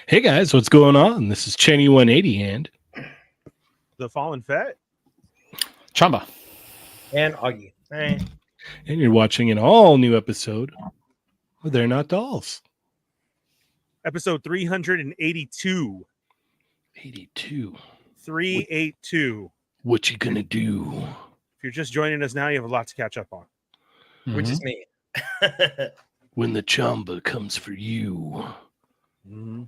Hey guys, what's going on? This is Cheyney180 and the Fallen Fett, Chamba, and Auggie. Hey. And you're watching an all new episode of They're Not Dolls. Episode 382. 82. 382. What you gonna do? If you're just joining us now, you have a lot to catch up on. Which is me. When the Chamba comes for you. Mm-hmm.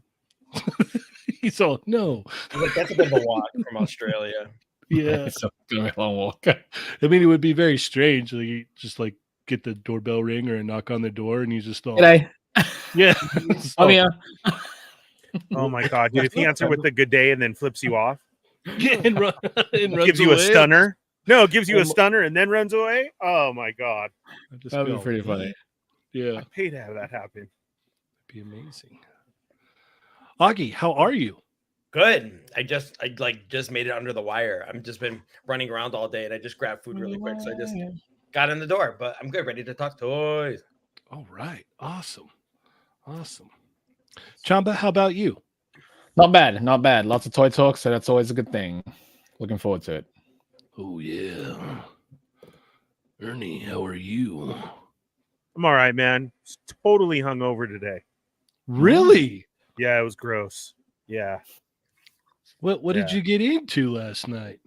He's all, no. Like, that's a bit of a walk from Australia. Yeah. It's gonna be a long walk. I mean, it would be very strange. Like, you just like get the doorbell ring or a knock on the door, and you just all, G'day. yeah. I'm here. Oh my god, dude! If he answers with a good day and then flips you off, and runs gives you away. a stunner. No, gives you a stunner and then runs away. Oh my god, That'd be pretty funny. Yeah, I'd pay to have that happen. that'd be amazing. Auggie, how are you? Good. I just made it under the wire. I've just been running around all day, and I just grabbed food really quick, so I just got in the door. But I'm good, ready to talk toys. All right, awesome. Chamba, how about you? Not bad, not bad. Lots of toy talk, so that's always a good thing. Looking forward to it. Oh yeah, Ernie, how are you? I'm all right, man. Totally hungover today. Really? Yeah, it was gross. Yeah. What did Yeah. you get into last night?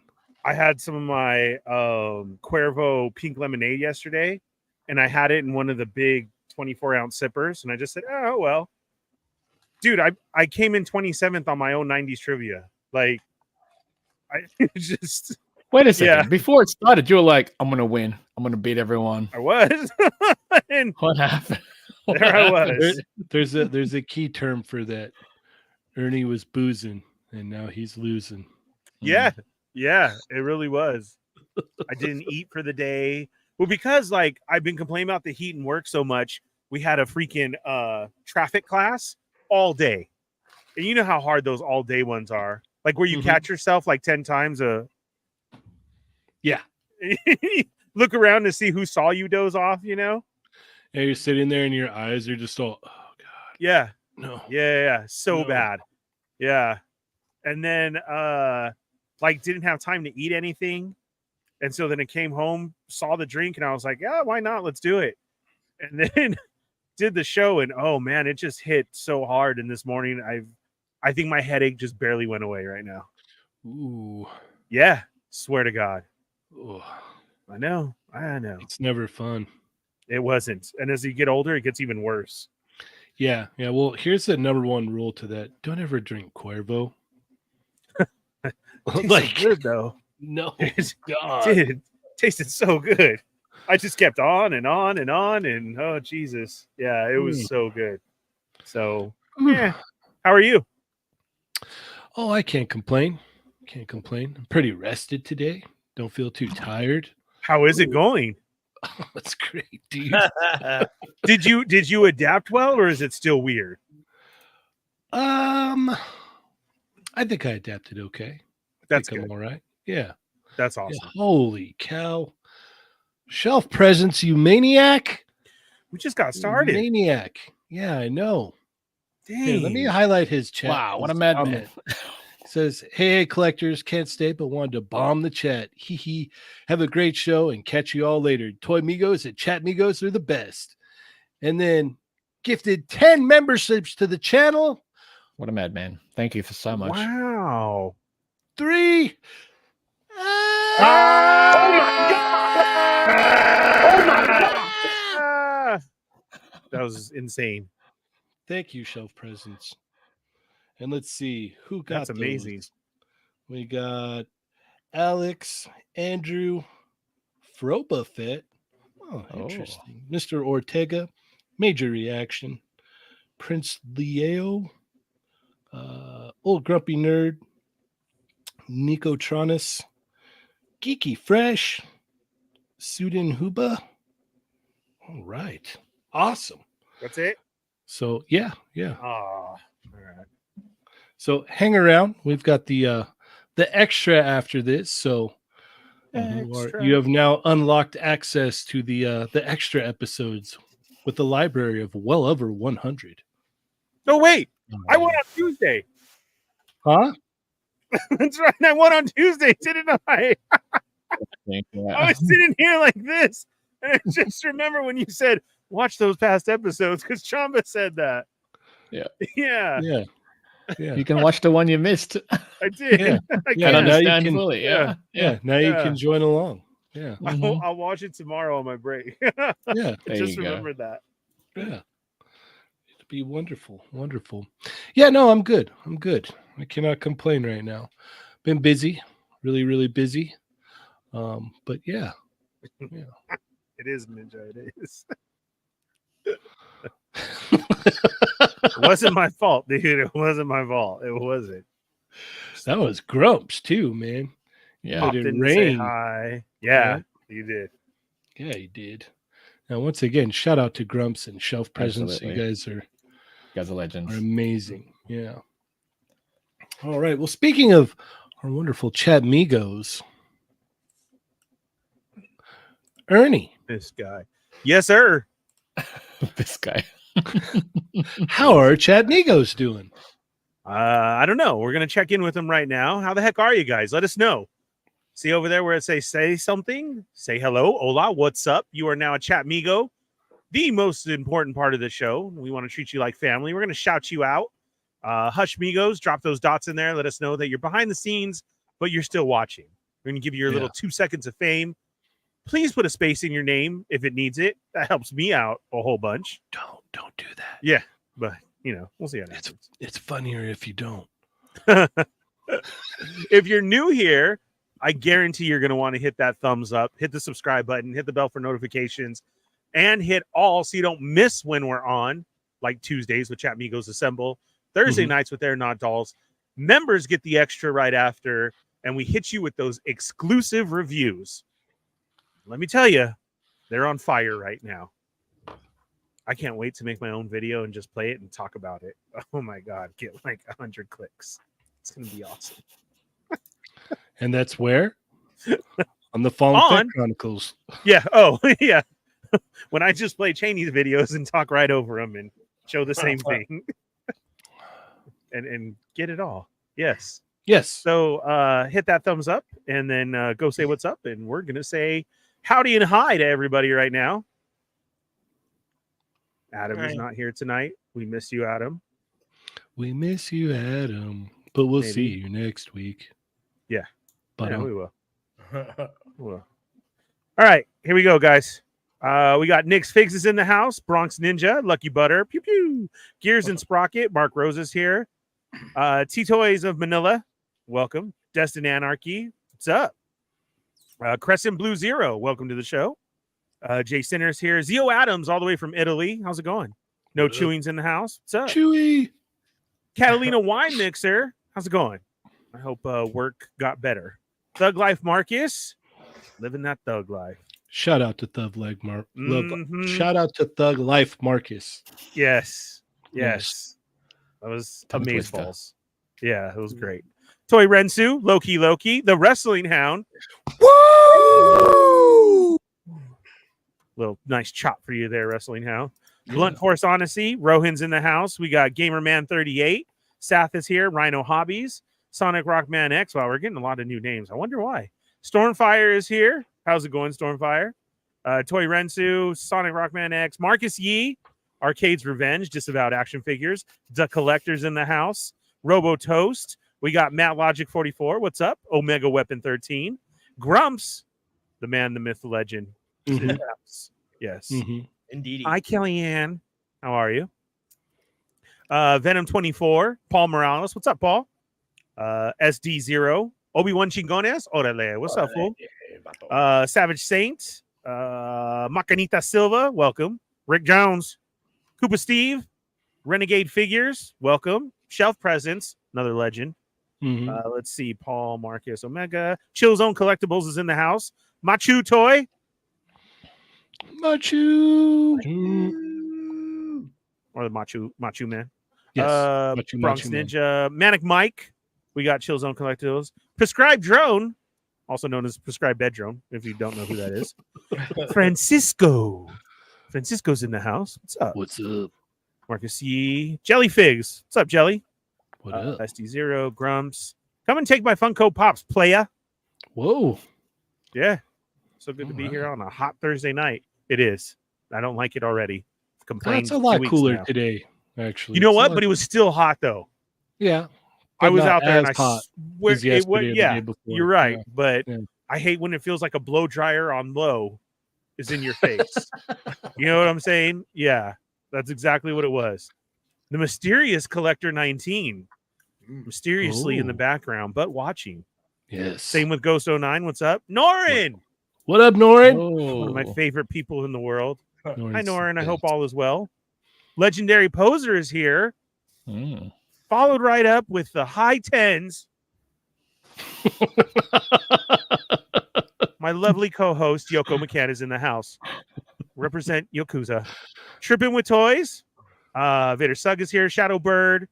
I had some of my Cuervo pink lemonade yesterday, and I had it in one of the big 24-ounce sippers, and I just said, oh, well. Dude, I came in 27th on my own 90s trivia. Like, I just... Wait a second. Yeah. Before it started, you were like, I'm going to win. I'm going to beat everyone. I was. And What happened? there I was. There's a key term for that. Ernie was boozing, and now he's losing. Yeah. Yeah, it really was. I didn't eat for the day. Well, because like I've been complaining about the heat and work so much, we had a freaking traffic class all day. And you know how hard those all day ones are. Like where you catch yourself like 10 times Yeah. look around to see who saw you doze off, you know? Yeah, you're sitting there and your eyes are just all, oh God. Yeah. No. Yeah. So No. bad. Yeah. And then like didn't have time to eat anything. And so then I came home, saw the drink, and I was like, yeah, why not? Let's do it. And then did the show, and oh man, it just hit so hard. And this morning I think my headache just barely went away right now. Ooh. Yeah, swear to God. Oh, I know. it's never fun. It wasn't. And as you get older, it gets even worse. Yeah. Well, here's the number one rule to that. Don't ever drink Cuervo. Like good though. No, God. It tasted so good. I just kept on and on and on, and oh Jesus. Yeah, it was so good. So yeah. How are you? Oh, I can't complain. I'm pretty rested today. Don't feel too tired. How is it going? Oh, that's great, dude. Did you adapt well, or is it still weird? I think I adapted okay. That's I'm good. all right. Yeah. That's awesome. Yeah, holy cow. Shelf presence, you maniac. We just got started. Maniac. Yeah, I know. Dang. Here, let me highlight his chat. Wow, what a his madman. comment. Says, hey, collectors, can't stay, but wanted to bomb the chat. Hee hee. Have a great show and catch you all later. Toy Migos and Chat Migos are the best. And then gifted 10 memberships to the channel. What a madman. Thank you for so much. Wow. 3. Oh my God. That was insane. Thank you, Shelf Presence. And let's see who got That's amazing. those. We got Alex, Andrew, Fallen Fett. Oh, interesting. Mr. Ortega, Major Reaction, Prince Leo, Old Grumpy Nerd, Nicotronus, Geeky Fresh, Sudin Huba. All right. Awesome. That's it? So, yeah. Oh, all right. So hang around. We've got the extra after this. So you have now unlocked access to the extra episodes with the library of well over 100. No, wait. I won on Tuesday. Huh? That's right. I won on Tuesday, didn't I? I was sitting here like this. And I just remember when you said, watch those past episodes, because Chamba said that. Yeah. Yeah. You can watch the one you missed. I did. Yeah. I And can. understand fully. Yeah. Now you can join along. Yeah. I'll watch it tomorrow on my break. Yeah. There Just you go. remember that. Yeah. It'd be wonderful. Yeah, no, I'm good. I cannot complain right now. Been busy, really, really busy. But yeah. It is Ninja. It is. It wasn't my fault, dude. It wasn't my fault. It wasn't. That was Grumps too, man. Yeah. But Popped it in to say rained. hi. Yeah, you did. Yeah, you did. Now, once again, shout out to Grumps and Shelf Presence. Absolutely. You guys are legends. amazing. Yeah. All right. Well, speaking of our wonderful chat migos, Ernie, This guy. Yes, sir. This guy. how are chat migos doing? I don't know. We're gonna check in with them right now. How the heck are you guys? Let us know. See over there where it says say something, say hello, hola, what's up? You are now a chat migo, the most important part of the show. We want to treat you like family. We're gonna shout you out. Hush Migos, drop those dots in there. Let us know that you're behind the scenes, but you're still watching. We're going to give you your little 2 seconds of fame. Please put a space in your name if it needs it. That helps me out a whole bunch. Don't do that. Yeah, but we'll see how that happens. It's funnier if you don't. If you're new here, I guarantee you're going to want to hit that thumbs up, hit the subscribe button, hit the bell for notifications, and hit all so you don't miss when we're on, like Tuesdays with Chat Migos Assemble, Thursday nights with Air Not Dolls. Members get the extra right after, and we hit you with those exclusive reviews. Let me tell you, they're on fire right now. I can't wait to make my own video and just play it and talk about it. Oh my God, get like 100 clicks. It's going to be awesome. And that's where? On the Fallen Fett Chronicles. Yeah. Oh, yeah. When I just play Cheney's videos and talk right over them and show the same thing. and get it all. Yes. So hit that thumbs up and then go say what's up. And we're going to say howdy and hi to everybody right now. Adam is not here tonight. We miss you, Adam. We miss you, Adam. But we'll see you next week. Yeah. But we will. All right. Here we go, guys. We got Nick's Figs is in the house. Bronx Ninja, Lucky Butter, Pew Pew, Gears and Sprocket. Mark Rose is here. T-Toys of Manila, welcome. Destin Anarchy, what's up? Crescent Blue Zero, welcome to the show. Jay Sinner's here. Zio Adams, all the way from Italy. How's it going? No Chewing's in the house. What's up? Chewy. Catalina Wine Mixer, how's it going? I hope work got better. Thug Life Marcus, living that thug life. Shout out to Thug Life Marcus. Yes. That was amazeballs. Yeah, it was great. Toy Rensu, Loki, the Wrestling Hound. Woo! Little nice chop for you there, Wrestling Hound. Blunt Force Honesty, Rohan's in the house. We got Gamerman 38. Sath is here. Rhino Hobbies. Sonic Rockman X. Wow, we're getting a lot of new names. I wonder why. Stormfire is here. How's it going, Stormfire? Toy Rensu, Sonic Rockman X, Marcus Yee, Arcade's Revenge, Disavowed Action Figures, The Collector's in the house, Robo Toast. We got Matt Logic 44. What's up? Omega Weapon 13. Grumps, the man, the myth, the legend. Is in the house. Yes. Indeed. Hi, Kellyanne. How are you? Venom 24, Paul Morales. What's up, Paul? SD0, Obi-Wan Chingones. Orale. What's up, fool? Savage Saint, Macanita Silva. Welcome. Rick Jones, Koopa Steve, Renegade Figures. Welcome. Shelf Presence, another legend. Let's see. Paul Marcus Omega. Chill Zone Collectibles is in the house. Machu Toy. Machu. Or the Machu Man. Yes. Bronx Machu Ninja. Manic Mike. We got Chill Zone Collectibles. Prescribed Drone, also known as Prescribed Bed Drone, if you don't know who that is. Francisco's in the house. What's up? What's up? Marcus Yee. Jelly Figs. What's up, Jelly? What up? SD0, Grumps. Come and take my Funko Pops, playa. Whoa. Yeah. So good to be here on a hot Thursday night. It is. I don't like it already. It's a lot cooler today, actually. You know what? But it was still hot, though. Yeah. I was out there and I swear it was, yeah, you're right. Yeah. But I hate when it feels like a blow dryer on low is in your face. You know what I'm saying? Yeah, that's exactly what it was. The Mysterious Collector 19, mysteriously in the background, but watching. Yes. Same with Ghost 09. What's up? Norin! What up, Norin? One of my favorite people in the world. Norin's Hi, Norin. I best. hope all is well. Legendary Poser is here. Followed right up with the high tens. My lovely co-host, Yoko McCann, is in the house. Represent Yakuza. Tripping with Toys. Vader Sug is here. Shadow Bird.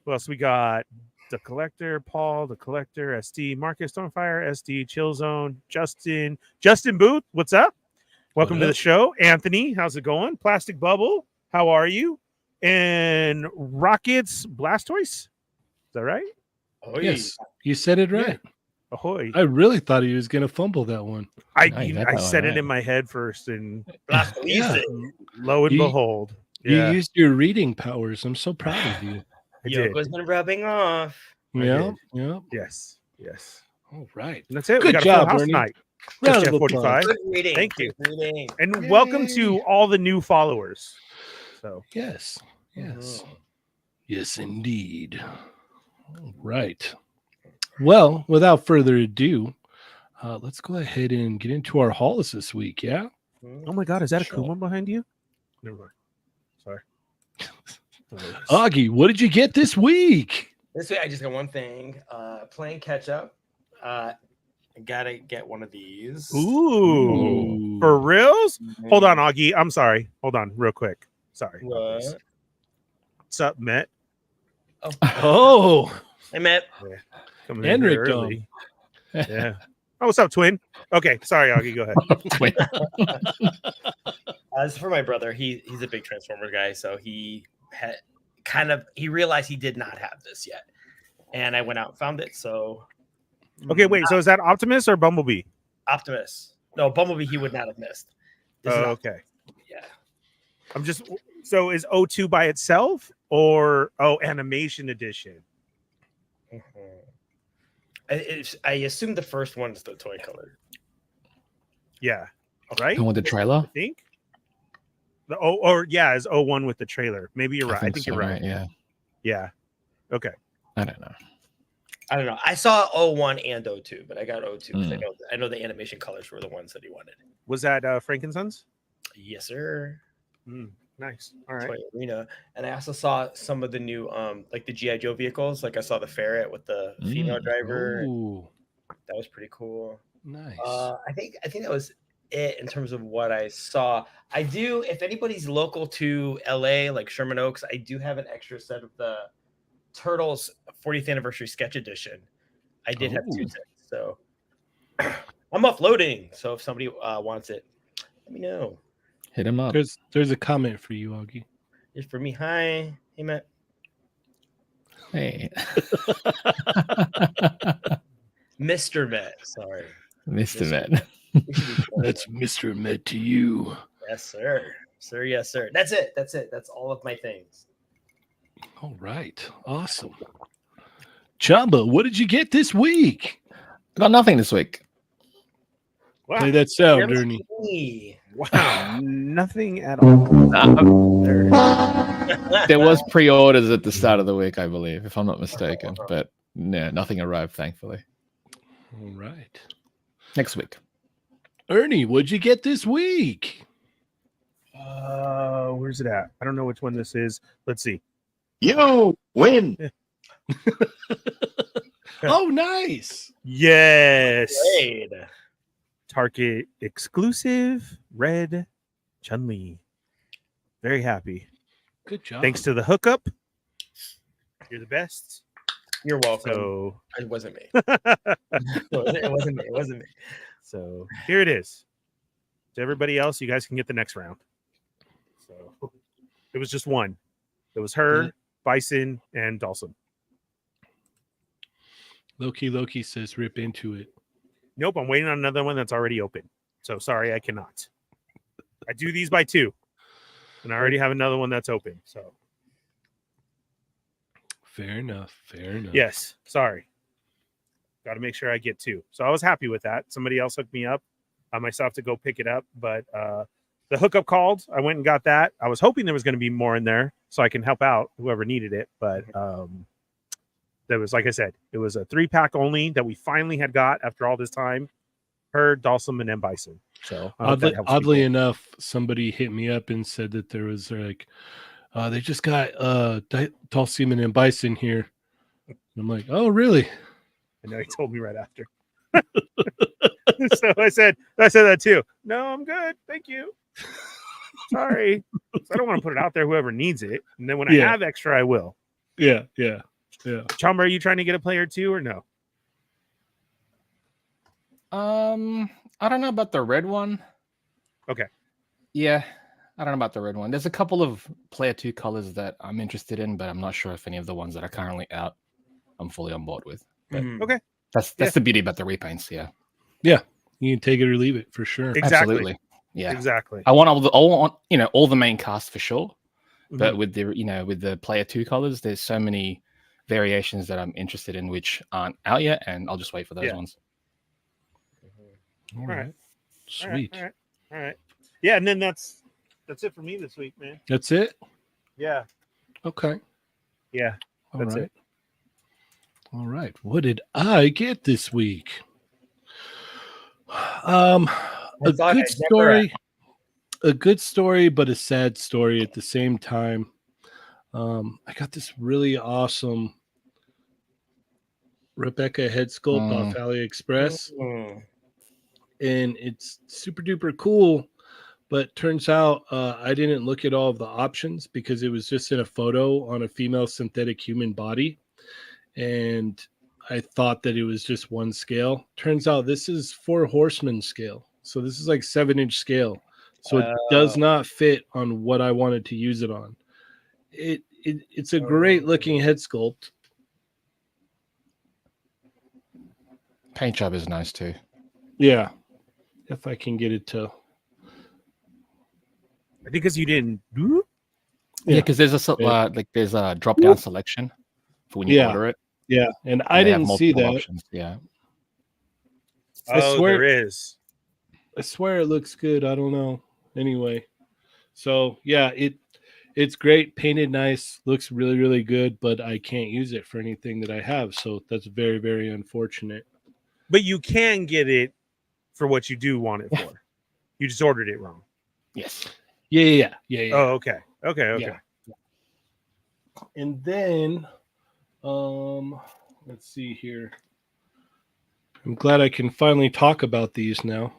Who else we got? The Collector, Paul, The Collector, SD, Marcus, Stormfire, SD, Chill Zone, Justin Booth. What's up? Welcome to the show. Anthony, how's it going? Plastic Bubble, how are you? And Rockets Blastoise. Is that right? Oh, yes, you said it right. Yeah. Ahoy. I really thought he was going to fumble that one. I said it in my head first, and Yeah. lo and behold. You used your reading powers. I'm so proud of you. I did. Yoko's been rubbing off. Yeah, did. yeah. Yes. All right. And that's it. Good we got job, a full house Ernie. tonight. Round Just of applause. 45. Good reading. Thank you. Good reading. And welcome Yay. to all the new followers. So Yes. Yes. Mhm. Yes, indeed. All right. Well, without further ado, let's go ahead and get into our hauls this week. Yeah. oh my god, is that a Sure. Kuma behind you? Never mind. Sorry. Auggie, what did you get this week? This week I just got one thing. Playing catch up. I gotta get one of these. Ooh. For reals? Hold on, Auggie. I'm sorry. Hold on, real quick. Sorry. about this. What? What's up, Matt? Oh, Hey, Matt. Coming in here Henrik, early. Yeah. Oh, what's up, twin? Okay, sorry, Auggie. Go ahead. Wait. As for my brother, he's a big Transformers guy, so he had he realized he did not have this yet, and I went out and found it. So Okay, wait. So is that Optimus or Bumblebee? Optimus. No, Bumblebee he would not have missed. This is Okay. yeah. I'm just. So is O2 by itself or animation edition? I assume the first one is the toy color. Yeah. Right. And with the trailer? I think. Is 01 with the trailer. Maybe you're right. I think so, you're right. Yeah. Yeah. Okay. I don't know. I don't know. I saw 01 and 02, but I got 02 because Mm. I know the animation colors were the ones that he wanted. Was that Frankensons? Yes, sir. Nice. All right. Toy Arena. And I also saw some of the new like the G.I. Joe vehicles. Like I saw the Ferret with the female driver. Ooh, That was pretty cool. nice. I think that was it in terms of what I saw. I do, if anybody's local to LA, like Sherman Oaks, I do have an extra set of the Turtles 40th anniversary sketch edition. I did have 2 Ooh. sets, so I'm offloading. So if somebody wants it, let me know. Hit him up. There's a comment for you, Augie. It's for me. Hi, hey Matt. Hey. Mr. Matt. Sorry. Mr. Man. That's Mr. Med to you. Yes, sir. Sir, yes, sir. That's it. That's all of my things. All right. Awesome. Chamba, what did you get this week? Got nothing this week. Wow. Play that sound, Here's Ernie. Wow. Nothing at all. There was pre-orders at the start of the week, I believe, if I'm not mistaken. But no, nothing arrived, thankfully. All right. Next week. Ernie, what'd you get this week? Where's it at? I don't know which one this is. Let's see. You win. Oh, nice. Yes. Great. Target exclusive red Chun-Li. Very happy. Good job. Thanks to the hookup. You're the best. You're welcome. So, It wasn't me. It wasn't me. It wasn't me. so here it is. To everybody else, you guys can get the next round. So it was just one. It was her, Bison, and Dawson. Loki says rip into it. Nope, I'm waiting on another one that's already open. So sorry, I cannot. I do these by 2. And I already have another one that's open. So Fair enough. Fair enough. yes, sorry. Got to make sure I get 2. So I was happy with that. Somebody else hooked me up. I myself to go pick it up, but the hookup called. I went and got that. I was hoping there was going to be more in there so I can help out whoever needed it. But there was, like I said, it was a 3-pack only that we finally had got after all this time. Her, Dawson, and M. Bison. So I hope that helps oddly people. enough, somebody hit me up and said that there was like, they just got Dulcimen and Bison here. And I'm like, oh, really? I know he told me right after. So I said that too. No, I'm good. Thank you. Sorry. So I don't want to put it out there, whoever needs it. And then when I Yeah. have extra, I will. Yeah. Chamba, are you trying to get a player too or no? I don't know about the red one. Okay. Yeah, I don't know about the red one. There's a couple of player 2 colors that I'm interested in, but I'm not sure if any of the ones that are currently out I'm fully on board with. Mhm. Okay. That's the beauty about the repaints. Yeah, You can take it or leave it for sure. Exactly. absolutely. Yeah, Exactly. I want all the main cast for sure, But with the with the player 2 colors, there's so many variations that I'm interested in which aren't out yet, and I'll just wait for those ones. All right. Sweet. All right. Yeah, and then that's it for me this week, man. That's it? Yeah. Okay. Yeah. That's it. All right. What did I get this week? A good story. A good story, but a sad story at the same time. I got this really awesome Rebecca head sculpt off AliExpress. And it's super duper cool. But turns out I didn't look at all of the options because it was just in a photo on a female synthetic human body. And I thought that it was just one scale. Turns out this is 4 horsemen scale. So this is like 7-inch scale. So it does not fit on what I wanted to use it on. It's a great looking head sculpt. Paint job is nice too. Yeah. If I can get it to. I think because you didn't do. Yeah, because there's there's a drop down selection for when you order it. Yeah, and I didn't see that. Options. Yeah. I swear there is. I swear it looks good. I don't know. Anyway, so yeah, it's great, painted nice, looks really really good, but I can't use it for anything that I have. So that's very very unfortunate. But you can get it for what you do want it for. You just ordered it wrong. Yes. Yeah. Oh, okay. Yeah. And then, let's see here. I'm glad I can finally talk about these now.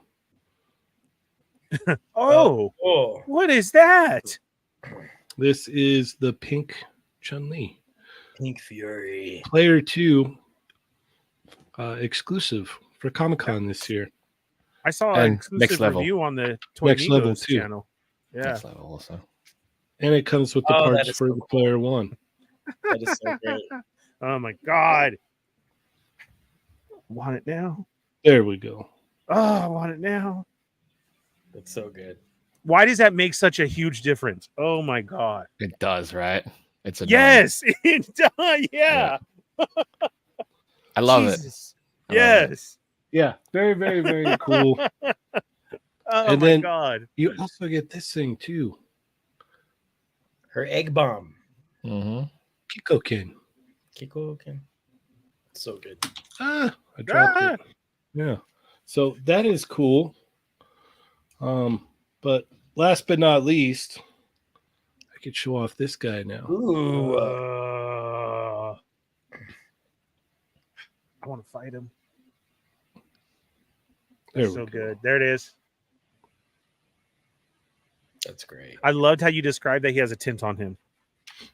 What is that? This is the pink Chun-Li. Pink Fury. Player 2 exclusive for Comic-Con this year. I saw an exclusive review on the Toy Level channel. Yeah. Next level also. And it comes with the parts for the player 1. That is so great. Oh my god. Want it now? There we go. Oh, I want it now. That's so good. Why does that make such a huge difference? Oh my god. It does, right? It's a yes, it does. Yeah. I love it. Yes. Yeah, very, very, very cool. Oh and my then god. You also get this thing too. Her egg bomb. Kikokin. So good. I dropped it. Yeah. So that is cool. But last but not least, I could show off this guy now. Ooh. I want to fight him. There so good. There it is. That's great. I loved how you described that he has a tint on him.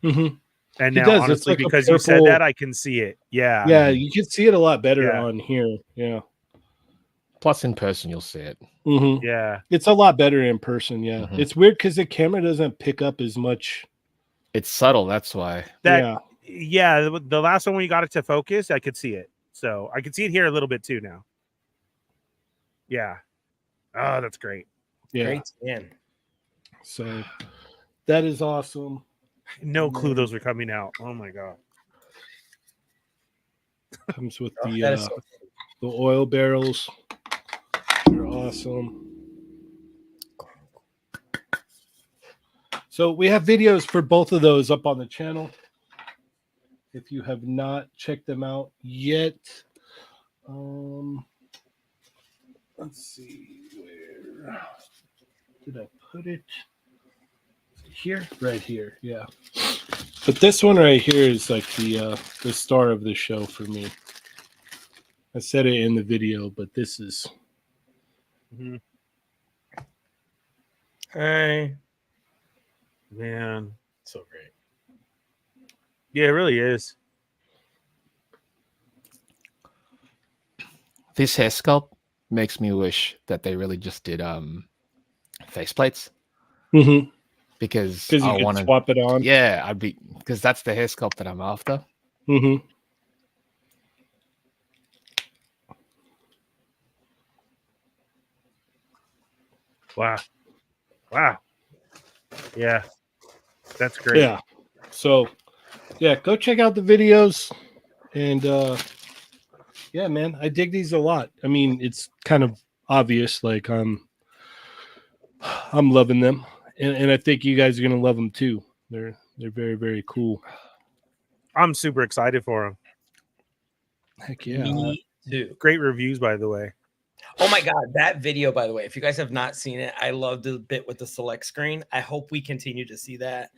Mm-hmm. And now, honestly, like because you said that, I can see it. Yeah. Yeah, you can see it a lot better on here. Yeah. Plus, in person, you'll see it. Mm-hmm. Yeah. It's a lot better in person. Yeah. Mm-hmm. It's weird because the camera doesn't pick up as much. It's subtle. That's why. Yeah. The last one when you got it to focus, I could see it. So I could see it here a little bit too now. Yeah. Oh, that's great. Yeah. Great man. So that is awesome. No clue those were coming out. Oh my god. Comes with the oil barrels. They're awesome. So we have videos for both of those up on the channel. If you have not checked them out yet. Let's see, where did I put it? Here, right here, yeah. But this one right here is like the star of the show for me. I said it in the video, but this is. Hey, man, so great. Yeah, it really is. This hair sculpt makes me wish that they really just did faceplates. Mm-hmm. Because you want to swap it on. Yeah, I'd be because that's the hair sculpt that I'm after. Mm-hmm. Wow. Yeah. That's great. Yeah. So, yeah, go check out the videos. And yeah, man, I dig these a lot. I mean, it's kind of obvious. Like I'm loving them, and I think you guys are gonna love them too. They're very, very cool. I'm super excited for them. Heck yeah. Me too. Great reviews, by the way. Oh my god, that video, by the way, if you guys have not seen it, I love the bit with the select screen. I hope we continue to see that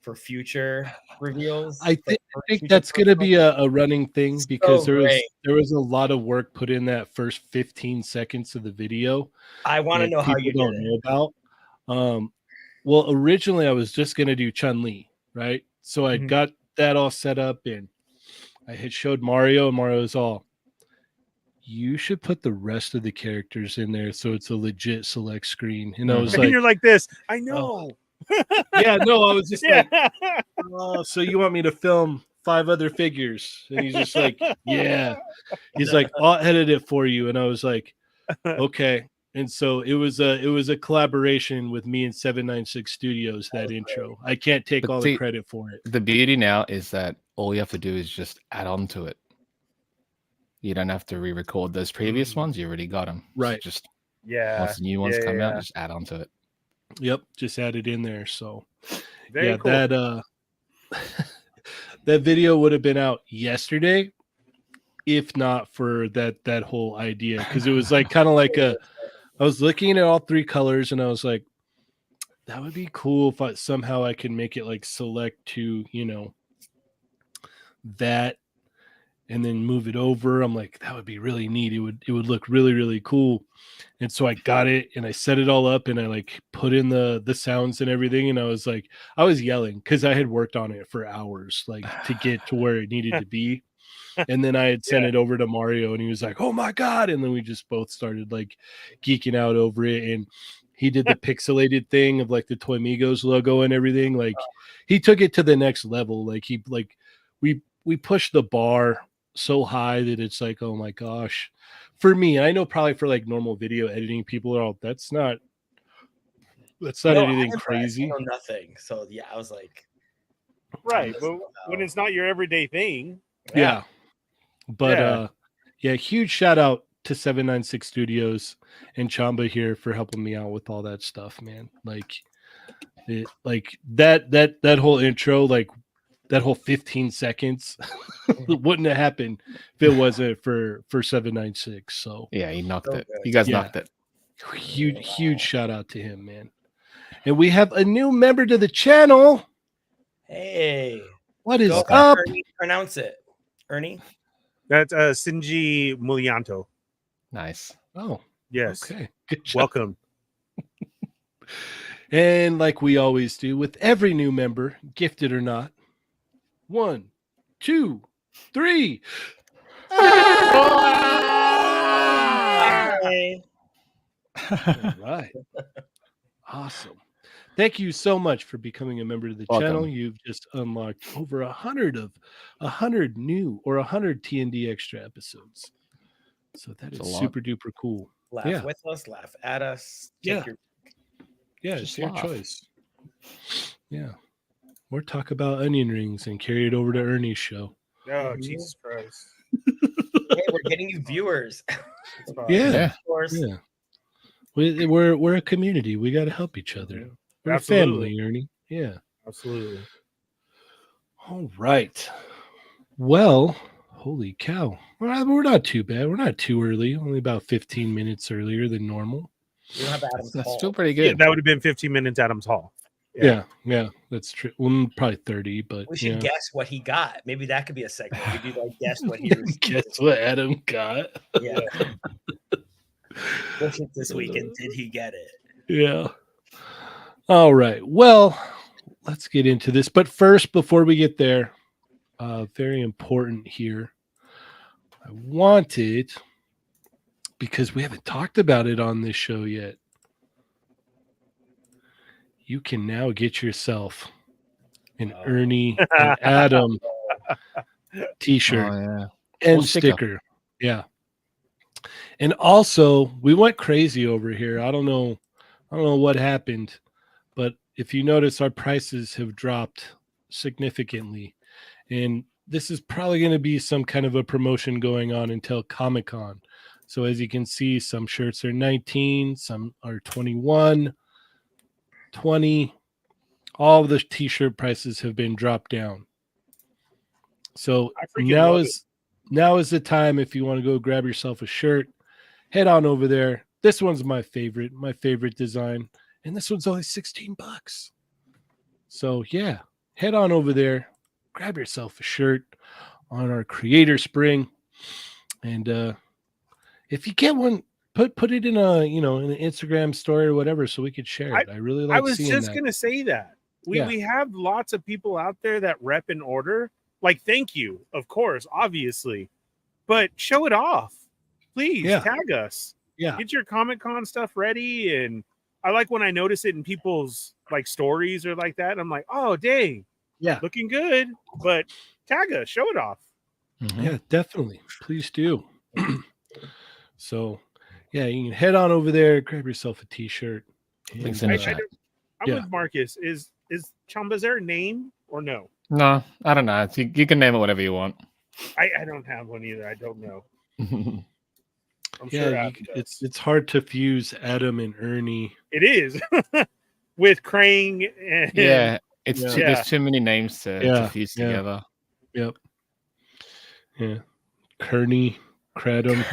for future reveals. I think that's going to be a running thing because So there was a lot of work put in that first 15 seconds of the video. I want to that know how you people did don't it. know about. Well, originally I was just going to do Chun-Li, right? So I Mhm. got that all set up and I had showed Mario, and Mario's all, you should put the rest of the characters in there so it's a legit select screen. And I was And like, you're like this. I know. yeah, no, I was just Yeah. like, oh, so you want me to film 5 other figures? And he's just like, yeah. He's like, I'll edit it for you. And I was like, okay. And so it was a collaboration with me and 796 Studios, that intro. I can't take But all see, the credit for it. The beauty now is that all you have to do is just add on to it. You don't have to re-record those previous ones. You already got them. Right. So just Yeah. once the new ones come yeah. out, just add on to it. Yep, just add it in there. So Very yeah, cool. that that video would have been out yesterday if not for that whole idea, because it was like kind of like I was looking at all 3 colors and I was like, that would be cool if somehow I can make it like select to, that and then move it over. I'm like, that would be really neat. It would look really, really cool. And so I got it and I set it all up and I like put in the sounds and everything. And I was like, I was yelling because I had worked on it for hours, like to get to where it needed to be. And then I had sent it over to Mario and he was like, oh my God. And then we just both started like geeking out over it. And he did the pixelated thing of like the Toy Migos logo and everything. Like he took it to the next level. Like we pushed the bar so high that it's like, oh my gosh. For me, I know probably for like normal video editing, people are all, that's not anything crazy. I know nothing. So yeah, I was like, Right. But when it's not your everyday thing. Yeah. But huge shout out to 796 Studios and Chamba here for helping me out with all that stuff, man. Like that whole intro, like that whole 15 seconds wouldn't have happened if it wasn't for 796. So yeah, he knocked it. You guys knocked it. Huge shout out to him, man. And we have a new member to the channel. hey, What is go up? Ernie, pronounce it, Ernie. That's Shinji Mulianto. Nice. Oh, Yes. okay. Good job. Welcome. And like we always do with every new member, gifted or not, 1, 2, 3. Hi. All right. Awesome. Thank you so much for becoming a member of the channel. You've just unlocked over 100 new or 100 TND extra episodes. So that is super duper cool. Laugh with us, laugh at us. Yeah, it's your choice. Yeah. Or talk about onion rings and carry it over to Ernie's show. Oh, Jesus Christ. Hey, we're getting you viewers. Yeah. Of course. Yeah. We're a community. We got to help each other. We're Absolutely. a family, Ernie. Yeah. Absolutely. All right. Well, holy cow. We're not too bad. We're not too early. Only about 15 minutes earlier than normal. We don't have Adam's That's Hall. still pretty Yeah, good. that would have been 15 minutes Adam's Hall. Yeah, that's true. Well, probably 30, but We should guess what he got. Maybe that could be a segment. We do like guess what he received. Guess what Adam got? Yeah. Push it this week, and did he get it? Yeah. All right. Well, let's get into this. But first, before we get there, very important here. I wanted, because we haven't talked about it on this show yet, you can now get yourself an Ernie and Adam t-shirt and sticker. Yeah. And also, we went crazy over here. I don't know what happened, but if you notice, our prices have dropped significantly. And this is probably going to be some kind of a promotion going on until Comic-Con. So as you can see, some shirts are 19, some are 21, 20. All of the t-shirt prices have been dropped down. So I freaking love it. now is the time if you want to go grab yourself a shirt, head on over there. This one's my favorite design, and this one's only $16. So yeah, head on over there, grab yourself a shirt on our Creator Spring, and if you get one, put it in a in an Instagram story or whatever, so we could share it. I really like. I was seeing just that. gonna say that we have lots of people out there that rep and order. Like, thank you, of course, obviously, but show it off, please. Yeah. Tag us. Yeah, Get your Comic-Con stuff ready, and I like when I notice it in people's like stories or like that. I'm like, oh dang, yeah, looking good, but tag us, show it off. yeah, definitely. Please do. So, yeah, you can head on over there, grab yourself a t-shirt. Links and, in the chat. I'm Yeah. with Marcus. Is Chamba, is there a name or no? No, I don't know. You can name it whatever you want. I don't have one either. I don't know. I'm yeah, sure Adam does. it's hard to fuse Adam and Ernie. It is with Krang and Yeah, it's Yeah. there's too many names to fuse Yeah. together. Yep. Yeah. Kearney, Kratom,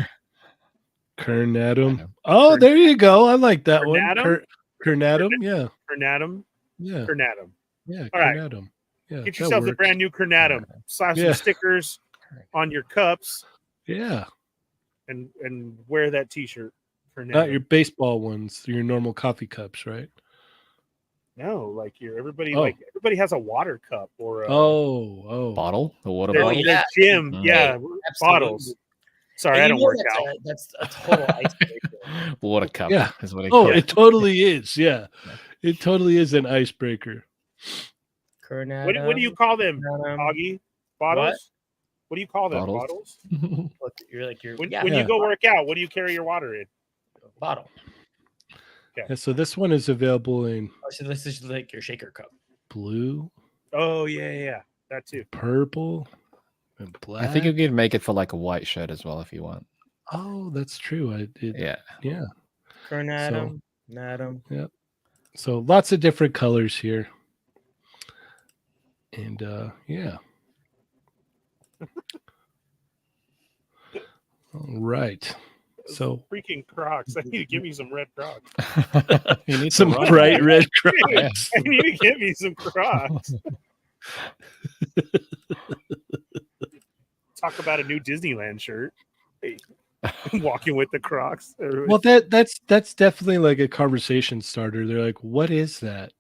Kernadum. Oh, there you go. I like that one. Kernadum? Kernadum. Yeah. Kernatum. Yeah. Kernatum. Yeah. All right. Kernadum. Yeah. Get that yourself a works. brand new Kernatum. Slap Yeah. some stickers on your cups Yeah. and wear that T-shirt. Not Kernatum. your baseball ones, your normal coffee cups, right? No, like everybody Oh. everybody has a water cup or a Bottle, the water their, bottle. their gym, Mm. yeah, Absolutely. bottles. Sorry, And I you don't know work out. that's a total icebreaker. Water cup. Yeah. Is what Oh, call it totally is. Yeah. It totally is an icebreaker. What do you call them, Auggie? Bottles? What do you call them? Bottles? Bottles? You're like you're When yeah, you Yeah. go work out, what do you carry your water in? bottle. Yeah, so this one is available in Oh, so this is like your shaker cup. blue, Oh yeah, that too. purple, and black. I think you could make it for like a white shirt as well if you want. Oh, that's true. I did. Yeah. Yeah. Kernatum, Natum. So lots of different colors here. And yeah. All right. So Freaking Crocs. I need to give me some red Crocs. You need some to run. bright red Crocs. I need to get me some Crocs. Talk about a new Disneyland shirt. Hey, walking with the Crocs. Well, that's definitely like a conversation starter. They're like, "What is that?"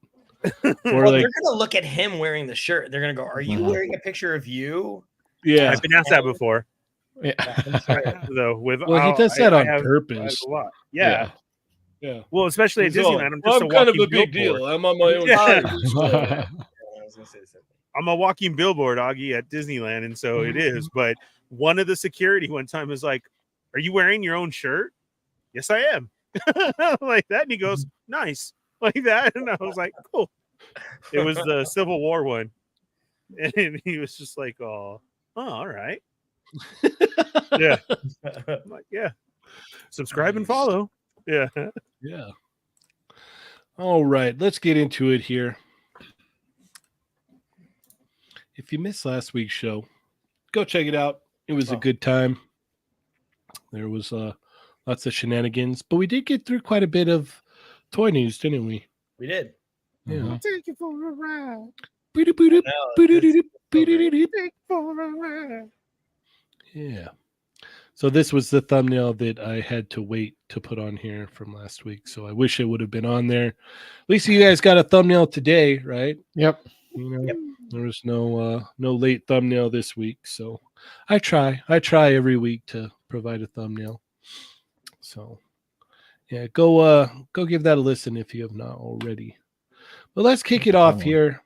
Or Well, like, they're gonna look at him wearing the shirt. They're gonna go, "Are you Mhm. wearing a picture of you?" yeah. I've been asked that before, Yeah. though. Well, he does that on I have purpose. a lot. Yeah. Yeah. Well, especially at He's all, Disneyland, I'm "Well, just I'm kind of walking a big billboard. deal. I'm on my own Yeah. terms." So, I was gonna say something. I'm a walking billboard, Auggie, at Disneyland, and so it is. But one of the security one time was like, "Are you wearing your own shirt?" Yes, I am. Like that, and he goes, "Nice," like that, and I was like, "Cool." It was the Civil War one, and he was just like, "Oh, all right, yeah." I'm like, "Yeah, subscribe and follow." Yeah. yeah. All right, let's get into it here. If you missed last week's show, go check it out. It was a good time. There was lots of shenanigans, but we did get through quite a bit of toy news, didn't we? We did. Yeah. Mhm. I'll take you for a ride. Yeah. So this was the thumbnail that I had to wait to put on here from last week. So I wish it would have been on there. At least you guys got a thumbnail today, right? Yep. You know, there was no late thumbnail this week. So I try every week to provide a thumbnail. So yeah, go give that a listen if you have not already. But let's kick it off here.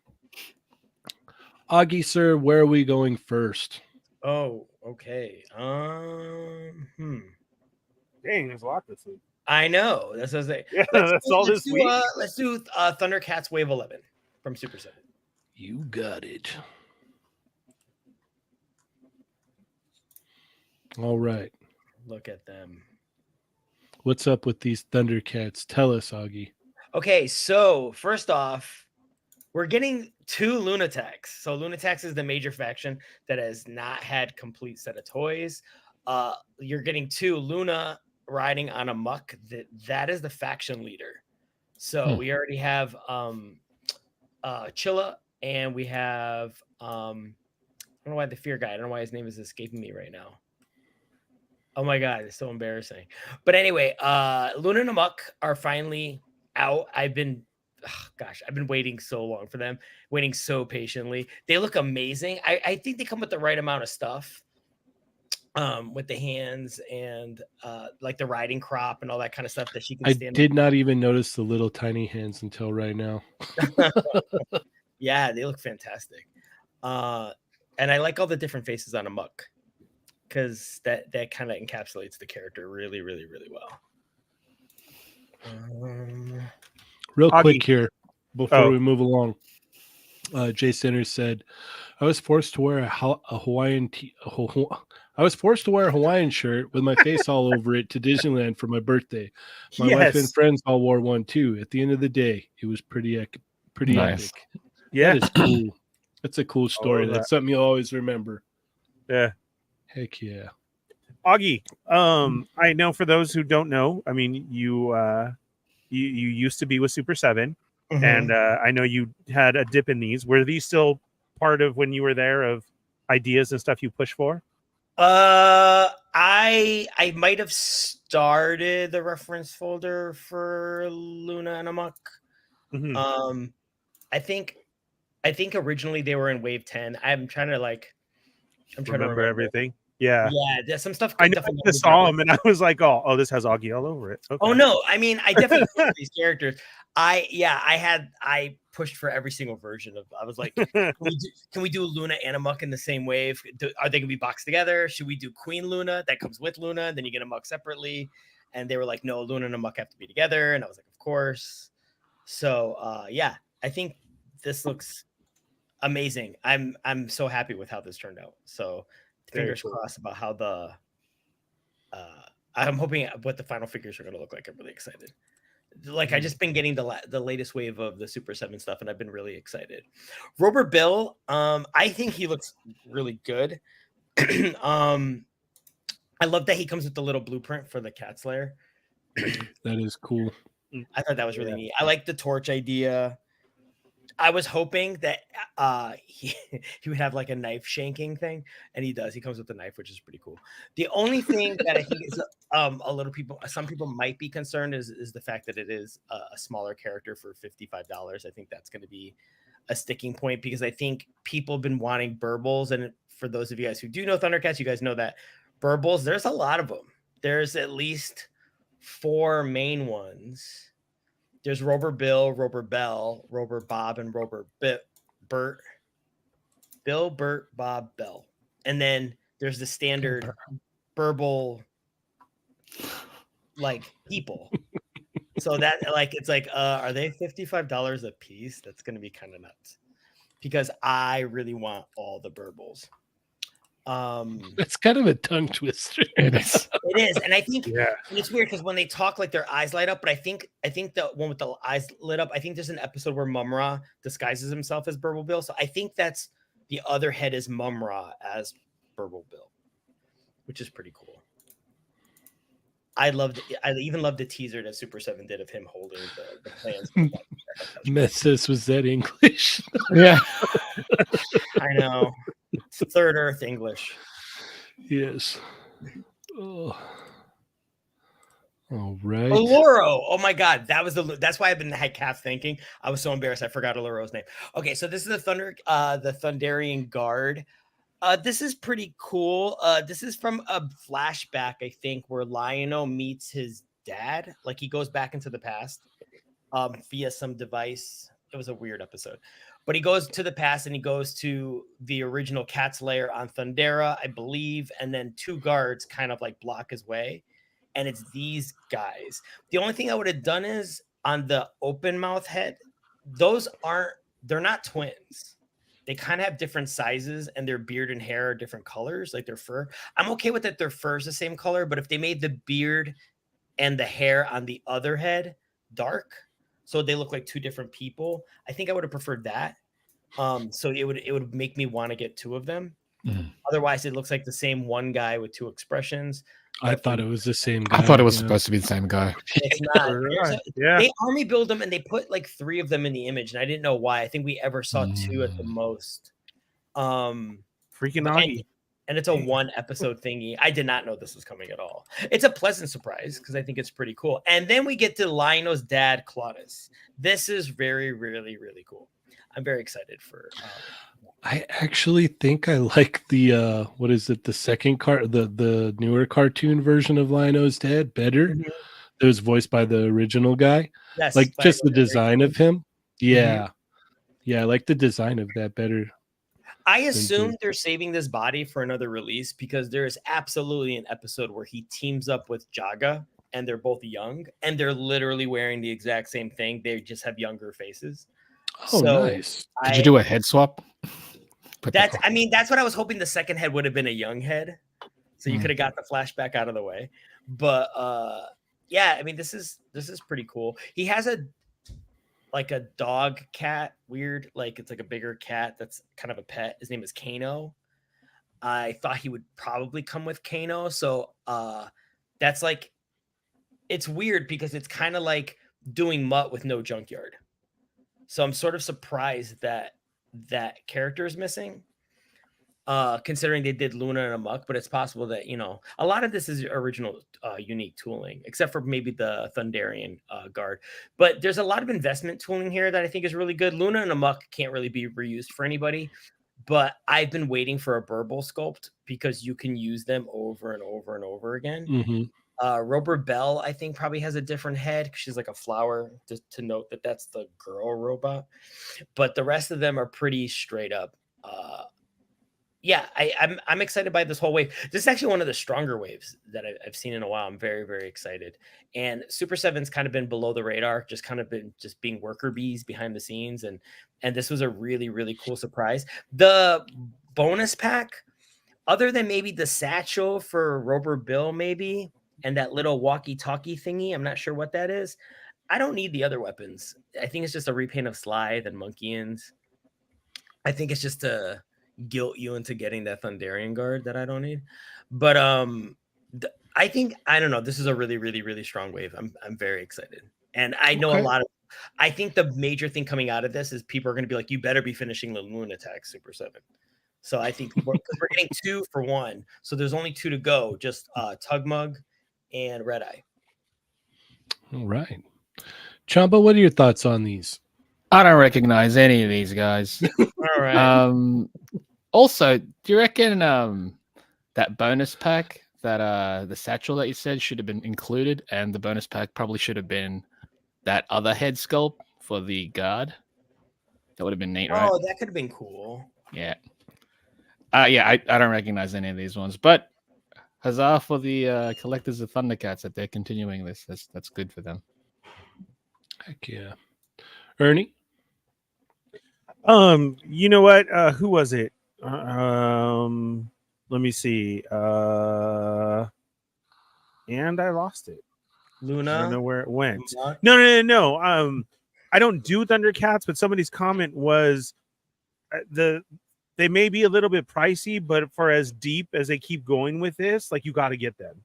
Auggie, sir, where are we going first? Oh, okay. Dang, there's a lot this week. I know. That's what I was saying. Yeah, that's all this week. Let's do Thundercats Wave 11 from Super 7. You got it. All right. Look at them. What's up with these Thundercats? Tell us, Auggie. Okay, so first off, we're getting 2 Lunatics. So Lunatics is the major faction that has not had complete set of toys. You're getting 2 Luna riding on a muck. That is the faction leader. So we already have Chilla, and we have I don't know why the fear guy. I don't know why his name is escaping me right now. Oh my god, it's so embarrassing. But anyway, Luna and Amok are finally out. I've been waiting so long for them, waiting so patiently. They look amazing. I think they come with the right amount of stuff. With the hands and like the riding crop and all that kind of stuff that she can stand. I did not even notice the little tiny hands until right now. Yeah, they look fantastic. And I like all the different faces on Amok, because that kind of encapsulates the character really, really, really well. Real Auggie. quick here, before we move along, Jay Sinners said, "I was forced to wear a Hawaiian I was forced to wear a Hawaiian shirt with my face all over it to Disneyland for my birthday. My wife and friends all wore one too. At the end of the day, it was pretty Nice. epic. Yeah, That is cool. That's a cool story. That's something you'll always remember. yeah. Heck yeah. Auggie, I know for those who don't know, I mean, you used to be with Super 7, and I know you had a dip in these. Were these still part of when you were there of ideas and stuff you push for? I might have started the reference folder for Luna and Amok. Mm-hmm. I think originally they were in Wave 10. I'm trying to remember everything. Yeah. Yeah, there's some stuff. I know I just saw them and I was like, oh, this has Auggie all over it. Okay. Oh no, I mean, I definitely pushed these characters. I pushed for every single version of. I was like, can we do Luna and Amok in the same wave? Are they gonna be boxed together? Should we do Queen Luna that comes with Luna, and then you get Amok separately? And they were like, no, Luna and Amok have to be together. And I was like, of course. So yeah, I think this looks amazing. I'm so happy with how this turned out. So fingers crossed about how the I'm hoping what the final figures are going to look like. I'm really excited. Like I just been getting the latest wave of the Super 7 stuff, and I've been really excited. Robert Bill, I think he looks really good. I love that he comes with the little blueprint for the cat slayer. That is cool. I thought that was really neat. I like the torch idea. I was hoping that he would have like a knife shanking thing, and he does. He comes with a knife, which is pretty cool. The only thing that I think is some people might be concerned is the fact that it is a smaller character for $55. I think that's going to be a sticking point, because I think people have been wanting burbles, and for those of you guys who do know Thundercats, you guys know that burbles, there's a lot of them. There's at least 4 main ones. There's Robert Bill, Robert Bell, Robert Bob, and Robert Bert. Bill, Bert, Bob, Bell. And then there's the standard burble people. So that it's like, are they $55 a piece? That's gonna be kind of nuts, because I really want all the burbles. That's kind of a tongue twister. It is. It is, and I think and it's weird because when they talk, like their eyes light up. But I think the one with the eyes lit up, I think there's an episode where Mumra disguises himself as Burble Bill. So I think that's the other head is Mumra as Burble Bill, which is pretty cool. I even loved the teaser that Super 7 did of him holding the plans. Messes, was that English? Yeah. I know. It's Third Earth English. Yes. Oh. All right. Oloro. Oh my God. That's why I've been half thinking. I was so embarrassed. I forgot Oloro's name. Okay. So this is the Thunderian Guard. This is pretty cool. This is from a flashback, I think, where Lion-O meets his dad. Like he goes back into the past via some device. It was a weird episode. But he goes to the past and he goes to the original Cat's lair on Thundera, I believe. And then 2 guards kind of like block his way. and it's these guys. The only thing I would have done is on the open mouth head, they're not twins. They kind of have different sizes, and their beard and hair are different colors, like their fur. I'm okay with that their fur is the same color, but if they made the beard and the hair on the other head dark, so they look like two different people, I think I would have preferred that. So it would make me want to get two of them. Otherwise, it looks like the same one guy with two expressions. I thought it was the same guy. I thought it was supposed to be the same guy. It's not. Yeah. They army build them and they put like 3 of them in the image, and I didn't know why. I think we ever saw 2 at the most. Freaking Auggie. And it's a 1 episode thingy. I did not know this was coming at all. It's a pleasant surprise because I think it's pretty cool. And then we get to Lionel's dad, Claudius. This is very, really, really cool. I'm very excited for. I actually think I like the what is it? The second the newer cartoon version of Lionel's dad better. Mhm. It was voiced by the original guy. Yes, Like by just the Larry. design of him. Yeah. Yeah, I like the design of that better. I assume they're saving this body for another release because there is absolutely an episode where he teams up with Jaga and they're both young and they're literally wearing the exact same thing. They just have younger faces. Oh, nice. Did you do a head swap? That's what I was hoping the second head would have been a young head. So you could have got the flashback out of the way. But yeah, I mean, this is pretty cool. He has a dog cat, weird, like it's like a bigger cat that's kind of a pet. His name is Kano. I thought he would probably come with Kano. So that's like, it's weird because it's kind of like doing Mutt with no junkyard. So I'm sort of surprised that that character is missing. Considering they did Luna and Amok, but it's possible that, you know, a lot of this is original unique tooling, except for maybe the Thunderian guard. But there's a lot of investment tooling here that I think is really good. Luna and Amok can't really be reused for anybody, but I've been waiting for a Burble sculpt because you can use them over and over and over again. Rober Bell, I think, probably has a different head because she's like a flower, just to note that that's the girl robot. But the rest of them are pretty straight up. Yeah, I'm excited by this whole wave. This is actually one of the stronger waves that I've seen in a while. I'm very, very excited. And Super 7's kind of been below the radar, just kind of been just being worker bees behind the scenes. And this was a really, really cool surprise. The bonus pack, other than maybe the satchel for Rober Bill, maybe, and that little walkie-talkie thingy, I'm not sure what that is. I don't need the other weapons. I think it's just a repaint of Slithe and Monkeyans. I think it's just to guilt you into getting that Thunderian guard that I don't need. But I think, I don't know, this is a really, really, really strong wave. I'm very excited. And I know I think the major thing coming out of this is people are going to be like, you better be finishing the Lunatac Super 7. So I think we're getting 2 for 1. So there's only 2 to go, just Tugmug and Red Eye. All right. Chamba, what are your thoughts on these? I don't recognize any of these guys. All right. Also, do you reckon that bonus pack, that the satchel that you said should have been included, and the bonus pack probably should have been that other head sculpt for the guard? That would have been neat, right? Oh, that could have been cool. Yeah. Yeah, I don't recognize any of these ones, but huzzah for the collectors of Thundercats that they're continuing this. That's good for them. Heck yeah. Ernie? You know what? Who was it? Let me see. And I lost it. Luna. I don't know where it went. No. I don't do Thundercats, but somebody's comment was they may be a little bit pricey, but for as deep as they keep going with this, like, you got to get them.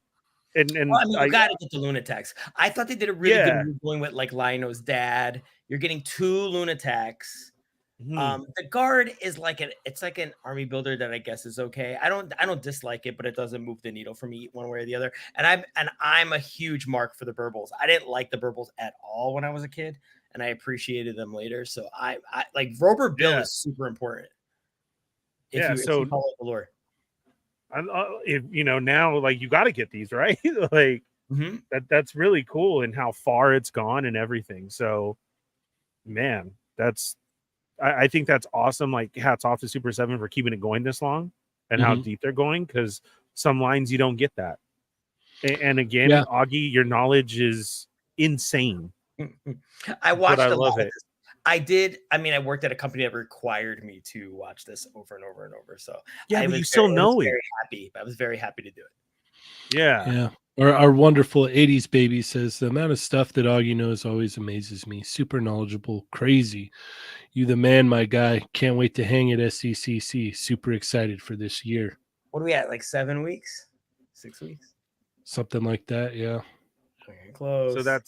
And well, I mean, you got to get the Lunatacs. I thought they did a really good move going with like Lionel's dad. You're getting 2 Lunatacs. The guard is like it's like an army builder that I guess is okay. I don't dislike it, but it doesn't move the needle for me one way or the other. And I'm a huge mark for the Burbles. I didn't like the Burbles at all when I was a kid, and I appreciated them later. So I like Rober Bill is super important. If you follow the lore. If you know, now, like, you got to get these, right? Like, that's really cool, and how far it's gone and everything. So, man, I think that's awesome. Like, hats off to Super 7 for keeping it going this long and how deep they're going, because some lines you don't get that. And again, Yeah. Auggie, your knowledge is insane. I watched I a love lot of it. this. I did. I mean, I worked at a company that required me to watch this over and over and over. So Yeah, I but was you still very, know it. very happy. I was very happy to do it. Yeah. Yeah. Our wonderful 80s baby says the amount of stuff that Augie knows always amazes me. Super knowledgeable, crazy. You the man, my guy. Can't wait to hang at SCCC. Super excited for this year. What are we at? Like 7 weeks? 6 weeks? Something like that. Yeah. Okay, close. So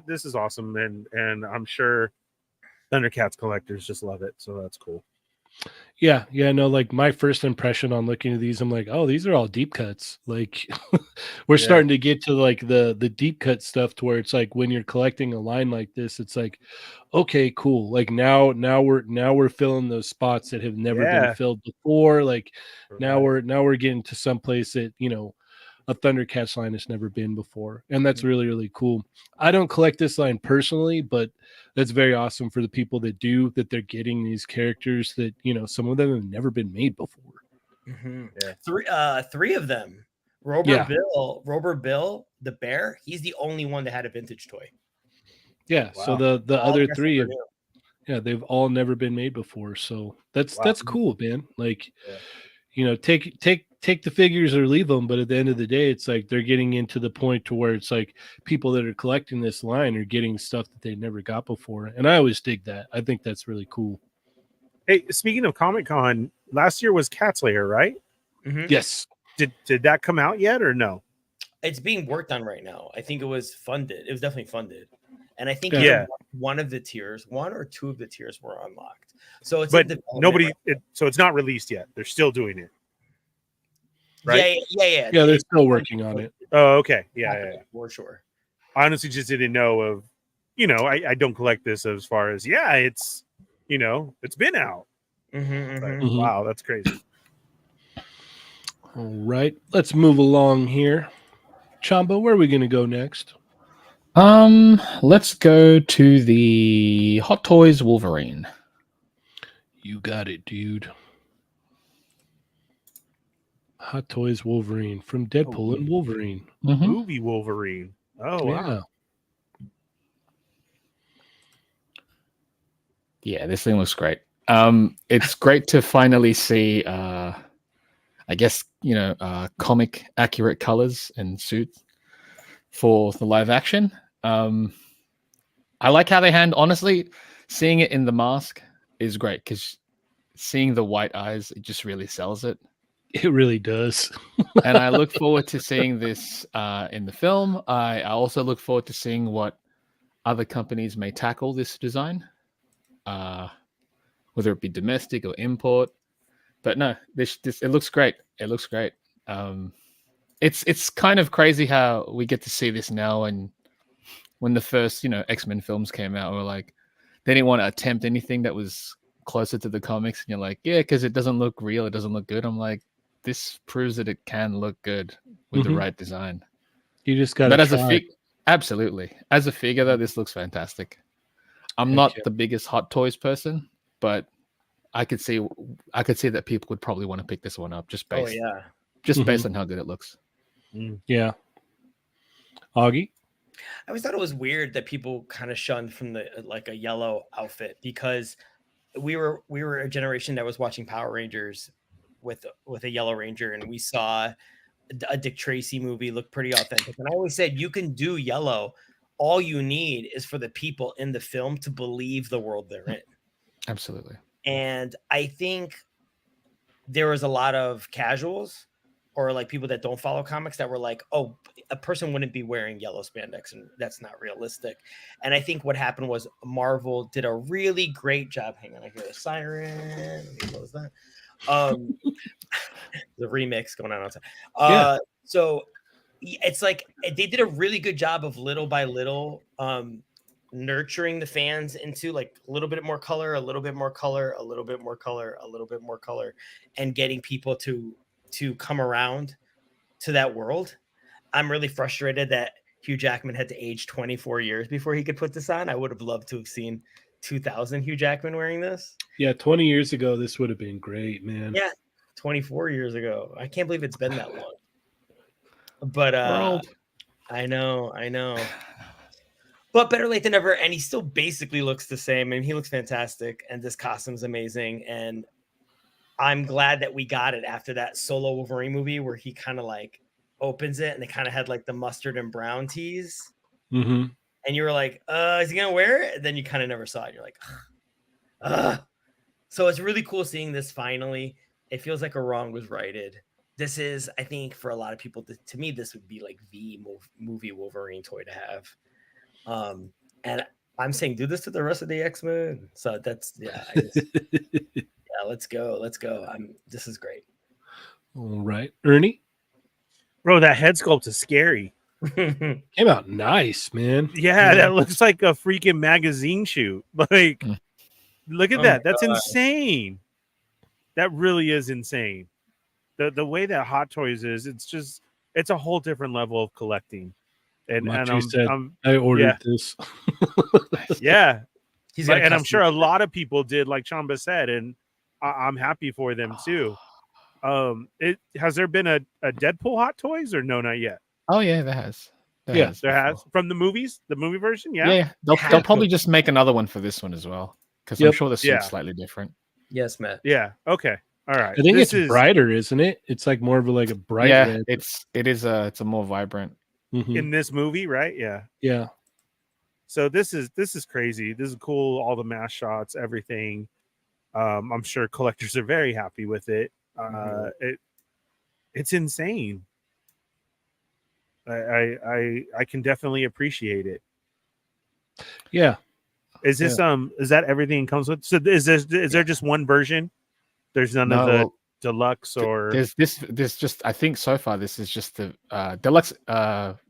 this is awesome, and I'm sure Thundercats collectors just love it. So that's cool. Yeah. Yeah. No, like my first impression on looking at these, I'm like, oh, these are all deep cuts. Like we're Yeah. starting to get to like the deep cut stuff to where it's like when you're collecting a line like this, it's like, okay, cool. Like now we're filling those spots that have never been Yeah. filled before. Like now Right. we're getting to some place that, you know, a Thundercats line has never been before. And that's really, really cool. I don't collect this line personally, but that's very awesome for the people that do, that they're getting these characters that, you know, some of them have never been made before. Yeah. Three of them. Yeah. Robert Bill, the bear, he's the only one that had a vintage toy. Yeah. So Wow. the All other the rest three were have, new. yeah, they've all never been made before. So that's Wow. cool, man. Like, Yeah. you know, take the figures or leave them, but at the end of the day, it's like they're getting into the point to where it's like people that are collecting this line are getting stuff that they never got before, and I always dig that. I think that's really cool. Hey, speaking of Comic-Con, last year was Cat Slayer, right? Mhm. Yes. Did that come out yet or no? It's being worked on right now. I think it was funded. It was definitely funded. And I think Yeah. even one of the tiers, one or two of the tiers were unlocked. So it's But in development nobody. right So it's not released yet. They're still doing it. now. Right? Yeah. Yeah, they're still working on it. Oh, okay. Yeah. For sure. I honestly just didn't know of. You know, I don't collect this as far as it's. You know, it's been out. But, Mhm. wow, that's crazy. All right, let's move along here. Chamba, where are we going to go next? Let's go to the Hot Toys Wolverine. You got it, dude. Hot Toys Wolverine from Deadpool and Wolverine. Mhm. Movie Wolverine. Oh, wow. Yeah. Yeah, this thing looks great. It's great to finally see, I guess, comic accurate colors and suits for the live action. I like how they honestly, seeing it in the mask is great because seeing the white eyes, it just really sells it. It really does. And I look forward to seeing this in the film. I also look forward to seeing what other companies may tackle this design, whether it be domestic or import. But no, this it looks great. It looks great. It's kind of crazy how we get to see this now. And when the first X-Men films came out, we're like, they didn't want to attempt anything that was closer to the comics. And you're like, yeah, because it doesn't look real. It doesn't look good. I'm like, this proves that it can look good with the right design. You just got But to as try. absolutely. As a figure, though, this looks fantastic. I'm not the biggest Hot Toys person, but I could see that people would probably want to pick this one up just based based on how good it looks. Yeah. Auggie? I always thought it was weird that people kind of shunned from the like a yellow outfit because we were a generation that was watching Power Rangers with a Yellow Ranger, and we saw a Dick Tracy movie look pretty authentic. And I always said, you can do yellow. All you need is for the people in the film to believe the world they're in. Absolutely. And I think there was a lot of casuals or like people that don't follow comics that were like, oh, a person wouldn't be wearing yellow spandex, and that's not realistic. And I think what happened was Marvel did a really great job. Hang on, I hear a siren. Let me close that. The remix going on outside. So it's like they did a really good job of little by little nurturing the fans into like a little bit more color, a little bit more color, a little bit more color, a little bit more color, and getting people to come around to that world. I'm really frustrated that Hugh Jackman had to age 24 years before he could put this on. I would have loved to have seen 2000 Hugh Jackman wearing this. Yeah, 20 years ago, this would have been great, man. Yeah, 24 years ago. I can't believe it's been that long. But World. I know. But better late than never, and he still basically looks the same. I mean, he looks fantastic, and this costume's amazing. And I'm glad that we got it after that solo Wolverine movie where he kind of like opens it and they kind of had like the mustard and brown tees. Mm-hmm. And you were like, is he gonna wear it? And then you kind of never saw it. You're like, So it's really cool seeing this finally. It feels like a wrong was righted. This is, I think, for a lot of people, to me, this would be like the movie Wolverine toy to have. And I'm saying do this to the rest of the X-Men. So that's yeah, let's go. This is great. All right, Ernie. Bro, that head sculpt is scary. Came out nice, man. Yeah, that looks like a freaking magazine shoot. Like, look at that. That's insane. That really is insane. The way that Hot Toys is, it's a whole different level of collecting. And I ordered this. Yeah. And I'm sure a lot of people did, like Chamba said, and I'm happy for them too. Has there been a Deadpool Hot Toys or no, not yet? Oh yeah, there has. There has from the movies, the movie version. Yeah. They'll probably just make another one for this one as well, because I'm sure the suit's slightly different. Yes, Matt. Yeah. Okay. All right. I think it's brighter, isn't it? It's like more of a bright red. It's a more vibrant. Mm-hmm. In this movie, right? Yeah. Yeah. So this is crazy. This is cool. All the mass shots, everything. I'm sure collectors are very happy with it. It's insane. I can definitely appreciate it. Yeah. Is this is that everything it comes with? So is there just one version? There's none of the deluxe or there's just, I think so far this is just the deluxe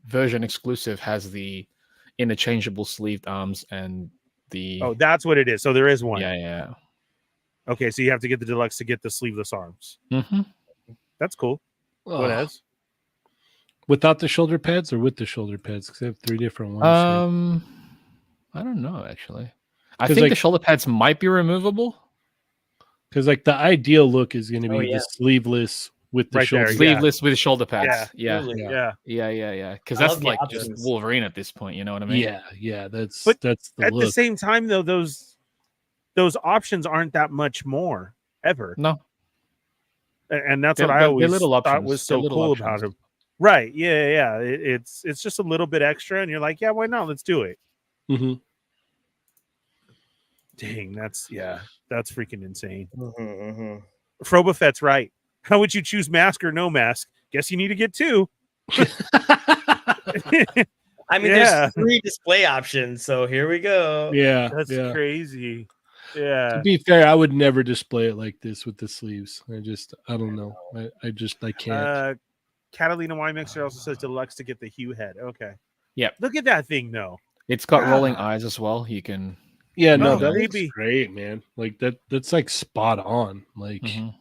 version exclusive, has the interchangeable sleeved arms and the that's what it is. So there is one. Yeah. Okay, so you have to get the deluxe to get the sleeveless arms. Mm-hmm. That's cool. What else? Without the shoulder pads or with the shoulder pads? Because they have 3 different ones. I don't know actually. I think the shoulder pads might be removable. Because like the ideal look is going to be the sleeveless with the shoulder sleeveless with shoulder pads. Yeah. Because that's like just Wolverine at this point. You know what I mean? Yeah. That's at the look. The same time though, those options aren't that much more ever. No. And that's what I always thought was so cool options. about him. Right? Yeah. It's just a little bit extra, and you're like, yeah, why not? Let's do it. Mm-hmm. Dang, that's freaking insane. Froba Fett's right. How would you choose mask or no mask? Guess you need to get 2. I mean, there's 3 display options, so here we go. Yeah, that's crazy. Yeah. To be fair, I would never display it like this with the sleeves. I don't know. I can't. Catalina Wine Mixer also says deluxe to get the hue head. Okay. Yeah. Look at that thing though. It's got rolling eyes as well. You can. Yeah, no, that looks great, man. Like that's like spot on. Like it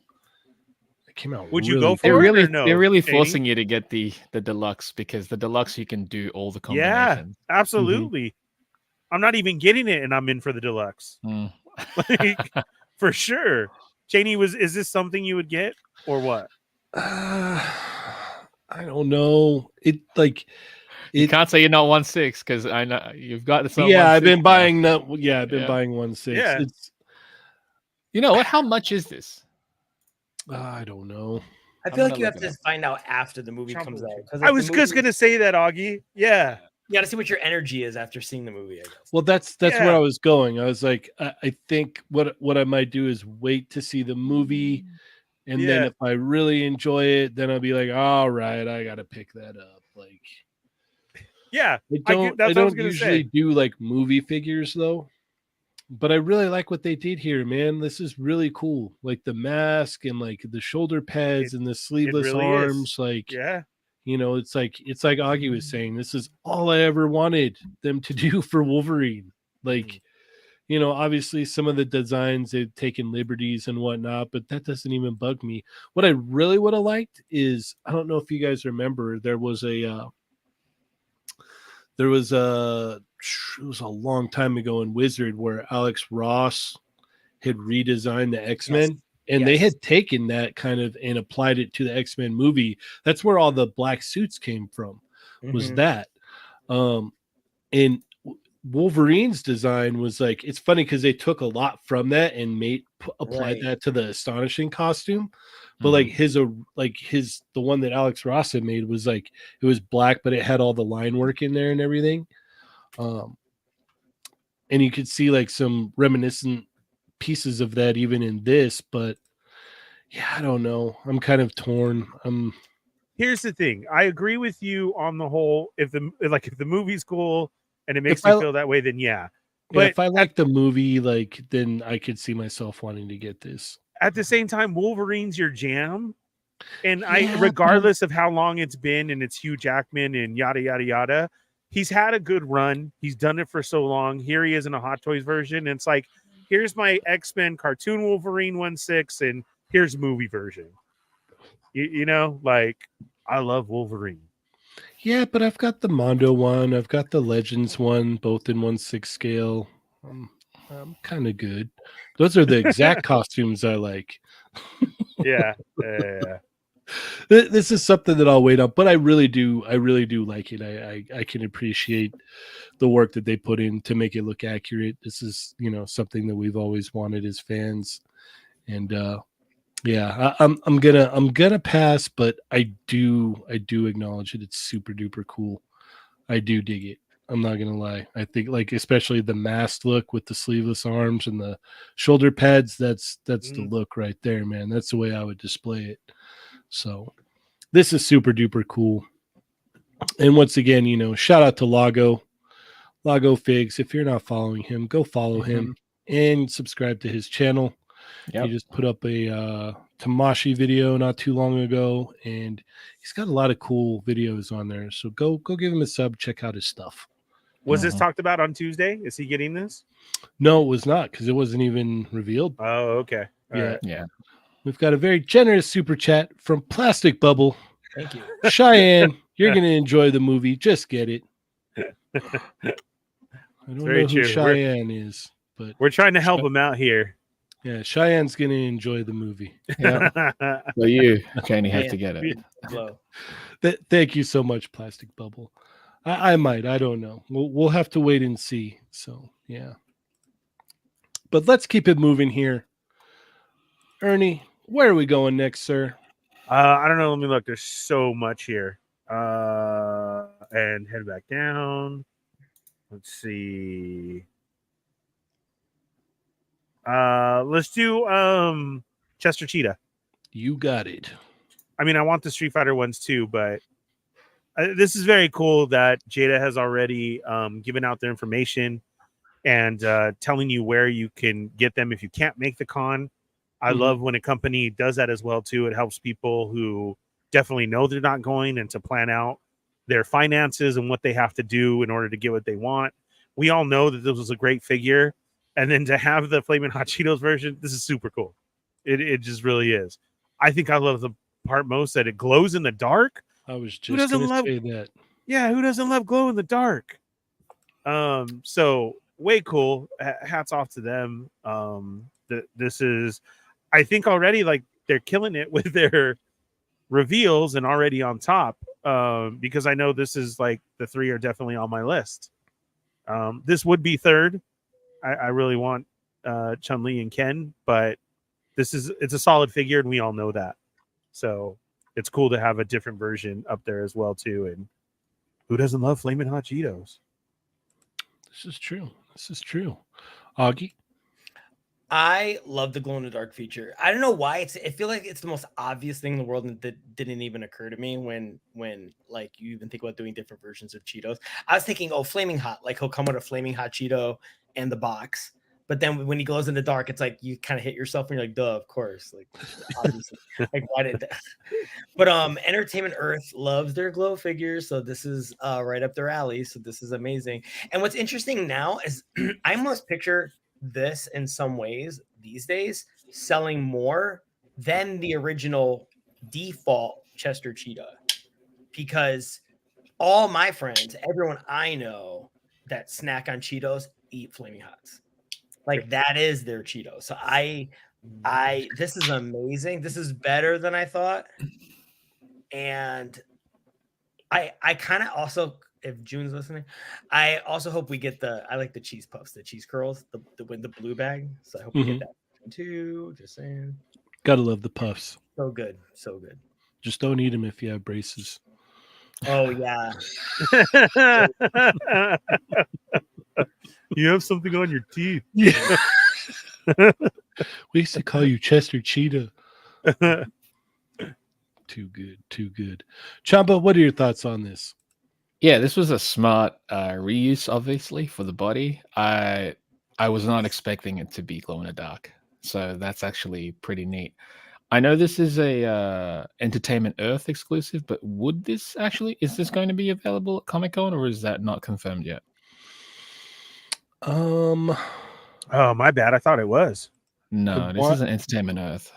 came out. Would you go for They're really forcing you to get the deluxe, because the deluxe you can do all the combinations. Yeah, absolutely. I'm not even getting it, and I'm in for the deluxe. Like, for sure. Cheney, is this something you would get or what? I don't know. You can't say you're not 1/6 because I know you've got this. Yeah, I've been buying that. Yeah, I've been buying 1/6. Yeah. You know what? How much is this? I don't know. I feel like you have to find out after the movie comes out. I was just gonna say that, Augie. Yeah. You got to see what your energy is after seeing the movie, I guess. Well, that's where I was going. I was like, I think what I might do is wait to see the movie, and then if I really enjoy it, then I'll be like, all right, I got to pick that up. Like, yeah, I don't usually do like movie figures though, but I really like what they did here, man. This is really cool. Like the mask and like the shoulder pads and the sleeveless arms. Like, you know, it's like Auggie was saying, this is all I ever wanted them to do for Wolverine. Like, you know, obviously some of the designs they've taken liberties and whatnot, but that doesn't even bug me. What I really would have liked is, I don't know if you guys remember, it was a long time ago in Wizard where Alex Ross had redesigned the X-Men. And they Yes. had taken that kind of and applied it to the X-Men movie. That's where all the black suits came from, was Mhm. that. And Wolverine's design was like, it's funny because they took a lot from that and applied Right. that to the Astonishing costume. But like the one that Alex Ross had made was like, it was black, but it had all the line work in there and everything. And you could see like some reminiscent pieces of that even in this, but yeah, I don't know. I'm kind of torn. Here's the thing. I agree with you on the whole. If the movie's cool and it makes If me I- feel that way, then yeah. Yeah, But if I like the movie, like, then I could see myself wanting to get this. at the same time, Wolverine's your jam. And Yeah, regardless of how long it's been and it's Hugh Jackman and yada, yada, yada, he's had a good run. He's done it for so long. Here he is in a Hot Toys version. And it's like, here's my X-Men cartoon Wolverine 1/6, and here's movie version. You know, like, I love Wolverine. Yeah, but I've got the Mondo one. I've got the Legends one, both in 1/6 scale. I'm kind of good. Those are the exact costumes I like. Yeah. This is something that I'll wait on, but I really do like it. I can appreciate the work that they put in to make it look accurate. This is, something that we've always wanted as fans. And yeah, I'm gonna pass, but I do acknowledge it. It's super duper cool. I do dig it. I'm not gonna lie. I think, like, especially the masked look with the sleeveless arms and the shoulder pads. That's the look right there, man. That's the way I would display it. So this is super duper cool. And once again, shout out to Lago Figs. If you're not following him, go follow him and subscribe to his channel. Yep. He just put up a Tamashi video not too long ago, and he's got a lot of cool videos on there. So go give him a sub, check out his stuff. Was this talked about on Tuesday? Is he getting this? No, it was not, because it wasn't even revealed. Oh, okay. All right. Yeah. We've got a very generous super chat from Plastic Bubble. Thank you. Cheyenne, you're going to enjoy the movie. Just get it. I don't very know who true. Cheyenne is, but We're trying to help him out here. yeah, Cheyenne's going to enjoy the movie. Yeah. So you, Cheney, have to get it. Glow. Thank you so much, Plastic Bubble. I might. I don't know. We'll have to wait and see. So, yeah. But let's keep it moving here. Ernie, where are we going next, sir? I don't know. Let me look. There's so much here. And head back down. Let's see. Let's do Chester Cheetah. You got it. I mean, I want the Street Fighter ones too, but this is very cool that Jada has already given out their information and telling you where you can get them if you can't make the con. I love when a company does that as well too. It helps people who definitely know they're not going and to plan out their finances and what they have to do in order to get what they want. We all know that this was a great figure, and then to have the Flamin' Hot Cheetos version, this is super cool. It just really is. I think I love the part most that it glows in the dark. I was just going to say that. Yeah, who doesn't love glow in the dark? So way cool. Hats off to them. This is, I think, already like they're killing it with their reveals and already on top. Because I know this is like the three are definitely on my list. This would be third. I really want Chun-Li and Ken, but it's a solid figure, and we all know that. So it's cool to have a different version up there as well too. And who doesn't love Flamin' Hot Cheetos? This is true. Auggie? I love the glow in the dark feature. I don't know why I feel like it's the most obvious thing in the world that didn't even occur to me when like you even think about doing different versions of Cheetos. I was thinking, oh, flaming hot, like he'll come with a flaming hot Cheeto and the box. But then when he glows in the dark, it's like you kind of hit yourself and you're like, duh, of course. Like obviously. Like why did that? But Entertainment Earth loves their glow figures, so this is right up their alley. So this is amazing. And what's interesting now is I almost picture this in some ways these days selling more than the original default Chester Cheetah, because all my friends, everyone I know that snack on Cheetos eat Flaming Hots. Like that is their Cheeto. So I This is amazing. This is better than I thought. And I kind of also, if June's listening, I also hope we get I like the cheese puffs, the cheese curls, the blue bag. So I hope we get that too. Just saying. Gotta love the puffs. So good. So good. Just don't eat them if you have braces. Oh yeah. You have something on your teeth. Yeah. We used to call you Chester Cheetah. Too good. Too good. Chamba, what are your thoughts on this? Yeah, this was a smart reuse, obviously, for the body. I was not expecting it to be glow in the dark, so that's actually pretty neat. I know this is a Entertainment Earth exclusive, but is this going to be available at Comic-Con, or is that not confirmed yet? Oh, my bad. I thought it was. No, this is an Entertainment Earth.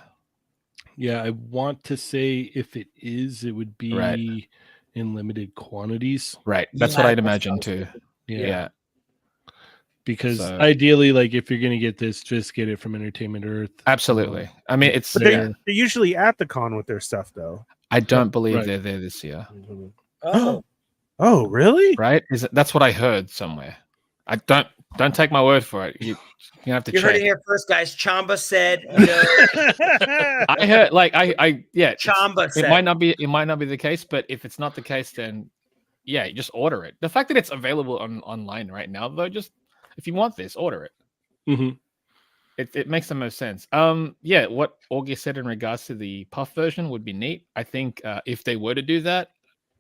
Yeah, I want to say if it is, it would be in limited quantities. Right. That's what I'd imagine too. Yeah. Because ideally, like if you're gonna get this, just get it from Entertainment Earth. Absolutely. I mean, it's they're usually at the con with their stuff, though. I don't believe they're there this year. Oh, really? Right? That's what I heard somewhere. I don't take my word for it. You have to check. You heard it here first, guys. Chamba said no. I heard Chamba said it might not be the case, but if it's not the case, then yeah, you just order it. The fact that it's available online right now, though, just if you want this, order it. Mm-hmm. It makes the most sense. What Auggie said in regards to the puff version would be neat. I think if they were to do that,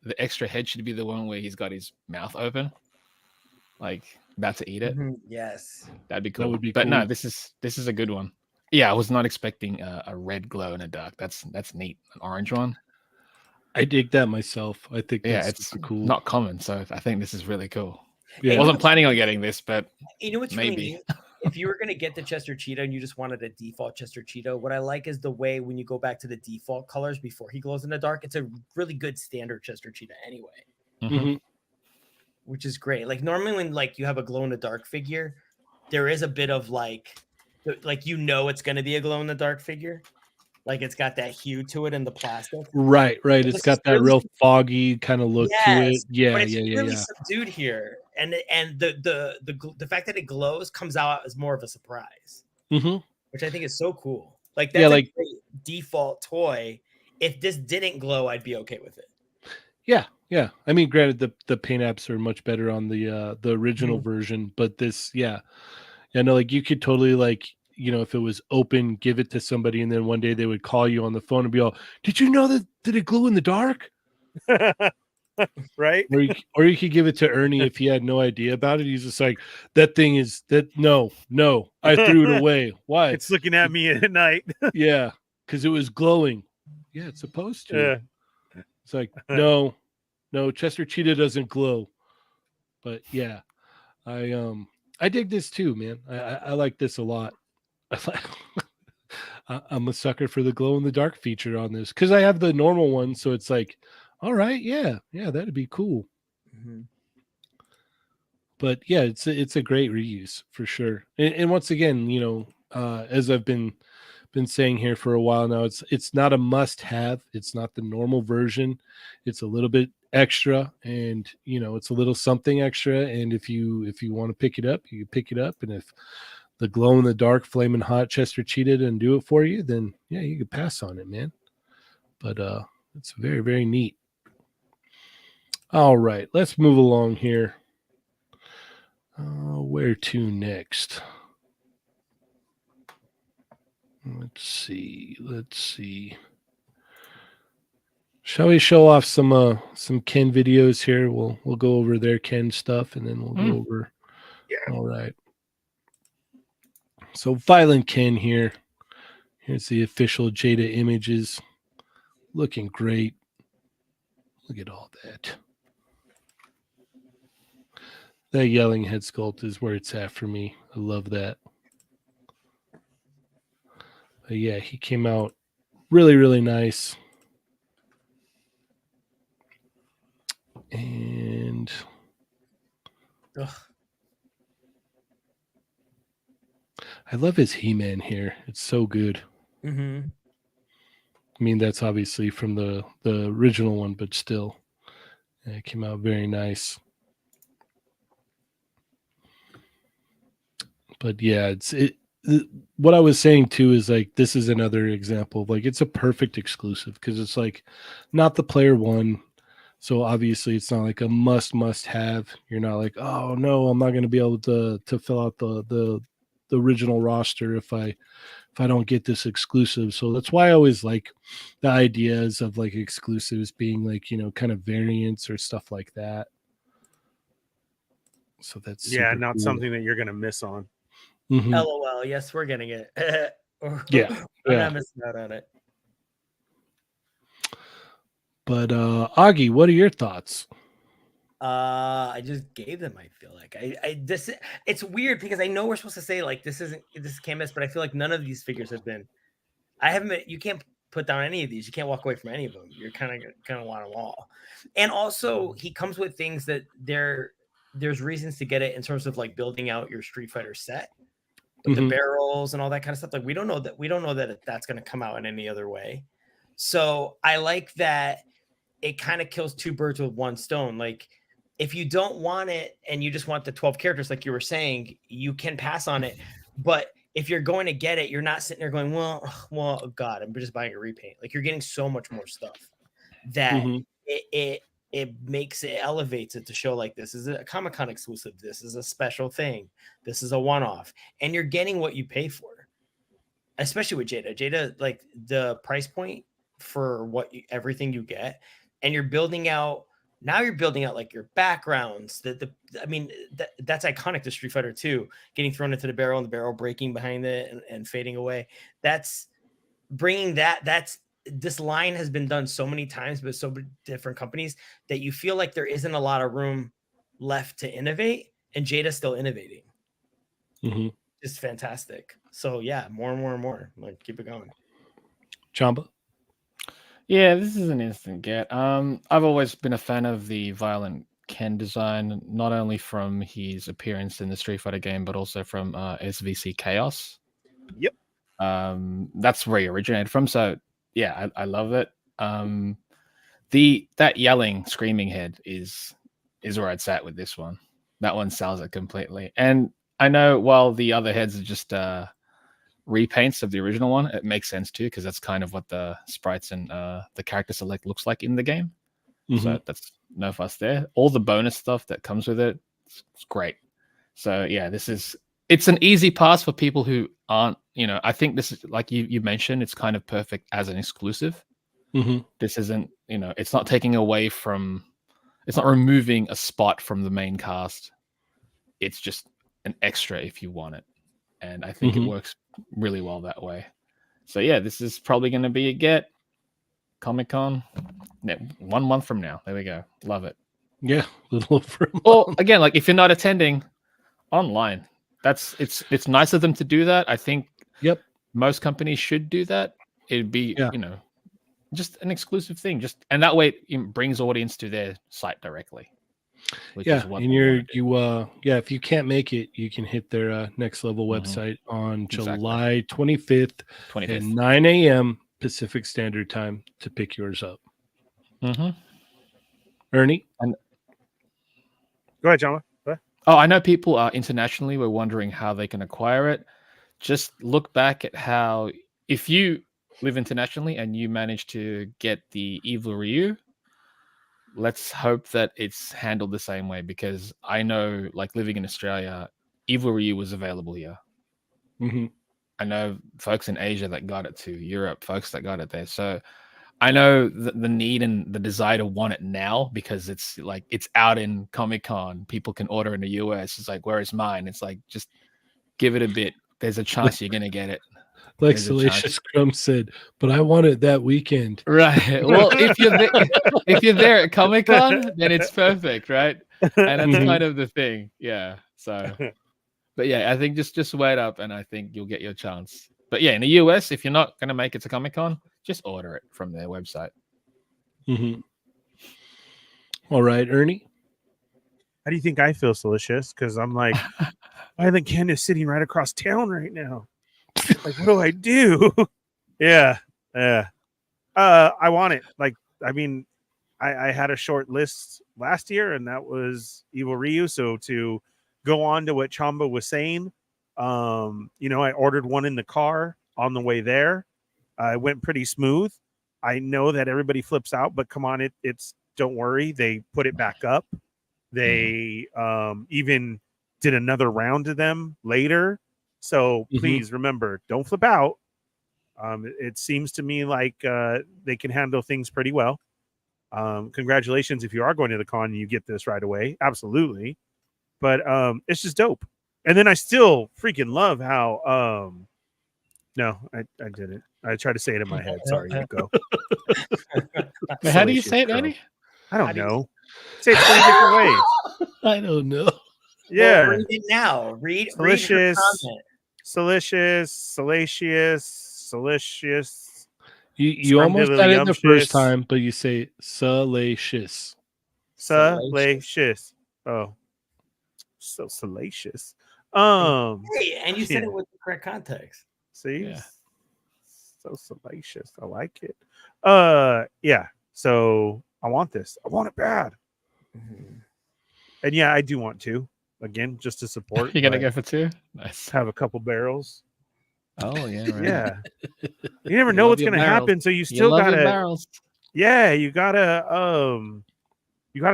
the extra head should be the one where he's got his mouth open, like about to eat it. Yes, that'd be cool. That would be but cool. No, this is a good one. Yeah, I was not expecting a red glow in the dark. That's neat. An orange one. I dig that myself. I think that's it's super cool. Not common, so I think this is really cool. Yeah. I wasn't planning on getting this, but you know what's maybe. Really neat? If you were going to get the Chester Cheetah and you just wanted a default Chester Cheetah, what I like is the way when you go back to the default colors before he glows in the dark, it's a really good standard Chester Cheetah anyway. Mm-hmm. Which is great. Like normally when like you have a glow in the dark figure, there is a bit of like it's going to be a glow in the dark figure. Like it's got that hue to it in the plastic. Right. It's got that real foggy kind of look to it. Yeah, but it's really subdued here, and the fact that it glows comes out as more of a surprise, which I think is so cool. Like that's a great default toy. If this didn't glow, I'd be okay with it. Yeah. I mean, granted, the paint apps are much better on the original version, but this, like you could totally like. If it was open, give it to somebody, and then one day they would call you on the phone and be all, "Did you know that? Did it glow in the dark?" Right? Or you could give it to Ernie if he had no idea about it. He's just like, "That thing is that no, I threw it away. Why? It's looking at me at night." Yeah, because it was glowing. Yeah, it's supposed to. Yeah. It's like no, Chester Cheetah doesn't glow. But yeah, I dig this too, man. I like this a lot. I'm a sucker for the glow in the dark feature on this because I have the normal one, so it's like, all right, yeah, that'd be cool. But yeah, it's a great reuse for sure. And once again, as I've been saying here for a while now, it's not a must-have. It's not the normal version. It's a little bit extra, and it's a little something extra. And if you want to pick it up, you can pick it up, and if the glow in the dark, flaming hot Chester Cheetah didn't do it for you, then yeah, you could pass on it, man. But it's very, very neat. All right, let's move along here. Where to next? Let's see. Shall we show off some Ken videos here? We'll go over their Ken stuff, and then we'll go over. Yeah. All right. So Violent Ken here. Here's the official Jada images. Looking great. Look at all that. That yelling head sculpt is where it's at for me. I love that. But yeah, he came out really, really nice. And I love his He-Man here. It's so good. Mm-hmm. I mean, that's obviously from the original one, but still, it came out very nice. But yeah, what I was saying too is like this is another example of like it's a perfect exclusive because it's like not the player one, so obviously it's not like a must have. You're not like, oh no, I'm not going to be able to fill out the original roster if I don't get this exclusive. So that's why I always like the ideas of like exclusives being like, you know, kind of variants or stuff like that. So that's Yeah, super not cool. something that you're gonna miss on. Mhm. LOL. Yes, we're getting it. Yeah, We're yeah. not missing out on it. But Augie, what are your thoughts? I just gave them. I feel like this. It's weird because I know we're supposed to say like this can't miss, but I feel like none of these figures have been. I haven't been. You can't put down any of these. You can't walk away from any of them. You're kind of want them all. And also, he comes with things that there's reasons to get it in terms of like building out your Street Fighter set with the barrels and all that kind of stuff. Like we don't know that that's going to come out in any other way. So I like that it kind of kills two birds with one stone. Like if you don't want it and you just want the 12 characters, like you were saying, you can pass on it. But if you're going to get it, you're not sitting there going, well, oh God, I'm just buying a repaint. Like you're getting so much more stuff that it makes it elevates it to show like this is a Comic-Con exclusive. This is a special thing. This is a one-off. And you're getting what you pay for, especially with Jada. Jada, like the price point for everything you get, and you're building out like your backgrounds. That's iconic to Street Fighter 2, getting thrown into the barrel and the barrel breaking behind it and fading away. That's bringing this line has been done so many times with so many different companies that you feel like there isn't a lot of room left to innovate, and Jada's still innovating. It's fantastic. So yeah, more and more and more. Like keep it going. Chamba? Yeah, this is an instant get. I've always been a fan of the Violent Ken design, not only from his appearance in the Street Fighter game, but also from SVC Chaos. Yep. That's where he originated from. So yeah, I love it. That yelling, screaming head is where I'd sat with this one. That one sells it completely. And I know while the other heads are just repaints of the original one, it makes sense too, because that's kind of what the sprites and the character select looks like in the game. So that's no fuss there. All the bonus stuff that comes with it, it's great. So yeah, it's an easy pass for people who aren't, I think this is like you mentioned, it's kind of perfect as an exclusive. This isn't, it's not taking away from, it's not removing a spot from the main cast. It's just an extra if you want it. And I think it works really well that way. So yeah, this is probably going to be a get. Comic-Con 1 month from now. There we go. Love it. Yeah, little over. Or again, like if you're not attending, online. It's nice of them to do that. I think most companies should do that. It'd be just an exclusive thing. And that way it brings audience to their site directly. Is what and if you can't make it, you can hit their next level website on July 25th at 9 a.m. Pacific Standard Time to pick yours up. Ernie? Go ahead, John. Oh, I know people internationally were wondering how they can acquire it. Just look back at how, if you live internationally and you manage to get the Evil Ryu, let's hope that it's handled the same way, because I know, like living in Australia, Evil Ryu was available here. I know folks in Asia that got it too, Europe, folks that got it there. So I know the need and the desire to want it now, because it's like it's out in Comic-Con. People can order in the US. It's like, where is mine? It's like, just give it a bit. There's a chance you're gonna get it. Like Salacious Crumb said, but I want it that weekend. Right. Well, if you're there at Comic-Con, then it's perfect, right? And that's kind of the thing. Yeah. So, but yeah, I think just wait up, and I think you'll get your chance. But yeah, in the US, if you're not gonna make it to Comic-Con, just order it from their website. All right, Ernie. How do you think I feel, Salicious? Because I'm like, Island Ken is sitting right across town right now. Like, what do I do? Yeah. I want it. Like, I mean, I had a short list last year, and that was Evil Ryu. So to go on to what Chamba was saying, I ordered one in the car on the way there. It went pretty smooth. I know that everybody flips out, but come on, it's don't worry. They put it back up. They even did another round to them later. So please remember, don't flip out. It seems to me like they can handle things pretty well. Congratulations if you are going to the con and you get this right away. Absolutely. But it's just dope. And then I still freaking love how no, I didn't. I tried to say it in my head. Sorry, you go. Wait, how do you say it, Ernie? I don't know. Say it 20 different ways. I don't know. Yeah. Well, read it now. Read Delicious. her comment. Salacious, salacious. You almost got it the first time, but you say salacious. Salacious. Oh, so salacious. Hey, and you said it with the correct context. See, so salacious. I like it. Yeah. So I want this. I want it bad. And yeah, I do want to. Again, just to support. You're gonna go for 2? Nice. Have a couple barrels. Oh yeah, right. Yeah. You never know what's gonna happen, so you still love gotta. your barrels. Yeah, you gotta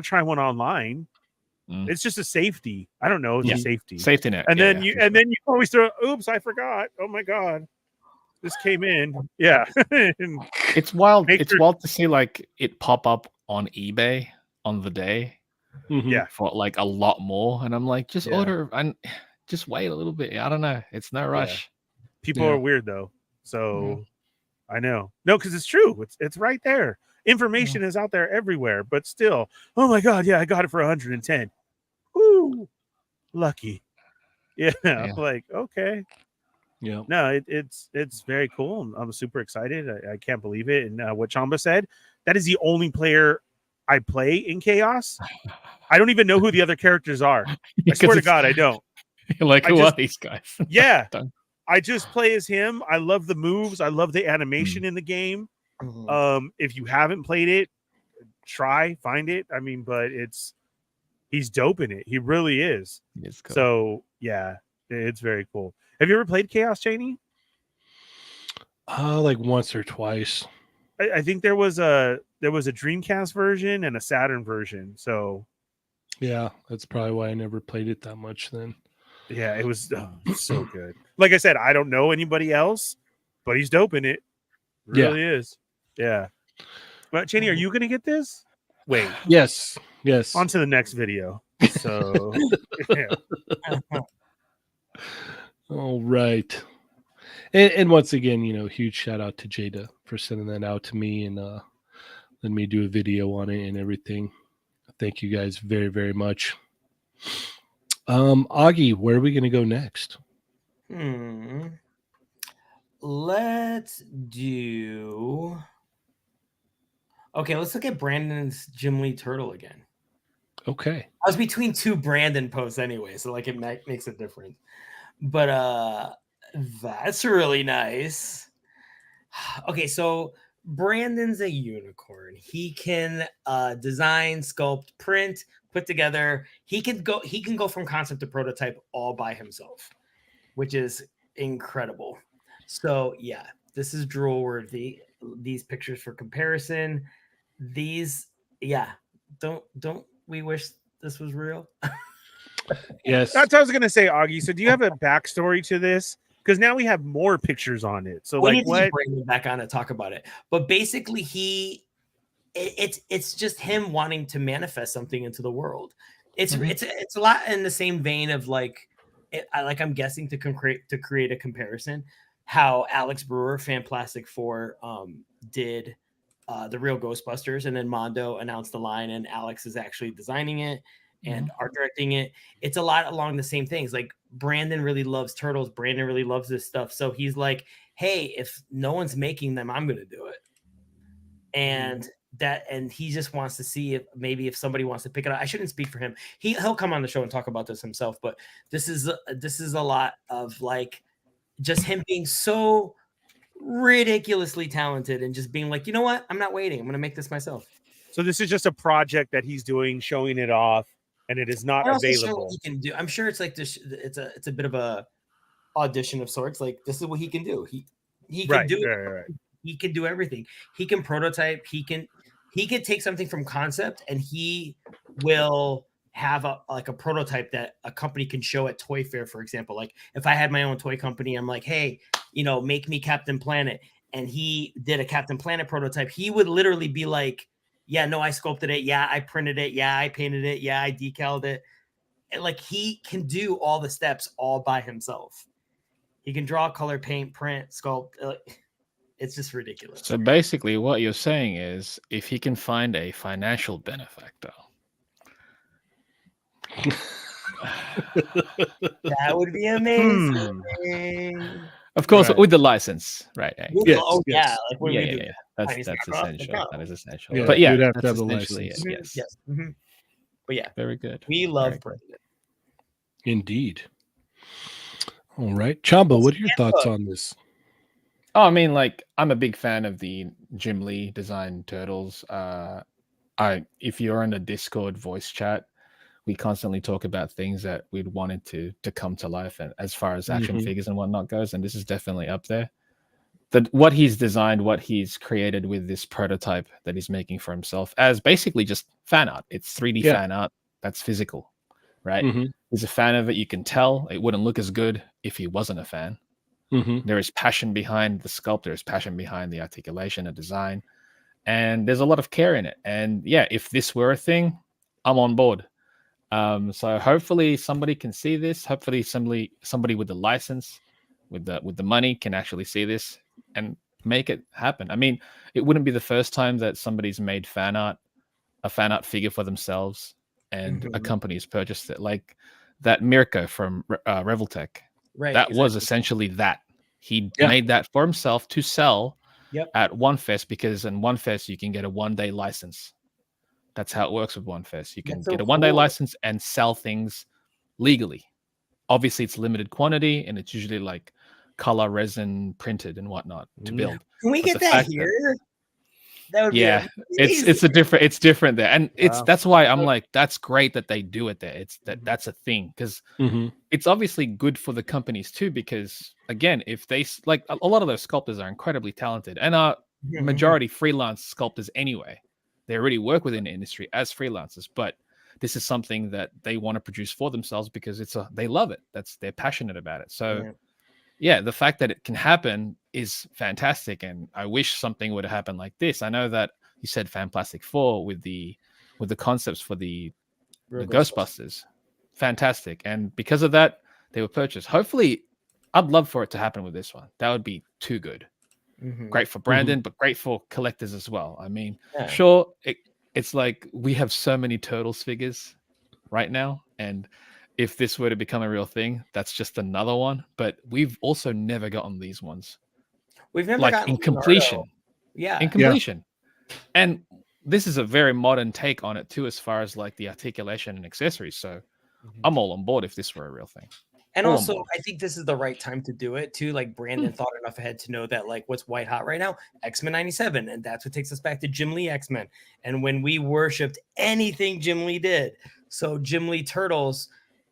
try one online. It's just a safety. I don't know. It's a safety. Safety net. And then you always throw. Oops, I forgot. Oh my god, this came in. Yeah. It's wild. It's wild to see like it pop up on eBay on the day. Yeah, for like a lot more, and I'm like, just order and just wait a little bit. I don't know. It's no rush. People are weird though, so I know. No, because it's true. It's right there. Information is out there everywhere, but still, oh my god, yeah, I got it for 110. Ooh, lucky. Yeah, like okay. Yeah. No, it's very cool. I'm super excited. I can't believe it. And what Chamba said, that is the only player I play in Chaos. I don't even know who the other characters are. I swear to God, I don't. Like, who are these guys? Yeah. I just play as him. I love the moves. I love the animation in the game. If you haven't played it, find it. I mean, but he's dope in it. He really is. It's cool. So yeah, it's very cool. Have you ever played Chaos, Cheney? Like once or twice. I think there was a Dreamcast version and a Saturn version. So yeah, that's probably why I never played it that much then. Yeah, it was so good. Like I said, I don't know anybody else, but he's dope in it. Really is. Yeah. But Cheney, are you going to get this? Wait. Yes. On to the next video. So, yeah. All right. And once again, huge shout out to Jada for sending that out to me and letting me do a video on it and everything. Thank you guys very, very much. Auggie, where are we going to go next? Let's do. Okay, let's look at Brandon's Jim Lee turtle again. Okay. I was between 2 Brandon posts anyway, so like it makes a difference. But that's really nice. Okay, so Brandon's a unicorn. He can design, sculpt, print, put together. He can go from concept to prototype all by himself, which is incredible. So yeah, this is drool worthy. These pictures for comparison. These, don't we wish this was real? Yes, that's what I was gonna say, Auggie. So do you have a backstory to this? Because now we have more pictures on it. So we need to bring him back on and talk about it. But basically, it's just him wanting to manifest something into the world. It's a lot in the same vein of I'm guessing to create a comparison, how Alex Brewer, Fanplastic 4, did the real Ghostbusters, and then Mondo announced the line, and Alex is actually designing it and art directing it. It's a lot along the same things. Like Brandon really loves turtles. Brandon really loves this stuff. So he's like, hey, if no one's making them, I'm going to do it. And that, and he just wants to see if somebody wants to pick it up. I shouldn't speak for him. He'll come on the show and talk about this himself, but this is a lot of like just him being so ridiculously talented and just being like, you know what? I'm not waiting. I'm going to make this myself. So this is just a project that he's doing, showing it off, and it is not available. He can do. I'm sure it's like this. It's a bit of a audition of sorts. Like this is what he can do. He can do. Right. He can do everything. He can prototype. He can take something from concept, and he will have a prototype that a company can show at Toy Fair, for example. Like if I had my own toy company, I'm like, hey, make me Captain Planet, and he did a Captain Planet prototype. He would literally be like, yeah, no, I sculpted it. Yeah, I printed it. Yeah, I painted it. Yeah, I decaled it. And like he can do all the steps all by himself. He can draw, color, paint, print, sculpt. It's just ridiculous. So basically, what you're saying is, if he can find a financial benefactor, that would be amazing. Of course, with the license, right? Yes, yeah. yes. Like Yeah. That's essential. That is essential. Yeah, But yeah, you'd have to that's have the essentially it. license. Yes. Mm-hmm. But yeah, Very good. we love Very printing it. Indeed. All right, Chamba, what are your thoughts on this? Oh, I mean, like, I'm a big fan of the Jim Lee designed turtles. If you're in a Discord voice chat, we constantly talk about things that we'd wanted to come to life, and as far as action figures and whatnot goes, and this is definitely up there. What he's designed, what he's created with this prototype that he's making for himself, as basically just fan art. It's 3D fan art that's physical, right? He's a fan of it. You can tell it wouldn't look as good if he wasn't a fan. There is passion behind the sculpt. There's passion behind the articulation and design, and there's a lot of care in it. And yeah, if this were a thing, I'm on board. So hopefully somebody can see this. Hopefully somebody with the license, with the money, can actually see this and make it happen. I mean, it wouldn't be the first time that somebody's made a fan art figure for themselves, and a company's purchased it. Like that Mirko from Revoltech. Right. That was essentially that. He made that for himself to sell at One Fest, because in One Fest you can get a 1-day license. That's how it works with One Fest. You can get a 1-day license and sell things legally. Obviously, it's limited quantity, and it's usually like color, resin, printed, and whatnot to build. Can we get that here? That would be it's different there, and that's why I'm like, that's great that they do it there. That's a thing, because it's obviously good for the companies too, because again, if they like, a lot of those sculptors are incredibly talented and are majority freelance sculptors anyway. They already work within the industry as freelancers, but this is something that they want to produce for themselves because they love it. They're passionate about it. So yeah, the fact that it can happen is fantastic, and I wish something would have happened like this. I know that you said Fan Plastic 4 with the concepts for the Ghostbusters. Fantastic. And because of that, they were purchased. Hopefully, I'd love for it to happen with this one. That would be too good. Great for Brandon, but great for collectors as well. I mean, sure, it's like we have so many Turtles figures right now, and if this were to become a real thing, that's just another one. But we've also never gotten these ones. We've never gotten in completion. In completion. And this is a very modern take on it too, as far as like the articulation and accessories. So I'm all on board if this were a real thing. And also, I think this is the right time to do it too. Like Brandon thought enough ahead to know that like what's white hot right now, X-Men 97, and that's what takes us back to Jim Lee X-Men. And when we worshipped anything Jim Lee did, so Jim Lee Turtles,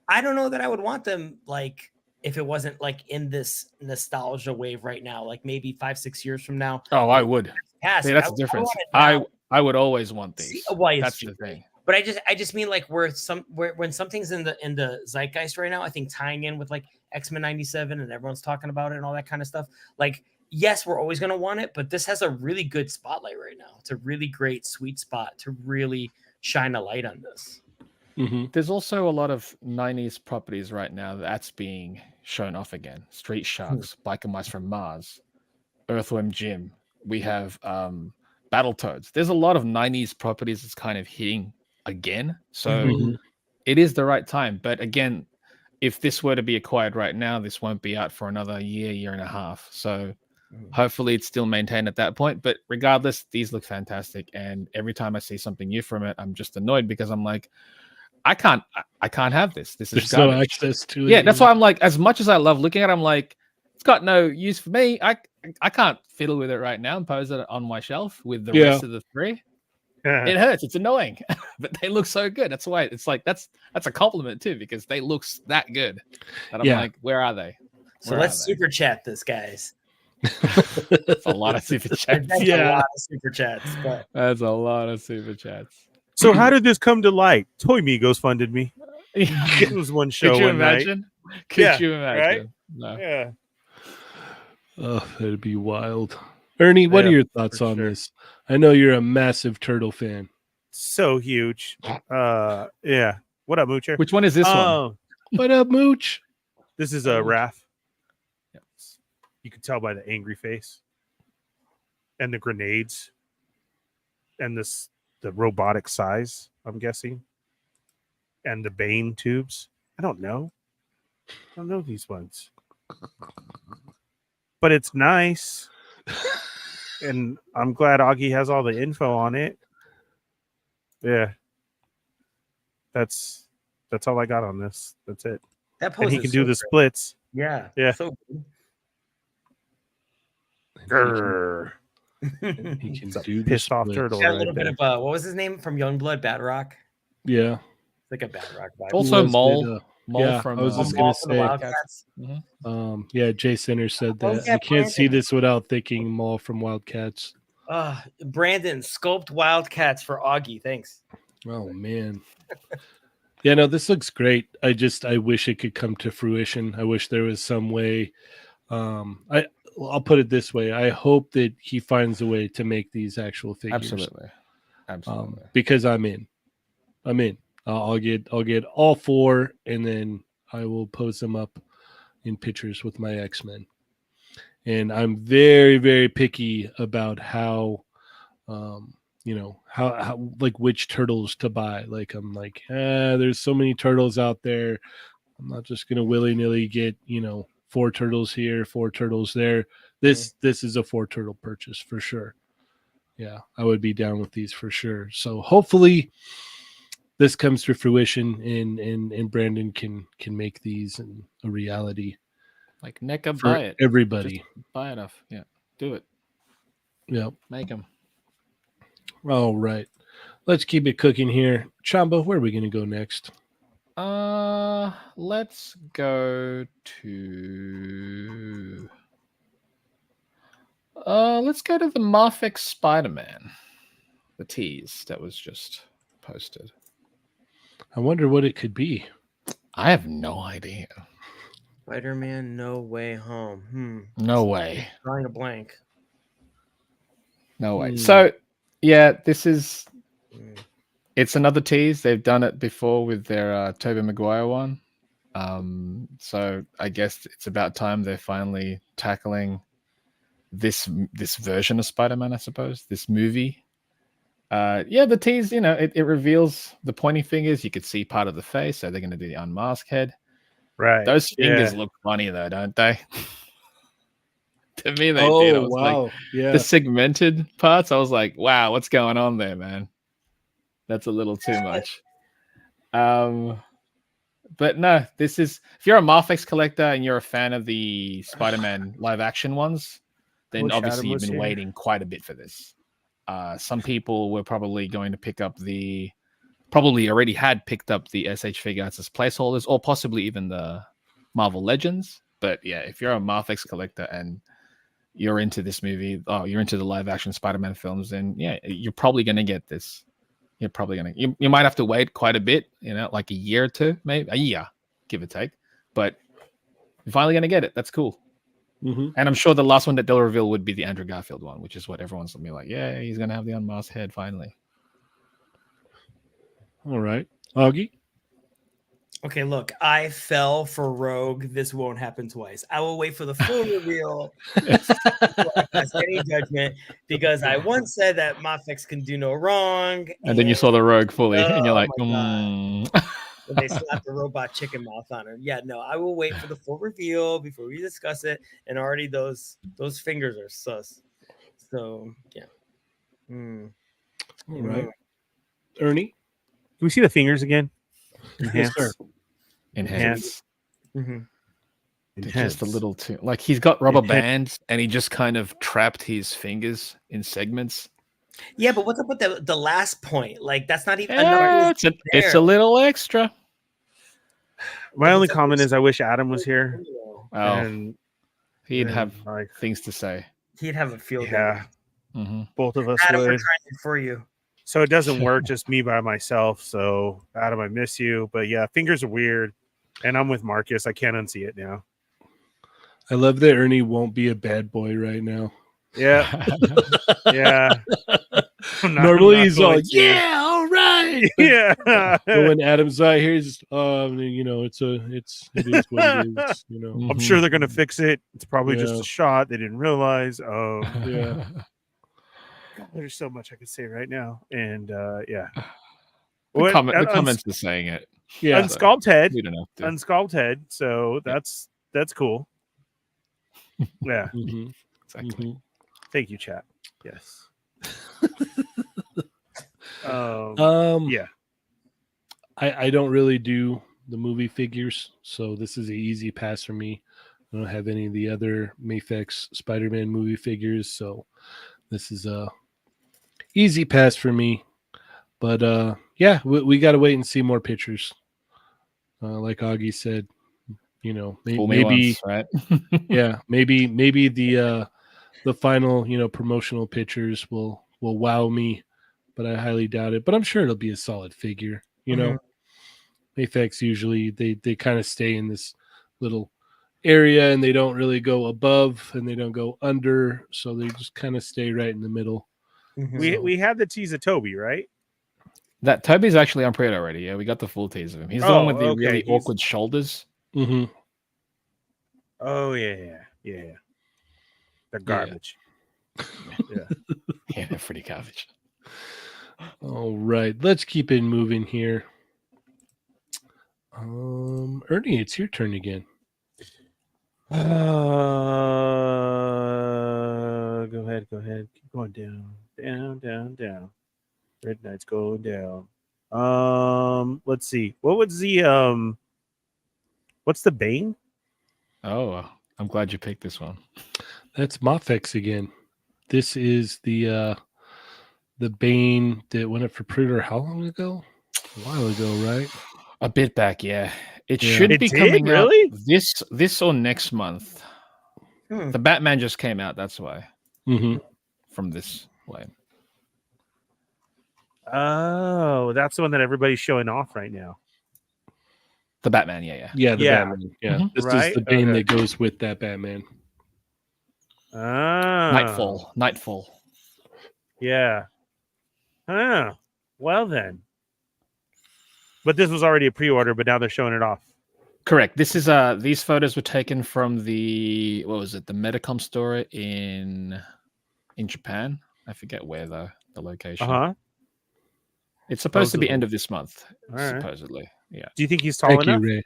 I don't know that I would want them like if it wasn't like in this nostalgia wave right now, like maybe 5-6 years from now. Oh, I would. That's the difference. I would always want these. That's the thing. But I just mean like when something's in the zeitgeist right now, I think tying in with like X-Men 97 and everyone's talking about it and all that kind of stuff. Like, yes, we're always going to want it, but this has a really good spotlight right now. It's a really great sweet spot to really shine a light on this. There's also a lot of 90s properties right now that's being shown off again. Street Sharks, Biker Mice from Mars, Earthworm Jim. We have Battletoads. There's a lot of 90s properties that's kind of hitting again. So it is the right time. But again, if this were to be acquired right now, this won't be out for another year and a half. So Hopefully it's still maintained at that point. But regardless, these look fantastic. And every time I see something new from it, I'm just annoyed because I'm like, I can't have this. This is There's no garbage. access to it. Yeah, that's why I'm like, as much as I love looking at it, I'm like, it's got no use for me. I can't fiddle with it right now and pose it on my shelf with the rest of the 3. It hurts. It's annoying, but they look so good. That's why it's like that's a compliment too, because they look that good. And I'm like, where are they? So let's super chat this, guys. That's a lot of super chats. That's a lot of super chats. But... That's a lot of super chats. So how did this come to light? Toy Migos funded me. It was one show. Could you one imagine? Night. Could you imagine? Right? No. Yeah. Oh, that'd be wild. Ernie, what are your thoughts on this? I know you're a massive turtle fan. So huge. Yeah. What up, Moocher? Which one is this one? What up, Mooch? This is a Raph. Yep. You can tell by the angry face and the grenades and the robotic size, I'm guessing, and the Bane tubes. I don't know these ones, but it's nice. And I'm glad Auggie has all the info on it. Yeah. That's all I got on this. That's it. That and he can do the splits. Yeah. Yeah. So good. He can do pissed off turtle. Got a little bit of what was his name from Youngblood? Bad Rock. Yeah. Like a Bad Rock vibe. Also Mole. Mole from I was just gonna say. Wildcats. Yeah, Jay Center said that. I can't see this without thinking Maul from Wildcats. Brandon, sculpt Wildcats for Auggie. Thanks. Oh man. Yeah, no, this looks great. I wish it could come to fruition. I wish there was some way. I'll put it this way. I hope that he finds a way to make these actual figures. Absolutely. Because I'm in. I'll get all 4, and then I will pose them up in pictures with my X-Men. And I'm very, very picky about how, how like which turtles to buy. Like I'm like, there's so many turtles out there. I'm not just gonna willy-nilly get 4 turtles here, 4 turtles there. This is a 4 turtle purchase for sure. Yeah, I would be down with these for sure. So hopefully this comes to fruition and Brandon can make these a reality. Like NECA, for buy it. Everybody. Just buy enough. Yeah. Do it. Yep. Make them. All right. Let's keep it cooking here. Chamba, where are we going to go next? Let's go to the Mafex Spider-Man. The tease that was just posted. I wonder what it could be. I have no idea. Spider-Man No Way Home. No way. Drawing a blank. No way. So, yeah, this is... It's another tease. They've done it before with their Tobey Maguire one. So I guess it's about time they're finally tackling this version of Spider-Man, I suppose. This movie. The tease, it reveals the pointing fingers. You could see part of the face, so they're going to do the unmasked head. Right. Those fingers look funny, though, don't they? To me, they did. Oh, wow. The segmented parts, I was like, wow, what's going on there, man? That's a little too much. But no, this is... If you're a Mafex collector and you're a fan of the Spider-Man live-action ones, then obviously you've been waiting quite a bit for this. Some people were probably going to pick up probably already had picked up the SH Figuarts as placeholders, or possibly even the Marvel Legends. But yeah, if you're a Mafex collector and you're into this movie, you're into the live action Spider-Man films, then yeah, you're probably going to get this. You're probably going to, you might have to wait quite a bit, like a year or two, maybe a year, give or take. But you're finally going to get it. That's cool. Mm-hmm. And I'm sure the last one that they'll reveal would be the Andrew Garfield one, which is what everyone's going to be like, yeah, he's going to have the unmasked head finally. All right. Auggie? Okay, look, I fell for Rogue. This won't happen twice. I will wait for the full reveal before I pass any judgment, because I once said that Mafex can do no wrong. And then you saw the Rogue fully, and you're like, when they slap the robot chicken mouth on her. Yeah, no, I will wait for the full reveal before we discuss it. And already those fingers are sus. So yeah. All right, Ernie. Can we see the fingers again? Yes, sir. Enhance. Mhm. Just a little too like he's got rubber bands and he just kind of trapped his fingers in segments. Yeah, but what's up with the last point? Like that's not even Yeah, it's a little extra. My only comment is I wish Adam was here. Oh, And he'd and, have like, things to say. He'd have a field day. yeah, Mm-hmm. both of us Adam, we're would. trying for you. So it doesn't work just me by myself. So Adam, I miss you. But yeah, fingers are weird. And I'm with Marcus. I can't unsee it now. I love that Ernie won't be a bad boy right now. Yeah. Yeah. Normally he's all, yeah, all right. Yeah. But when Adam's not here, he's just, you know, it is what it is, you know. I'm sure they're gonna fix it. It's probably just Yeah. a shot. They didn't realize. Yeah. God, there's so much I could say right now. And yeah. The comments are saying it. Yeah. Unsculpt head. We don't have to. Unsculpt head. So that's cool. Yeah. Mhm. Exactly. Mhm. Thank you, chat. Yes. Yeah. I don't really do the movie figures, so this is an easy pass for me. I don't have any of the other Mafex Spider-Man movie figures, so this is a easy pass for me. But yeah, we got to wait and see more pictures. Like Auggie said, you know, Fool me maybe once, right? yeah, maybe the final, you know, promotional pictures will wow me, but I highly doubt it. But I'm sure it'll be a solid figure. You know, Mafex usually they kind of stay in this little area and they don't really go above and they don't go under, so they just kind of stay right in the middle. We had the tease of Toby, right? That Toby's actually on pre-order already. Yeah, we got the full tease of him. He's the one with the really awkward shoulders. Mm-hmm. Oh yeah. They're garbage. Yeah. Yeah, they're pretty garbage. All right, let's keep it moving here. Ernie, it's your turn again. Go ahead. Keep going down. Red Knight's going down. Let's see. What was the what's the Bane? Oh, I'm glad you picked this one. That's Mafex again. This is the Bane that went up for pre-order how long ago? A while ago, right? A bit back, yeah. It Yeah. should It be did? coming Really? out this or next month. The Batman just came out, that's why. Mm-hmm. From this way. Oh, that's the one that everybody's showing off right now. The Batman, yeah. Yeah, the Yeah. Batman. Yeah, Mhm. this Right? is the Bane Okay. that goes with that Batman. Nightfall. Yeah. Oh, well then. But this was already a pre-order, but now they're showing it off. Correct. This is these photos were taken from the the Medicom store in Japan. I forget where the location. Uh-huh. It's supposed to be Supposedly. end of this month, All right. supposedly. Yeah. Do you think he's tall Thank you, enough? Ray.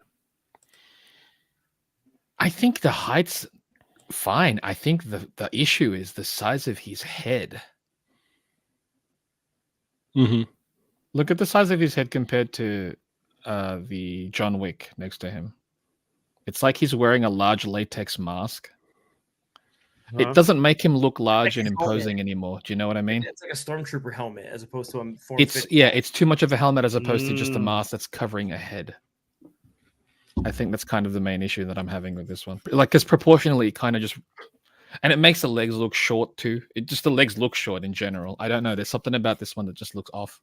I think the height's fine. I think the issue is the size of his head. Mm-hmm. Look at the size of his head compared to the John Wick next to him. It's like he's wearing a large latex mask. Uh-huh. It doesn't make him look large Like and his helmet. imposing anymore. Do you know what I mean? It's like a stormtrooper helmet as opposed to a form. It's too much of a helmet as opposed to just a Mm. mask that's covering a head. I think that's kind of the main issue that I'm having with this one. Like, because proportionally, kind of just, and it makes the legs look short too. The legs look short in general. I don't know. There's something about this one that just looks off.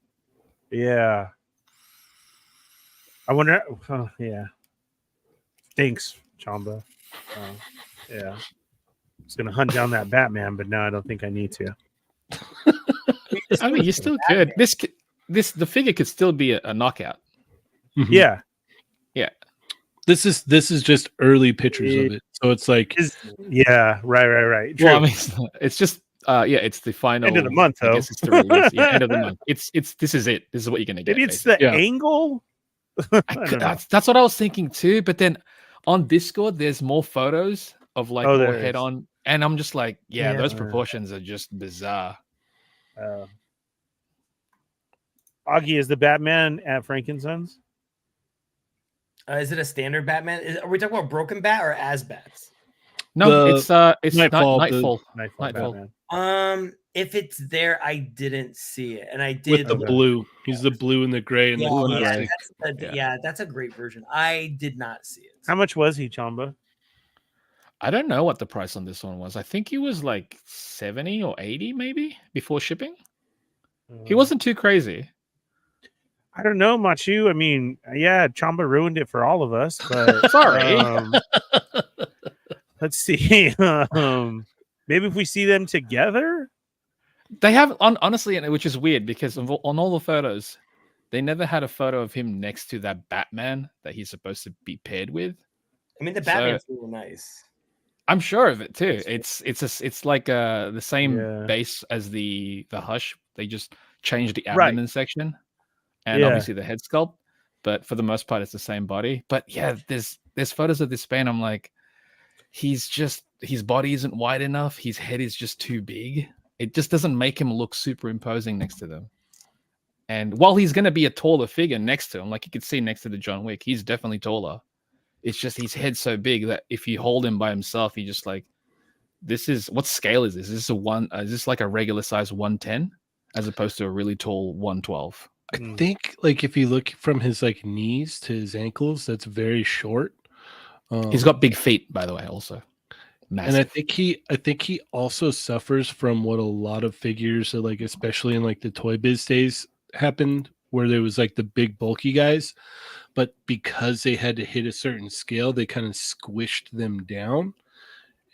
Yeah. I wonder. Oh, yeah. Thanks, Chamba. Yeah. I was gonna hunt down that Batman, but now I don't think I need to. I mean, you still could. The figure could still be a knockout. Mhm. Yeah. This is just early pictures of it, so it's like Yeah. Right. True. Well, I mean, it's just it's the final End of the month, I though. guess it's the release. Yeah, end of the month. It's this is it. This is what you're gonna get. Maybe it's basically. the angle. I don't know. That's what I was thinking too. But then on Discord, there's more photos of like Oh, more there head is. on, and I'm just like, yeah, those Yeah. proportions are just bizarre. Auggie is the Batman at Frankensons. Is it a standard Batman? Are we talking about Broken Bat or as Bats? No, The it's Nightfall, Nightfall. Nightfall Nightfall. Batman. If it's there, I didn't see it, and I with did. the Okay. blue. He's the blue and the gray and Yeah, Blue and the gray. plastic. that's a great version. I did not see it. How much was he, Chamba? I don't know what the price on this one was. I think he was like 70 or 80 maybe before shipping. He wasn't too crazy. I don't know, Machu. I mean, yeah, Chamba ruined it for all of us. But Sorry. let's see. Maybe if we see them together. They have honestly, which is weird because on all the photos, they never had a photo of him next to that Batman that he's supposed to be paired with. I mean, the Batman's really nice. I'm sure of it too. It's like the same Yeah. base as the Hush. They just changed the abdomen section and Yeah. obviously the head sculpt, but for the most part, it's the same body. But yeah, there's photos of this Bane. I'm like, his body isn't wide enough. His head is just too big. It just doesn't make him look super imposing next to them. And while he's going to be a taller figure next to him, like you could see next to the John Wick, he's definitely taller. It's just his head's so big that if you hold him by himself, you just like, this is what scale is this? Is this like a regular size 110 as opposed to a really tall 112? I think like if you look from his like knees to his ankles, that's very short. He's got big feet, by the way, also. Massive. And I think he also suffers from what a lot of figures, like especially in like the Toy Biz days, happened, where there was like the big bulky guys, but because they had to hit a certain scale, they kind of squished them down,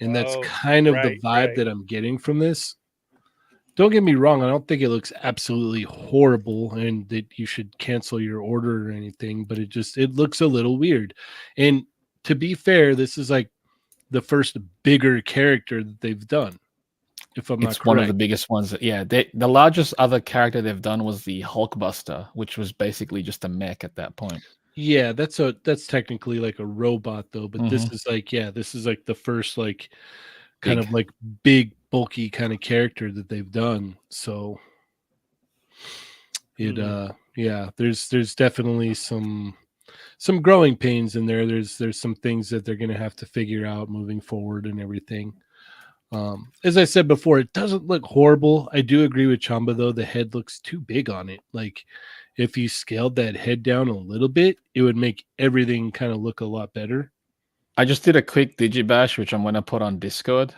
and that's kind of the vibe that I'm getting from this. Don't get me wrong, I don't think it looks absolutely horrible and that you should cancel your order or anything, but it looks a little weird. And to be fair, this is like the first bigger character that they've done. If I'm not correct. It's one of the biggest ones. Yeah, the largest other character they've done was the Hulkbuster, which was basically just a mech at that point. Yeah, that's technically like a robot though, but this is like the first like kind of like big bulky kind of character that they've done. So there's definitely some growing pains in there. There's some things that they're going to have to figure out moving forward and everything. As I said before, it doesn't look horrible. I do agree with Chamba though. The head looks too big on it. Like if you scaled that head down a little bit, it would make everything kind of look a lot better. I just did a quick digibash, which I'm going to put on Discord,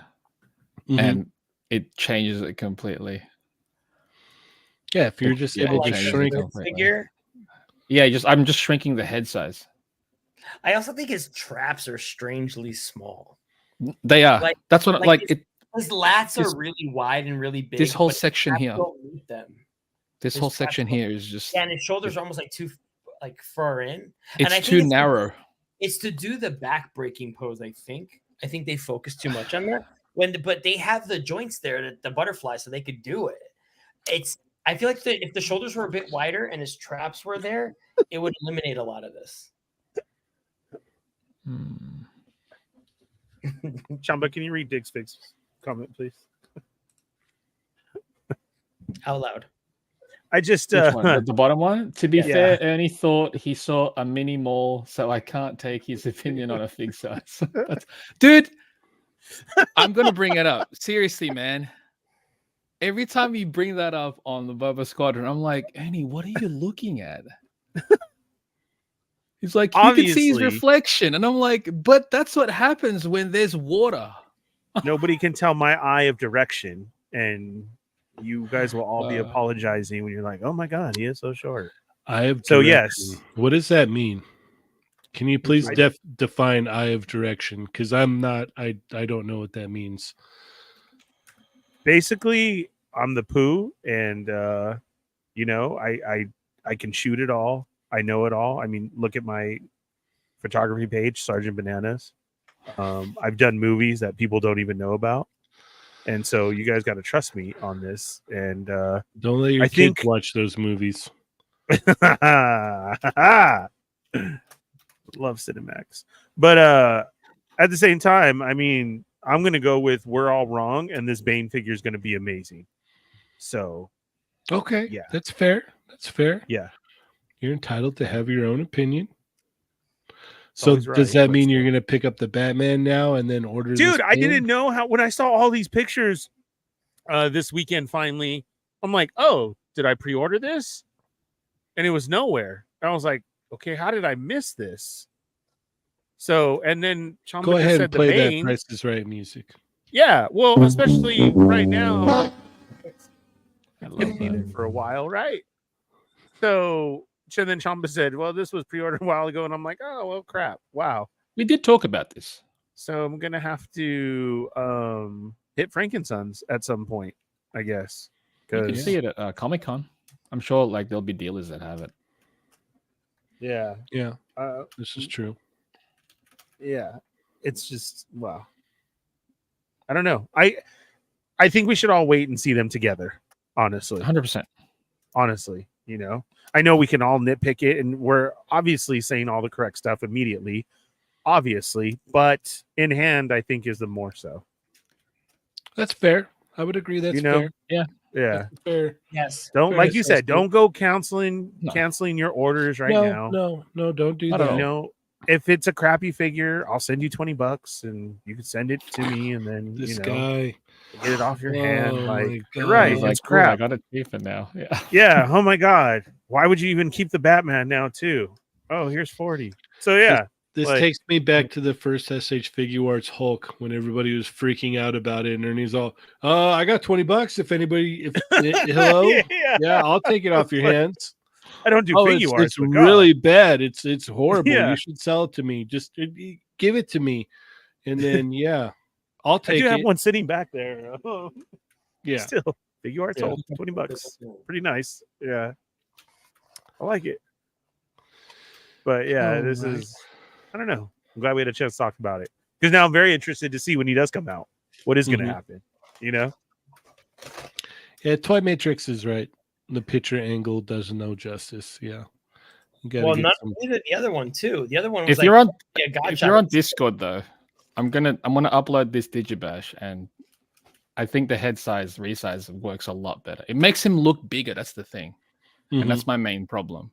and it changes it completely. Yeah, if you're just able to shrink figure. Yeah, I'm just shrinking the head size. I also think his traps are strangely small. They are. That's what his lats are really wide and really big. This whole section here. Don't meet them. This whole section here is just and his shoulders are almost like too far in. It's too narrow. It's to do the back breaking pose. I think they focus too much on that. But they have the joints there, the butterfly, so they could do it. I feel like if the shoulders were a bit wider and his traps were there, it would eliminate a lot of this. Chamba, can you read Dig's Fix comment, please? Out loud. I just the bottom one. To be fair, Ernie thought he saw a mini mall, so I can't take his opinion on a fig size. Dude, I'm gonna bring it up. Seriously, man. Every time you bring that up on the Boba Squadron, I'm like, Ernie, what are you looking at? He's like, you can see his reflection. And I'm like, but that's what happens when there's water. Nobody can tell my eye of direction. And you guys will all be apologizing when you're like, oh my God, he is so short. Eye of direction. Yes. What does that mean? Can you please define eye of direction? Because I don't know what that means. Basically, I'm the poo, and I can shoot it all. I know it all. I mean, look at my photography page, Sergeant Bananas. I've done movies that people don't even know about, and so you guys got to trust me on this. And don't let your kids watch those movies. Love Cinemax. But at the same time, I mean, I'm gonna go with we're all wrong, and this Bane figure is gonna be amazing. So Okay, Yeah. that's fair. That's fair. yeah. You're entitled to have your own opinion. So always does right, that but mean you're still. gonna pick up the Batman now and then order? Dude, this I Bane? didn't know how when I saw all these pictures this weekend finally, I'm like, oh, did I pre-order this? And it was nowhere. And I was like, okay, how did I miss this? So, and then Chamba Go just ahead said and play the that Bane. Price is Right music. Yeah, well, especially right now, I it's love gonna be there that. for a while, right? So then Chamba said, well, this was pre-ordered a while ago, and I'm like, oh well, crap, wow. We did talk about this. So I'm gonna have to hit Frankensons at some point, I guess. You can 'Cause- see it at Comic-Con. I'm sure like there'll be dealers that have it. yeah, Yeah, this is true. yeah, it's just wow. I don't know. I think we should all wait and see them together. Honestly, 100%. honestly, I know we can all nitpick it, and we're obviously saying all the correct stuff immediately, obviously, but in hand, I think is the more so. That's fair. I would agree. That's fair. Yeah. That's fair. Yes. Don't Fair like you said. assessment. Don't go canceling No. your orders right no, now. no, don't do Not at that. all. If it's a crappy figure, I'll send you $20 and you can send it to me, and then This guy. get it off your Oh hand. my Like you're God. right, He's like, it's cool, I crap. got it cheaper now. Yeah. Yeah. Oh my God. Why would you even keep the Batman now too? Oh, here's 40. So yeah, This like- takes me back to the first SH Figure Arts Hulk when everybody was freaking out about it, and Ernie's all, I got $20 if anybody, hello, yeah, I'll take it off your Like, hands. I don't do figure it's, arts. it's but God. really bad. It's horrible. Yeah. You should sell it to me. Just give it to me, and then yeah, I'll I take do have it. one sitting back there. Yeah, Still, figure arts Yeah. hold $20. Pretty nice. Yeah, I like it. But yeah, All this right. is. I don't know. I'm glad we had a chance to talk about it because now I'm very interested to see when he does come out. What is going to Mhm. happen? You know? Yeah, Toy Matrix is right. The picture angle does no justice. Yeah. You gotta Well, get not some- only the other one too. The other one was If like, you're on yeah, gotcha. if you're on Discord though, I'm gonna upload this Digibash, and I think the head size resize works a lot better. It makes him look bigger. That's the thing, Mhm. and that's my main problem,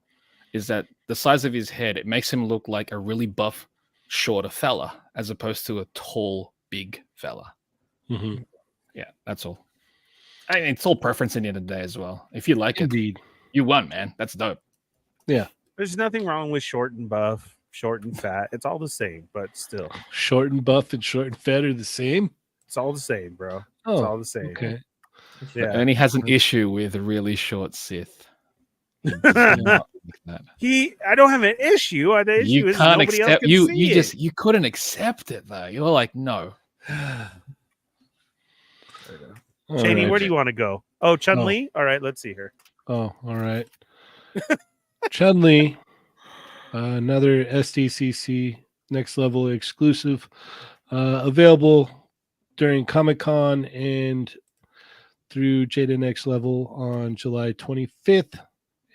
is that the size of his head, it makes him look like a really buff, shorter fella as opposed to a tall, big fella. Mhm. Yeah, that's all. I mean, it's all preference in the end of the day as well. If you like it, Indeed. you won, man. That's dope. There's nothing wrong with short and buff, short and fat. It's all the same, but still, Short and buff and short and fat are the same. it's all the same, bro. It's Oh, all the same. okay. Yeah. And he has an issue with a really short Sith. He does not like that. I don't have an issue. The issue You is can't nobody else accept can you see it. you couldn't accept it though. You're like, no. All Cheney, right. where do you want to go? Oh, Chun-Li? All right, let's see her. Oh, all right. Chun-Li, another SDCC Next Level exclusive, available during Comic-Con and through Jada Next Level on July 25th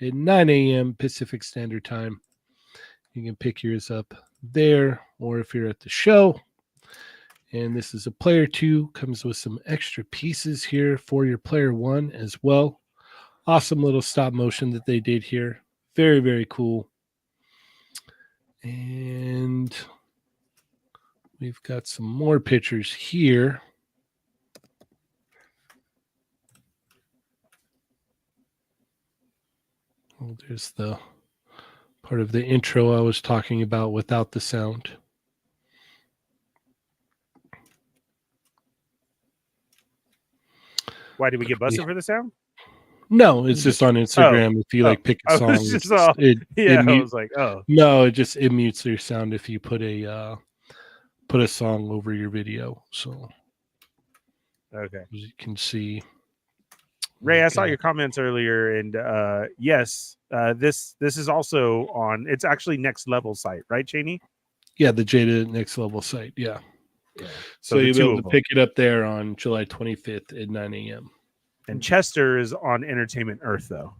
at 9 a.m. Pacific Standard Time. You can pick yours up there, or if you're at the show. And this is a player 2, comes with some extra pieces here for your player 1 as well. Awesome little stop motion that they did here. Very, very cool. And we've got some more pictures here. Oh, there's the part of the intro I was talking about without the sound. Why did we get busted for the sound? No, it's just on Instagram. If you like pick I a song, was it's just all- it Yeah, I mute- was like, oh, no, it mutes your sound if you put a song over your video. So okay. as you can see, Ray, I saw Okay. your comments earlier, and yes, this is also on. It's actually Next Level site, right, Cheney? Yeah, the Jada Next Level site. Yeah. Yeah. So the you'll be two able of to them. pick it up there on July 25th at 9 a.m. And Chester is on Entertainment Earth, though.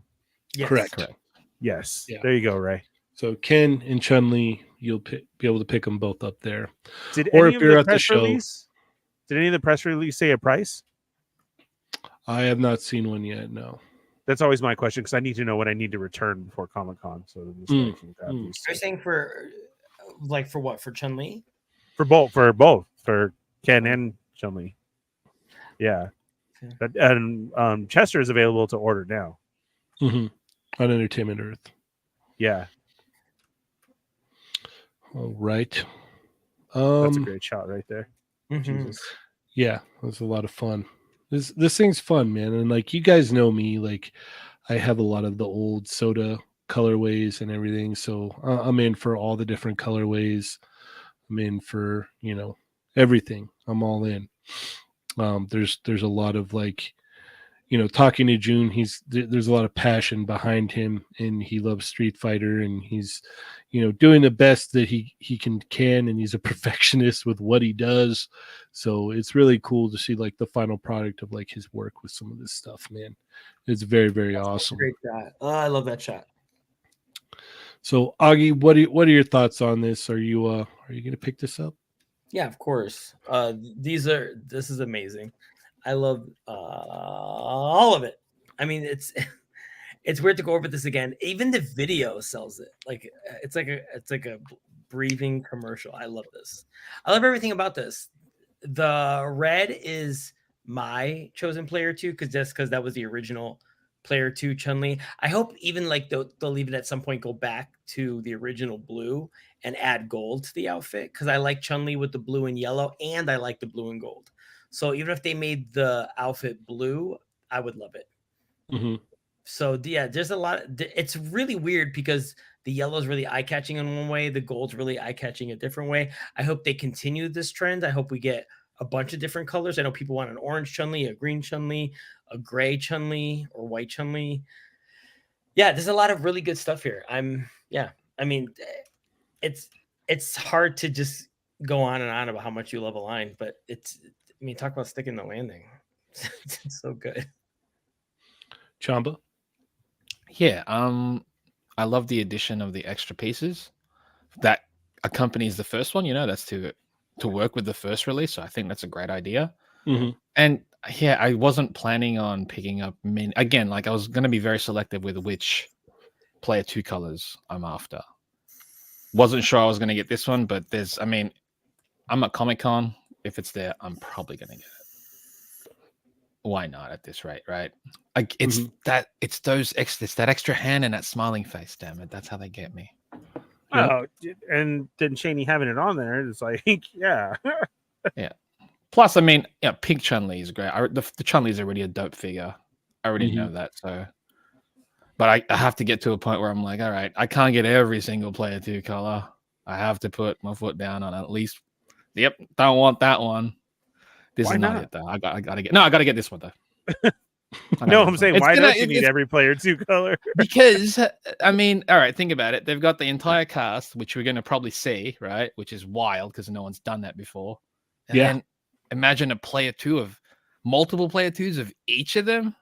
Yes. Correct. Correct. Yes. Yeah. There you go, Ray. So Ken and Chun-Li, you'll be able to pick them both up there. Did Or any if of you're the at the press show, release? Did any of the press release say a price? I have not seen one yet. No. That's always my question because I need to know what I need to return before Comic-Con. So this way I can grab these. You're saying for what? For Chun-Li? For both Ken and Chun-Li. Yeah. Okay. And Chester is available to order now. On Entertainment Earth. Yeah. All right. That's a great shot right there. Mhm. Yeah, it was a lot of fun. This thing's fun, man. And like you guys know me, like I have a lot of the old soda colorways and everything. So I'm in for all the different colorways. I'm in for, everything. I'm all in. There's a lot of like, talking to June, there's a lot of passion behind him, and he loves Street Fighter, and he's, doing the best that he can, and he's a perfectionist with what he does. So it's really cool to see like the final product of like his work with some of this stuff, man. It's very, very awesome. Great shot. Oh, I love that shot. So Auggie, what are your thoughts on this? Are you gonna pick this up? Yeah, of course. This is amazing. I love all of it. I mean, it's weird to go over this again. Even the video sells it. Like it's like a breathing commercial. I love this. I love everything about this. The red is my chosen player too, because that was the original player 2 Chun-Li. I hope even like they'll even at some point go back to the original blue and add gold to the outfit, because I like Chun-Li with the blue and yellow, and I like the blue and gold. So even if they made the outfit blue, I would love it. So yeah, there's a lot. It's really weird because the yellow is really eye-catching in one way, the gold's really eye-catching a different way. I hope they continue this trend. I hope we get a bunch of different colors. I know people want an orange Chun-Li, a green Chun-Li, a gray Chun-Li, or white Chun-Li. Yeah, there's a lot of really good stuff here. I mean, it's hard to just go on and on about how much you love a line, but talk about sticking the landing. It's so good. Chamba? Yeah, I love the addition of the extra pieces that accompanies the first one. That's to work with the first release. So I think that's a great idea. And yeah, I wasn't planning on picking up again. Like I was going to be very selective with which player 2 colors I'm after. Wasn't sure I was going to get this one, but I'm at Comic-Con. If it's there, I'm probably going to get it. Why not at this rate, right? Like it's that extra hand and that smiling face. Damn it, that's how they get me. Oh, and then Cheney having it on there, it's like, yeah. Yeah. Plus, pink Chun-Li is great. The Chun-Li is already a dope figure. I already know that. So, but I have to get to a point where I'm like, all right, I can't get every single player 2 color. I have to put my foot down on at least. Yep, don't want that one. This Why is not not? it though. I gotta get this one though. No, I'm saying, why don't you need every player 2 color? Because all right, think about it. They've got the entire cast, which we're going to probably see, right? Which is wild because no one's done that before. And then imagine a player 2 of multiple player 2s of each of them.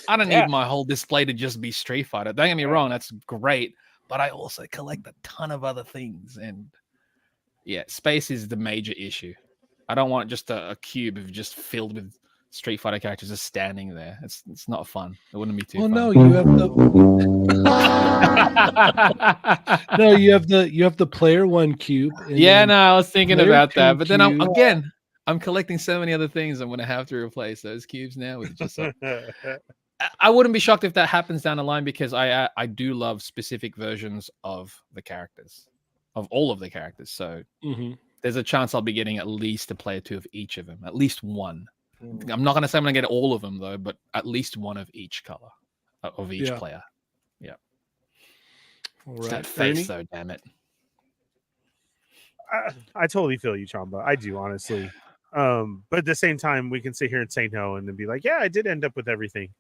I don't need my whole display to just be Street Fighter. Don't get me wrong, that's great, but I also collect a ton of other things, and yeah, space is the major issue. I don't want just a cube of just filled with Street Fighter characters just standing there. It's not fun. It wouldn't be too fun. No, you have you have the player 1 cube. Yeah, no, I was thinking about that, but then I'm collecting so many other things. I'm going to have to replace those cubes now with just. I wouldn't be shocked if that happens down the line, because I do love specific versions of the characters, of all of the characters. So there's a chance I'll be getting at least a player 2 of each of them, at least one. I'm not going to say I'm going to get all of them though, but at least one of each color of each player. Yeah. All It's right. that face Ernie? though, damn it. I totally feel you, Chamba. I do, honestly. But at the same time, we can sit here and say no and then be like, yeah, I did end up with everything.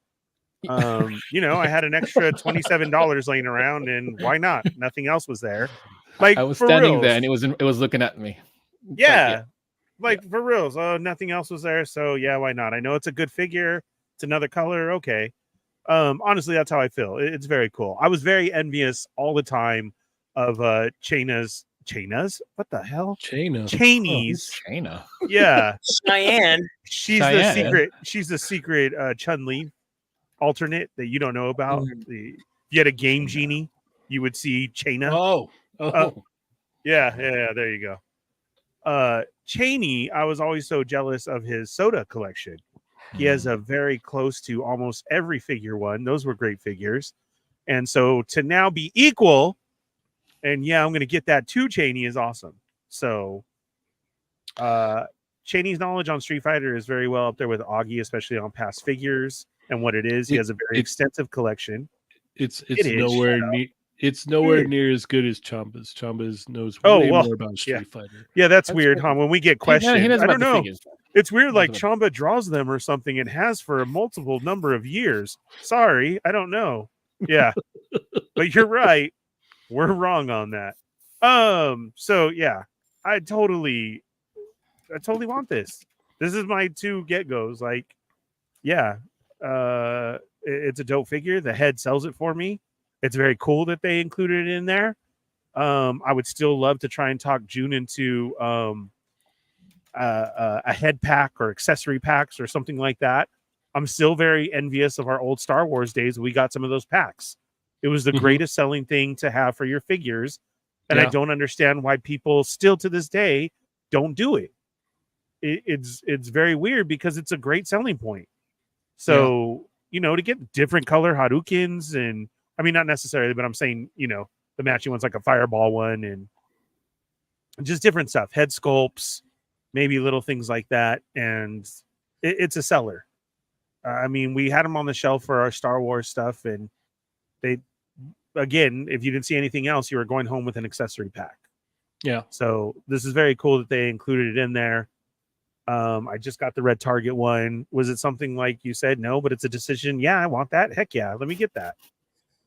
I had an extra $27 laying around, and why not? Nothing else was there. Like, I was for standing reals. there and it was looking at me. Yeah. For reals. Oh, nothing else was there. So yeah, why not? I know it's a good figure. It's another color. Okay. Honestly, that's how I feel. It's very cool. I was very envious all the time Chayna's. What the hell? Chayna. Cheney's. China. Yeah. Cheyenne. She's Cheyenne. the secret. She's the secret Chun-Li alternate that you don't know about. If you had a game genie, you would see Chayna. Oh. Yeah. There you go. Cheney, I was always so jealous of his soda collection. He has a very close to almost every figure one. Those were great figures. And so to now be equal, and yeah, I'm going to get that too, Cheney, is awesome. So Cheney's knowledge on Street Fighter is very well up there with Auggie, especially on past figures and what it is. He has a very extensive collection. It's It is, nowhere shut up. near. It's nowhere near as good as Chamba's. Chamba's knows way more about Street Fighter. Yeah, that's weird, huh? When we get questions, He knows I about don't the know. figures. It's weird, like Chamba draws them or something and has for a multiple number of years. Sorry, I don't know. Yeah, but you're right. We're wrong on that. So yeah, I totally want this. This is my two get-goes. Like, yeah, it's a dope figure. The head sells it for me. It's very cool that they included it in there. I would still love to try and talk June into a head pack or accessory packs or something like that. I'm still very envious of our old Star Wars days. We got some of those packs. It was the greatest selling thing to have for your figures. And I don't understand why people still to this day don't do it. It's very weird because it's a great selling point. So, to get different color Hadoukens and, I mean, not necessarily, but I'm saying, the matching one's like a fireball one and just different stuff, head sculpts, maybe little things like that. And it's a seller. I mean, we had them on the shelf for our Star Wars stuff. And they, again, if you didn't see anything else, you were going home with an accessory pack. Yeah. So this is very cool that they included it in there. I just got the red Target one. Was it something like you said? No, but it's a decision. Yeah, I want that. Heck yeah. Let me get that.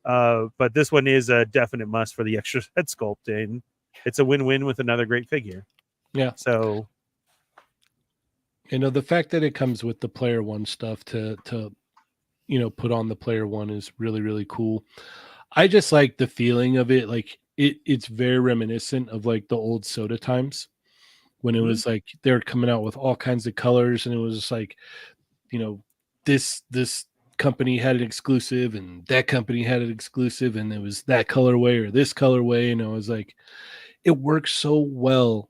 But this one is a definite must for the extra head sculpt, and it's a win-win with another great figure. Yeah. So, the fact that it comes with the player one stuff to put on the player one is really, really cool. I just like the feeling of it. Like it's very reminiscent of like the old soda times when it was like they were coming out with all kinds of colors, and it was just like, this company had an exclusive and that company had an exclusive, and it was that colorway or this colorway, and I was like, it works so well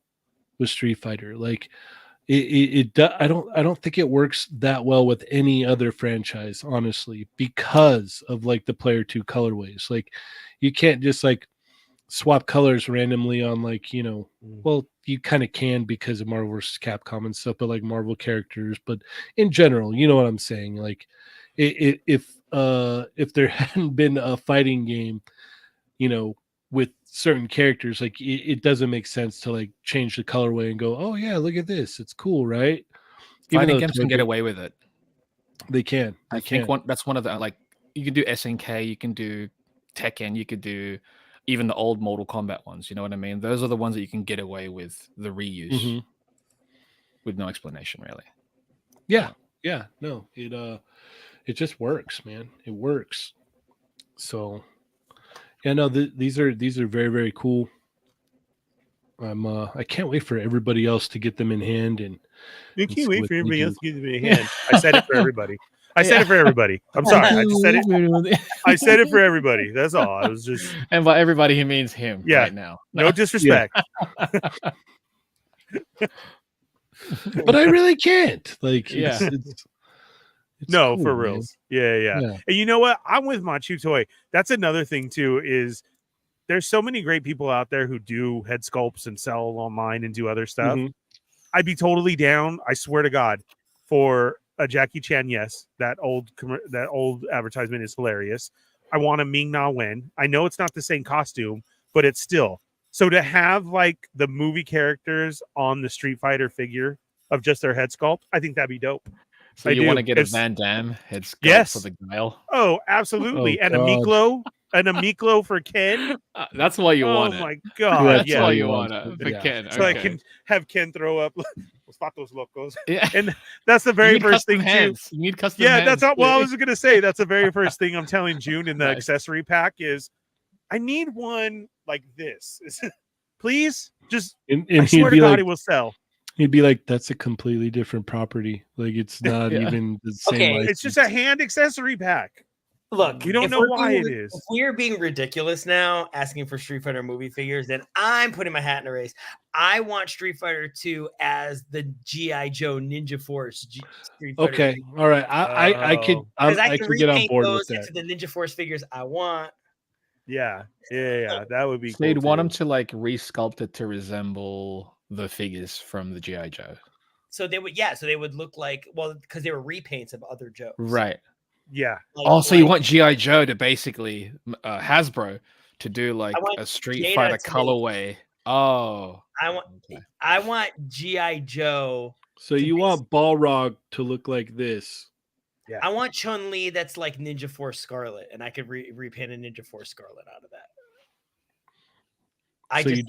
with Street Fighter. Like I don't think it works that well with any other franchise, honestly, because of like the player two colorways. Like you can't just like swap colors randomly on like, well, you kind of can because of Marvel vs. Capcom and stuff, but like Marvel characters. But in general, you know what I'm saying? Like if there hadn't been a fighting game, with certain characters, like it doesn't make sense to like change the colorway and go, oh yeah, look at this, it's cool, right? Fighting games can get away with it. They can. I think that's one of the, like, you can do SNK, you can do Tekken, you could do even the old Mortal Kombat ones. You know what I mean? Those are the ones that you can get away with the reuse with no explanation, really. Yeah. No, it just works, man. It works. So, yeah, no, these are very, very cool. I can't wait for everybody else to get them in hand, and you can't wait for everybody else to get them in Yeah. hand. I said it for everybody. I said it for everybody. I'm sorry. I just said it. I said it for everybody. That's all. I was just. And by everybody, he means him. Yeah. Right now. No disrespect. but I really can't. Like, Yeah. it's no, cool, for man. reals. Yeah. And you know what? I'm with Machu Toy. That's another thing too. Is there's so many great people out there who do head sculpts and sell online and do other stuff. I'd be totally down. I swear to God, for a Jackie Chan. Yes, that old advertisement is hilarious. I want a Ming Na Wen. I know it's not the same costume, but it's still. So to have like the movie characters on the Street Fighter figure of just their head sculpt, I think that'd be dope. So you want to get a Van Damme head sculpt for the Guile? Oh, absolutely. Oh, and a Miklo for Ken. That's why you want it. Oh my God. That's why you want it for Ken. So I can have Ken throw up Los Patos Locos. Yeah. And that's the very first thing hands. too. You need custom Yeah, hands. that's not, well, I was gonna say that's the very first thing I'm telling June in the Nice. accessory pack is I need one like this. Please, just And I he'd swear to be God, like, it will sell. he'd be like, that's a completely different property. Like it's not Yeah. even the same. Okay, license. It's just a hand accessory pack. Look, We don't if know we're why being, it is. If we're being ridiculous now, asking for Street Fighter movie figures, then I'm putting my hat in a race. I want Street Fighter 2 as the G.I. Joe Ninja Force Street Fighter. Okay, all right. I could Because I can could get on repaint board those with into that. the Ninja Force figures I want. Yeah. That would be So cool. you'd want too. them to like resculpt it to resemble the figures from the GI Joe. So they would look like, well, because they were repaints of other Joes. Right. Yeah. Also, you want GI Joe to basically Hasbro to do like want a Street Cheetah Fighter to make- colorway. Oh, I want G.I. Joe. So you want Balrog to look like this? I want Chun-Li that's like Ninja Force Scarlet, and I could repaint a Ninja Force Scarlet out of that. So you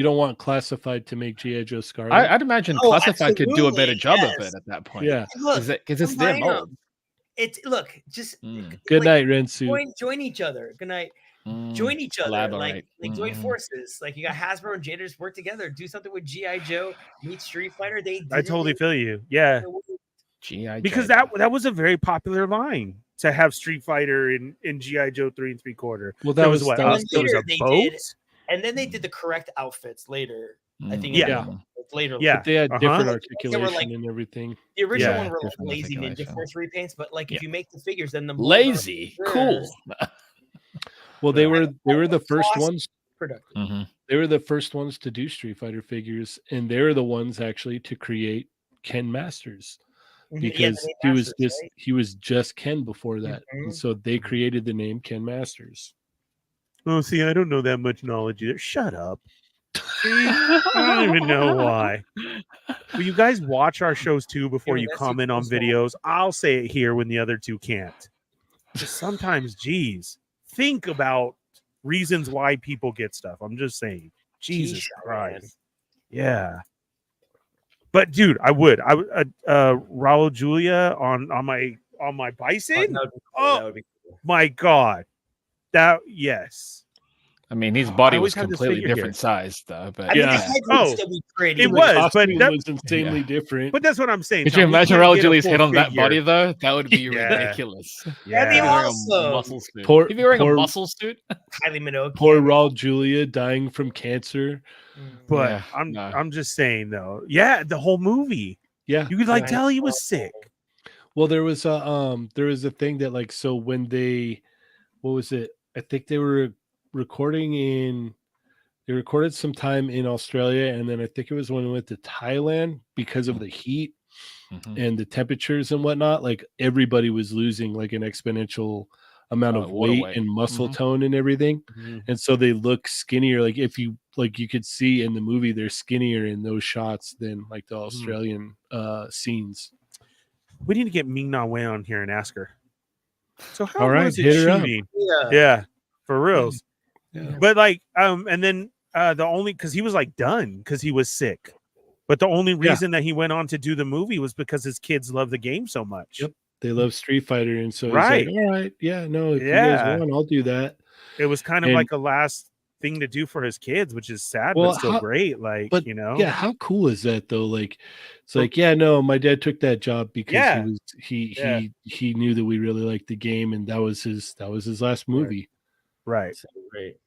don't want Classified to make G.I. Joe Scarlet? I'd imagine Oh, Classified could do a better absolutely, job of yes. it at that point. Yeah. Look, because it's their combine 'em. mold. Just Good night, Rensu. join each other. Good night. Join each other, collaborate. like join forces. Like you got Hasbro and Jaders work together, do something with GI Joe meet Street Fighter. I totally feel you. Yeah, GI because Joe. that was a very popular line to have Street Fighter in GI Joe 3 3/4. Well, There was what? that was There was a they boat. did, and then they did the correct outfits later. I think. Yeah. Later. Yeah. But they had different They articulation were like- and everything. The original Yeah, one were like different lazy Ninja articulation. Force repaints, but like if you make the figures, then the molds Lazy, are cool. Well, they were the first Awesome. ones. productive. They were the first ones to do Street Fighter figures, and they were the ones actually to create Ken Masters because he was just Ken before that, and so they created the name Ken Masters. Oh, see, I don't know that much knowledge either. Shut up. See, I don't even know why. Will you guys watch our shows too before you comment on videos? I'll say it here when the other two can't. Just sometimes, geez, think about reasons why people get stuff. I'm just saying. Jesus Christ. Yeah. But dude, I would Raul Julia on my bison. That would be cool. My God. Yes. I mean, his body I was always had this completely figure different size, though. But I mean, Yeah. the head Oh, would still be pretty. it The was, but costume that- was insanely different. But that's what I'm saying. could you Tom. We imagine can't Raul get a Julia's full head on that figure. body, though? That would be Yeah. ridiculous. That'd be He'd be Yeah. wearing awesome. a muscle suit. Poor- He'd be wearing poor- a muscle suit. Kylie Minogue. Poor Raul Julia dying from cancer. But Yeah, I'm just saying though. Yeah, the whole movie. Yeah. You could like Right. tell he was sick. Well, there was a thing that like, so when what was it? I think they were they recorded some time in Australia, and then I think it was when we went to Thailand because of the heat and the temperatures and whatnot. Like everybody was losing like an exponential amount of water weight weight. and muscle tone and everything. And so they look skinnier. Like if you could see in the movie, they're skinnier in those shots than like the Australian scenes. We need to get Ming Na Wei on here and ask her. So how All right, was it hit her up. shooting? Yeah. Yeah, for reals. Yeah. But like, and then the only because he was like done because he was sick. But the only reason that he went on to do the movie was because his kids love the game so much. Yep. They love Street Fighter, and so Right. he's like, all right, yeah, no, if you Yeah. guys want, I'll do that. It was kind of And- like a last thing to do for his kids, which is sad, Well, but still how- great. Like, But you know, yeah, how cool is that though? Like, it's like, yeah, no, my dad took that job because Yeah. he knew that we really liked the game, and that was his last movie. right. So great.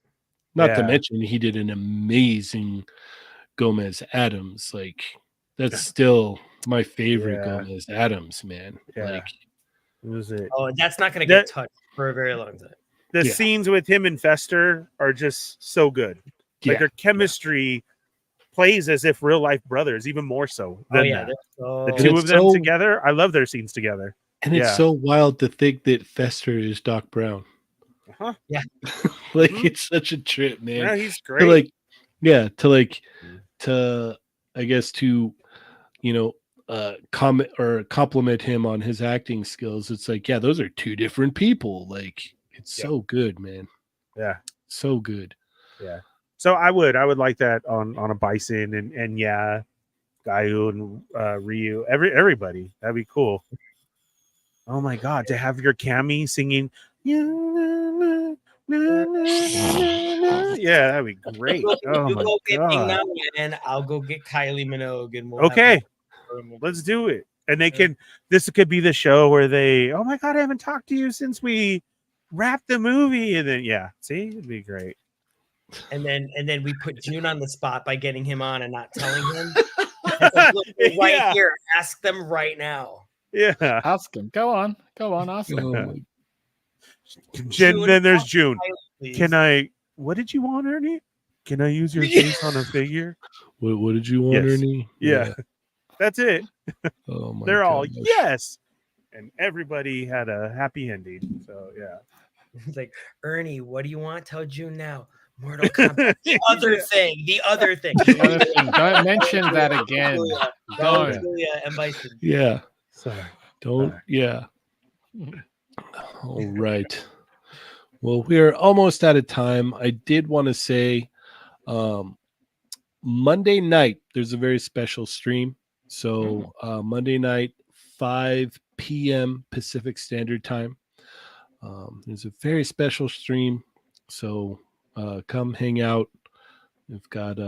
Not to Yeah. mention he did an amazing Gomez Adams. Like, that's still my favorite Yeah. Gomez Adams, man. Yeah. Like, It was it. Oh, and that's not going to That- get touched for a very long time. The Yeah. scenes with him and Fester are just so good. Like yeah, their chemistry plays as if real life brothers, even more so Oh than yeah, that. they're The so- two it's of them so- together, I love their scenes together. and it's yeah. so wild to think that Fester is Doc Brown. Uh-huh. Like, Mhm. it's such a trip, man. Yeah, he's To great. like, yeah, to I guess to, you know, comment or compliment him on his acting skills. It's like, yeah, those are two different people. Like, it's Yeah. so good, man. Yeah. So good. So I would like that on a Bison and yeah, Gayu and Ryu, everybody. That'd be cool. Oh my god, to have your Cammy singing Yeah, that'd be great. Oh You my go get Ding god. Dong, and I'll go get Kylie Minogue, and we'll Okay, have let's do it. And they can. This could be the show where they. Oh my god, I haven't talked to you since we wrapped the movie. And then see, it'd be great. and then we put June on the spot by getting him on and not telling him. Like, look, right Yeah. here, ask them right now. Yeah. Ask him. Go on, ask him. Oh, Then there's June. Please. Can I? What did you want, Ernie? Can I use your face on a figure? what did you want, Yes. Ernie? Yeah. That's it. Oh my They're all gosh. yes, and everybody had a happy ending. So yeah. It's like, Ernie, what do you want? Tell June now. Mortal Kombat. The other thing. The other thing, don't mention that again. Raul Don't. Julia and Bison. Yeah. Sorry. Don't. Yeah. All right. Well, we are almost out of time. I did want to say Monday night, there's a very special stream. So Monday night, 5 p.m. Pacific Standard Time. There's a very special stream. So come hang out. We've got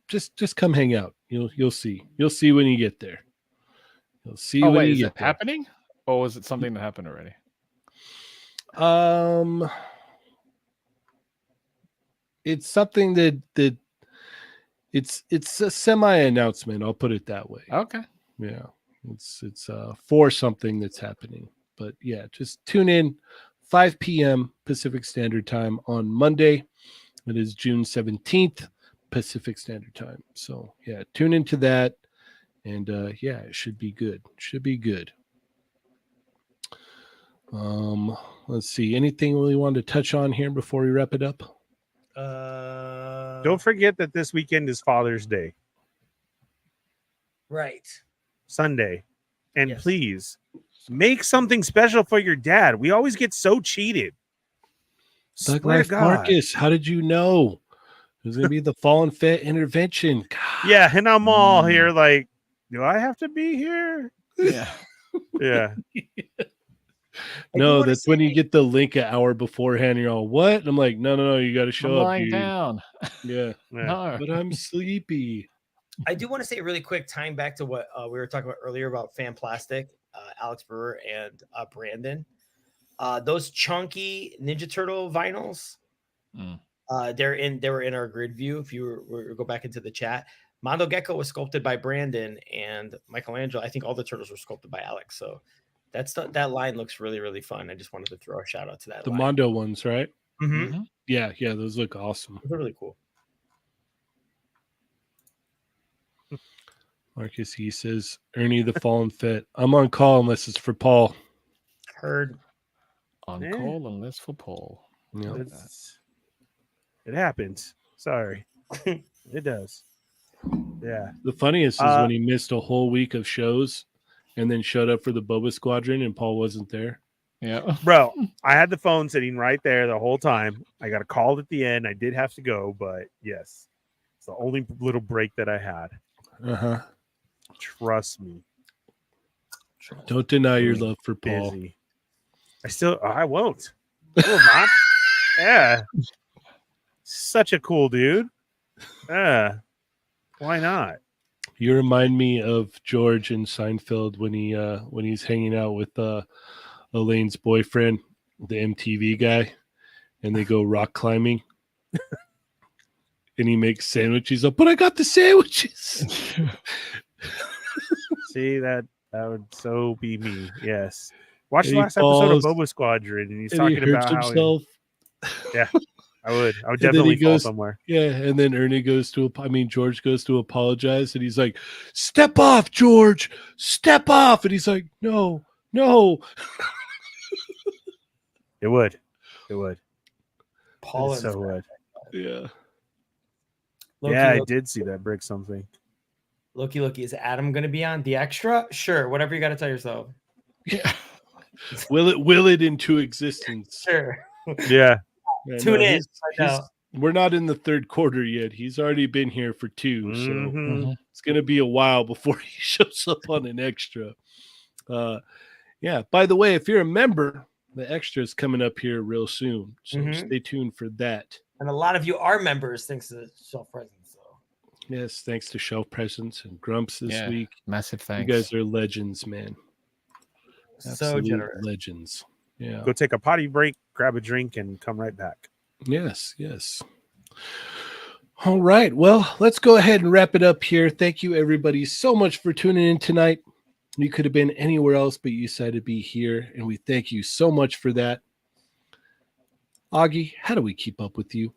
just come hang out. You'll see. You'll see when you get there. You'll see Oh when wait, you is get it there. happening, or was it something that happened already? It's something that it's a semi announcement. I'll put it that way. Okay. Yeah, it's for something that's happening. But yeah, just tune in 5 p.m. Pacific Standard Time on Monday. It is June 17th Pacific Standard Time. So yeah, tune into that, and yeah, it should be good. Should be good. Let's see. Anything we want to touch on here before we wrap it up? Don't forget that this weekend is Father's Day, Right. Sunday, and Yes. please make something special for your dad. We always get so cheated. Doug Swear to Life God. Marcus, how did you know? It was going to be the Fallen Fett intervention. God. Yeah, and I'm all here like, do I have to be here? Yeah. Yeah. No, that's when you get the link an hour beforehand. You're all, what? And I'm like, no, you got to I'm show up, lying dude. down. Yeah, Yeah. No. but I'm sleepy. I do want to say really quick, tying back to what we were talking about earlier about Fan Plastic, Alex Brewer and Brandon. Those chunky Ninja Turtle vinyls, they were in our grid view. If you were go back into the chat, Mondo Gecko was sculpted by Brandon, and Michelangelo. I think all the turtles were sculpted by Alex. So that line looks really, really fun. I just wanted to throw a shout out to that. The line. Mondo ones, right? Mm-hmm. Yeah, those look awesome. They're really cool. Marcus, he says, Ernie the Fallen Fett. I'm on call unless it's for Paul. Heard. On Yeah. call unless for Paul. Yeah. It happens. Sorry. It does. Yeah. The funniest is when he missed a whole week of shows and then showed up for the Boba Squadron and Paul wasn't there. Yeah. Bro, I had the phone sitting right there the whole time. I got a call at the end. I did have to go, but yes. It's the only little break that I had. Uh-huh. Trust me. Don't deny your love for Paul. Busy. I won't. I will not. Yeah. Such a cool dude. Yeah. Why not? You remind me of George in Seinfeld when he's hanging out with Elaine's boyfriend, the MTV guy, and they go rock climbing. And he makes sandwiches up, but I got the sandwiches. See, that would so be me. Yes. Watch And the he last episode of falls, Boba Squadron, and he's and he talking hurts about how himself. I would then definitely he fall goes- somewhere. Yeah, and then George goes to apologize, and he's like, "Step off, George! Step off!" And he's like, "No." It would. Paul It so would. Yeah. Yeah, I did see that brick something. Loki, is Adam going to be on the extra? Sure, whatever you got to tell yourself. Yeah. Will it into existence? Sure. Yeah. Yeah, Tune in. We're not in the third quarter yet. He's already been here for 2, Mhm. so it's going to be a while before he shows up on an extra. Yeah. By the way, if you're a member, The extra is coming up here real soon, so Mhm. stay tuned for that. And a lot of you are members thanks to Shelf Presence. So Yes, thanks to Shelf Presence and Grumps this Yeah, week. massive You thanks. guys are legends, man. so Absolute generous. legends. Yeah. Go take a potty break, grab a drink, and come right back. Yes, yes. All right. Well, let's go ahead and wrap it up here. Thank you, everybody, so much for tuning in tonight. You could have been anywhere else, but you decided to be here, and we thank you so much for that. Auggie, how do we keep up with you?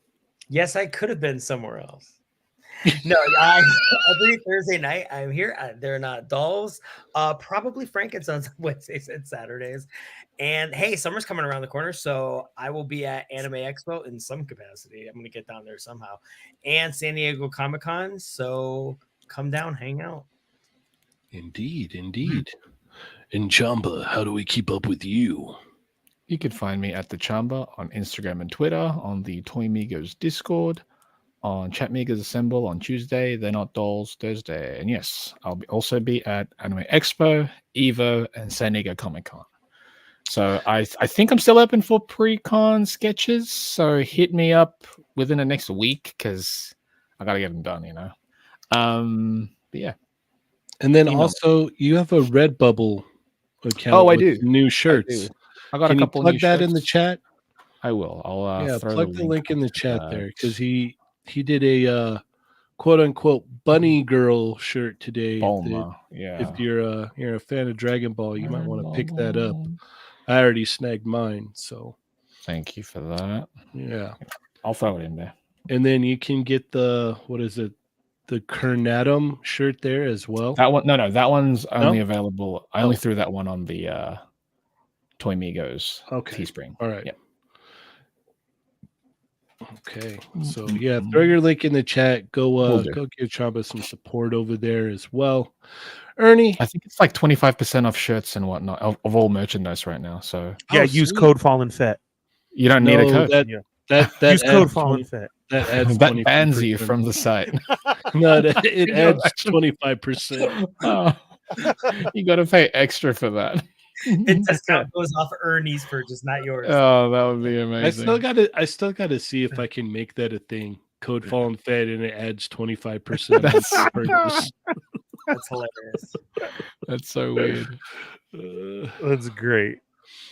Yes, I could have been somewhere else. No, every Thursday night I'm here. They're not dolls. Probably Frankensons on Wednesdays and Saturdays. And hey, summer's coming around the corner, so I will be at Anime Expo in some capacity. I'm gonna get down there somehow, and San Diego Comic Con. So come down, hang out. Indeed, indeed. And Chamba, how do we keep up with you? You can find me at the Chamba on Instagram and Twitter, on the Toy Migos Discord, on Chat Migos Assemble on Tuesday, They're Not Dolls Thursday. And yes, I'll also be at Anime Expo, Evo, and San Diego Comic Con. So I think I'm still open for pre-con sketches. So hit me up within the next week because I got to get them done, you know. But yeah. And then Email me. also, you have a Redbubble account. Oh, I with do. New shirts. I got Can a you couple plug new that in the shirts. chat? I will. I'll Yeah, throw plug the link in the up chat there that. because he did a quote unquote bunny girl shirt today. Bulma, yeah. If you're a fan of Dragon Ball, you might want to pick that up. I already snagged mine, so Thank you for that. yeah. I'll throw it in there. And then you can get the the Kernatum shirt there as well. That one, no, that one's only No? available. I only threw that one on the Toy Migos Okay. Teespring. All right. Yep. Okay. So yeah, throw your link in the chat. Go Will do. go give Chamba some support over there as well. Ernie. I think it's like 25% off shirts and whatnot of all merchandise right now. So Yeah, Oh, use sweet. code Fallen Fett. you don't need a No, code. that Yeah. that Use code adds Fallen 20 Fett. that adds That bans you 25%. from the site. No, it adds 25%. Oh, you got to pay extra for that. The discount goes off Ernie's purchase, not yours. Oh, that would be amazing. I still gotta see if I can make that a thing. Code Fallen Fed and it adds 25% That's- on the purchase. That's hilarious. That's so weird. That's great.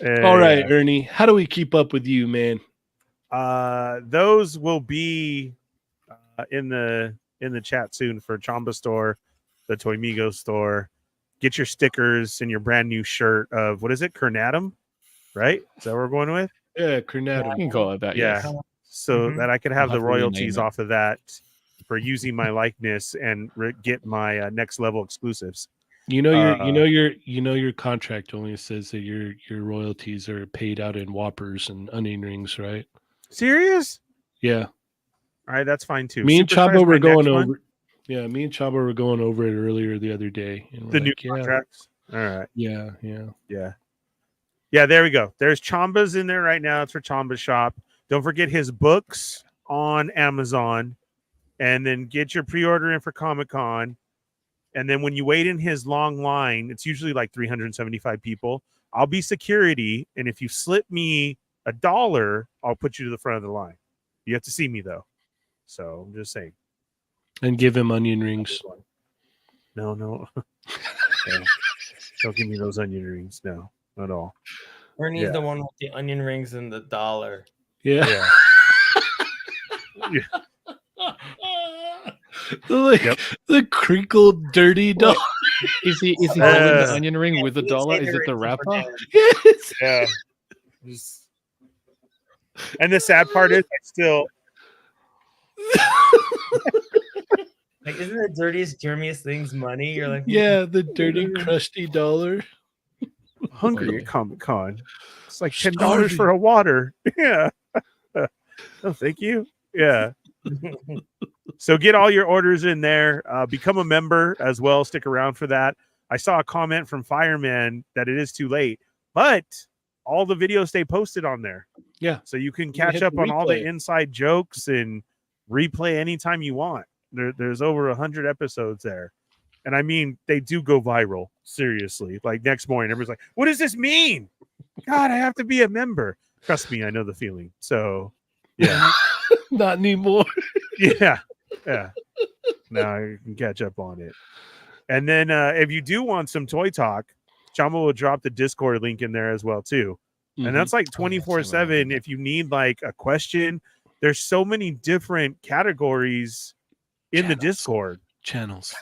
All right, Ernie, how do we keep up with you, man? Those will be in the chat soon for Chamba Store, the Toy Migos store. Get your stickers and your brand new shirt of what is it, Kernatum, right? Is that what we're going with? Yeah, Kernatum. You can call it that. Yeah. Yes. So Mhm. that I could have I'll the have to rename royalties it. off of that for using my likeness and get my next level exclusives. You know your contract only says that your royalties are paid out in Whoppers and onion rings, right? Serious? Yeah. All right, that's fine too. Me and Supersize Chamba my were going next one, over. Yeah, me and Chamba were going over it earlier the other day. And we're the new like, yeah, contracts. All right. yeah. Yeah, there we go. There's Chamba's in there right now. It's for Chamba's shop. Don't forget his books on Amazon. And then get your pre-order in for Comic-Con. And then when you wait in his long line, it's usually like 375 people. I'll be security. And if you slip me $1, I'll put you to the front of the line. You have to see me, though. So I'm just saying. And give him onion rings. No. Okay. Don't give me those onion rings. No, not at all. Ernie's Yeah. the one with the onion rings and the dollar. Yeah. Yeah. The crinkled dirty dog. Is he holding Yeah. the onion ring with the dollar? Is it the wrapper? Yes. Yeah. And the sad part is I still Like, isn't the dirtiest, germiest things money? You're like, Yeah, the dirty, crusty dollar. hungry Yeah. at Comic-Con. It's like $10 Starving. for a water. Yeah. Oh, thank you. Yeah. So get all your orders in there. Become a member as well. Stick around for that. I saw a comment from Fireman that it is too late, but all the videos stay posted on there. Yeah. So you can You can catch hit up on all the replay. inside jokes and replay anytime you want. There's over 100 episodes there. And I mean, they do go viral. Seriously. Like next morning, everybody's like, what does this mean? God, I have to be a member. Trust me, I know the feeling. So, yeah, Not anymore. yeah. Now I can catch up on it. And then if you do want some toy talk, Chamba will drop the Discord link in there as well too. And that's like 24/7. If you need like a question, there's so many different categories in the Discord Channels.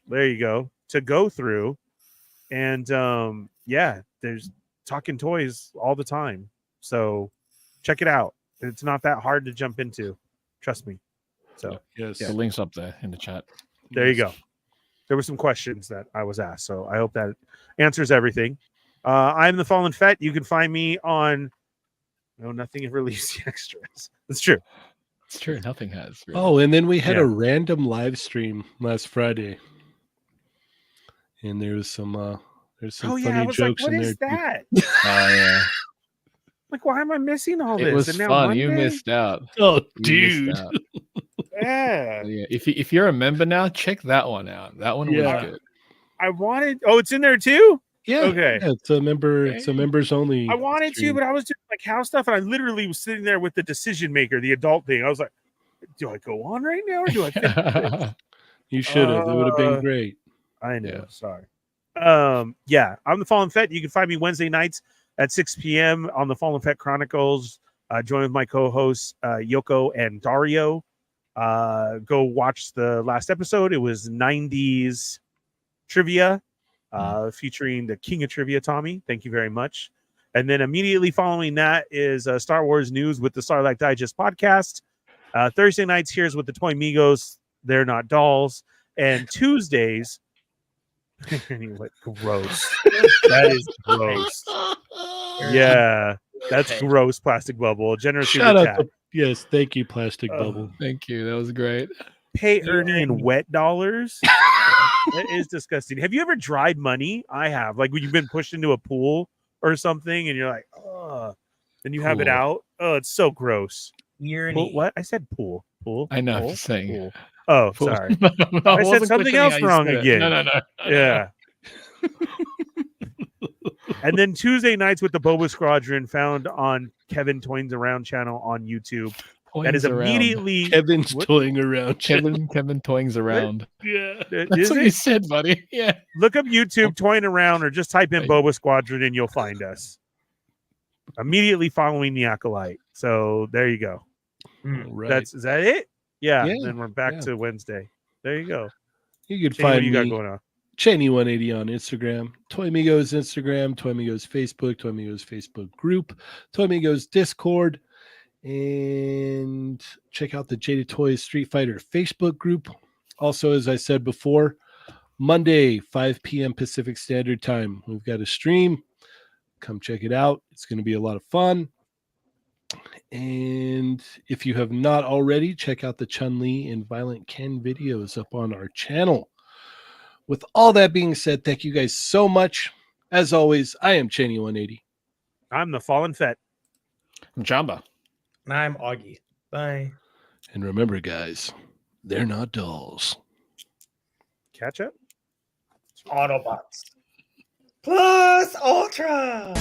There you go, to go through. And yeah, there's talking toys all the time. So check it out. It's not that hard to jump into. Trust me. So Yes. The link's up there in the chat. there you go. There were some questions that I was asked, so I hope that answers everything. I'm the Fallen Fett. You can find me on. No, nothing ever leaves the extras. That's true. It's true. Nothing has. Really. Oh, and then we had Yeah. a random live stream last Friday, and there's some I funny was jokes like, in what there. is that? Yeah. Like, why am I missing all this? It was And now fun. You Monday? missed out. Oh, You dude. missed out. Yeah. Yeah. If you're a member now, check that one out. That one Yeah. was good. I wanted. Oh, it's in there too. Yeah. Okay. Yeah, it's a member. It's a members only. I wanted to, stream. but I was doing like house stuff, and I literally was sitting there with the decision maker, the adult thing. I was like, do I go on right now, or do I finish this? You should have. It would have been Uh, great. I know. Yeah. Sorry. Yeah, I'm the Fallen Fett. You can find me Wednesday nights at 6 p.m. on the Fallen Fett Chronicles. Join with my co-hosts Yoko and Dario. Go watch the last episode. It was 90s trivia, featuring the King of Trivia, Tommy. Thank you very much. And then immediately following that is Star Wars news with the Starlight Digest podcast. Thursday nights here's with the Toy Migos. They're not dolls. And Tuesdays. What gross. That is gross. Yeah, that's Okay. gross. Plastic bubble. Generous Shout super out chat. to yes, thank you, Plastic Bubble. Thank you. That was great. Pay Ernie in wet dollars. That is disgusting. Have you ever dried money? I have. Like when you've been pushed into a pool or something, and you're like, oh, and you have it Pool. out. Oh, it's so gross. Ernie. Pool, what? I said pool. Pool. I know, I'm Pool? just saying. Pool. Oh, Pool. sorry. No, I said wasn't something questioning else how you wrong said it. again. No. Yeah. And then Tuesday nights with the Boba Squadron, found on Kevin Toins Around channel on YouTube. That is Toyings around. immediately Kevin's What? toying around. Kevin Toyings around. Yeah. That's Is what it? you said, buddy. Yeah. Look up YouTube Toying Around, or just type in Thank Boba Squadron and you'll find us. Immediately following the Acolyte. So there you go. Right. Is that it? Yeah. Yeah, And then we're back yeah. to Wednesday. There you go. You could Cheney, what find you got me going on? Cheyney180 on Instagram, Toy Migos Instagram, Toy Migos Facebook, Toy Migos Facebook group, Toy Migos Discord, and check out the Jaded Toys Street Fighter Facebook group. Also, as I said before, Monday, 5 p.m. Pacific Standard Time, we've got a stream. Come check it out. It's going to be a lot of fun. And if you have not already, check out the Chun-Li and Violent Ken videos up on our channel. With all that being said, thank you guys so much. As always, I am Cheyney180. I'm the Fallen Fett. I'm Chamba. And I'm Auggie. Bye. And remember, guys, they're not dolls. Catch up. Autobots. Plus Ultra.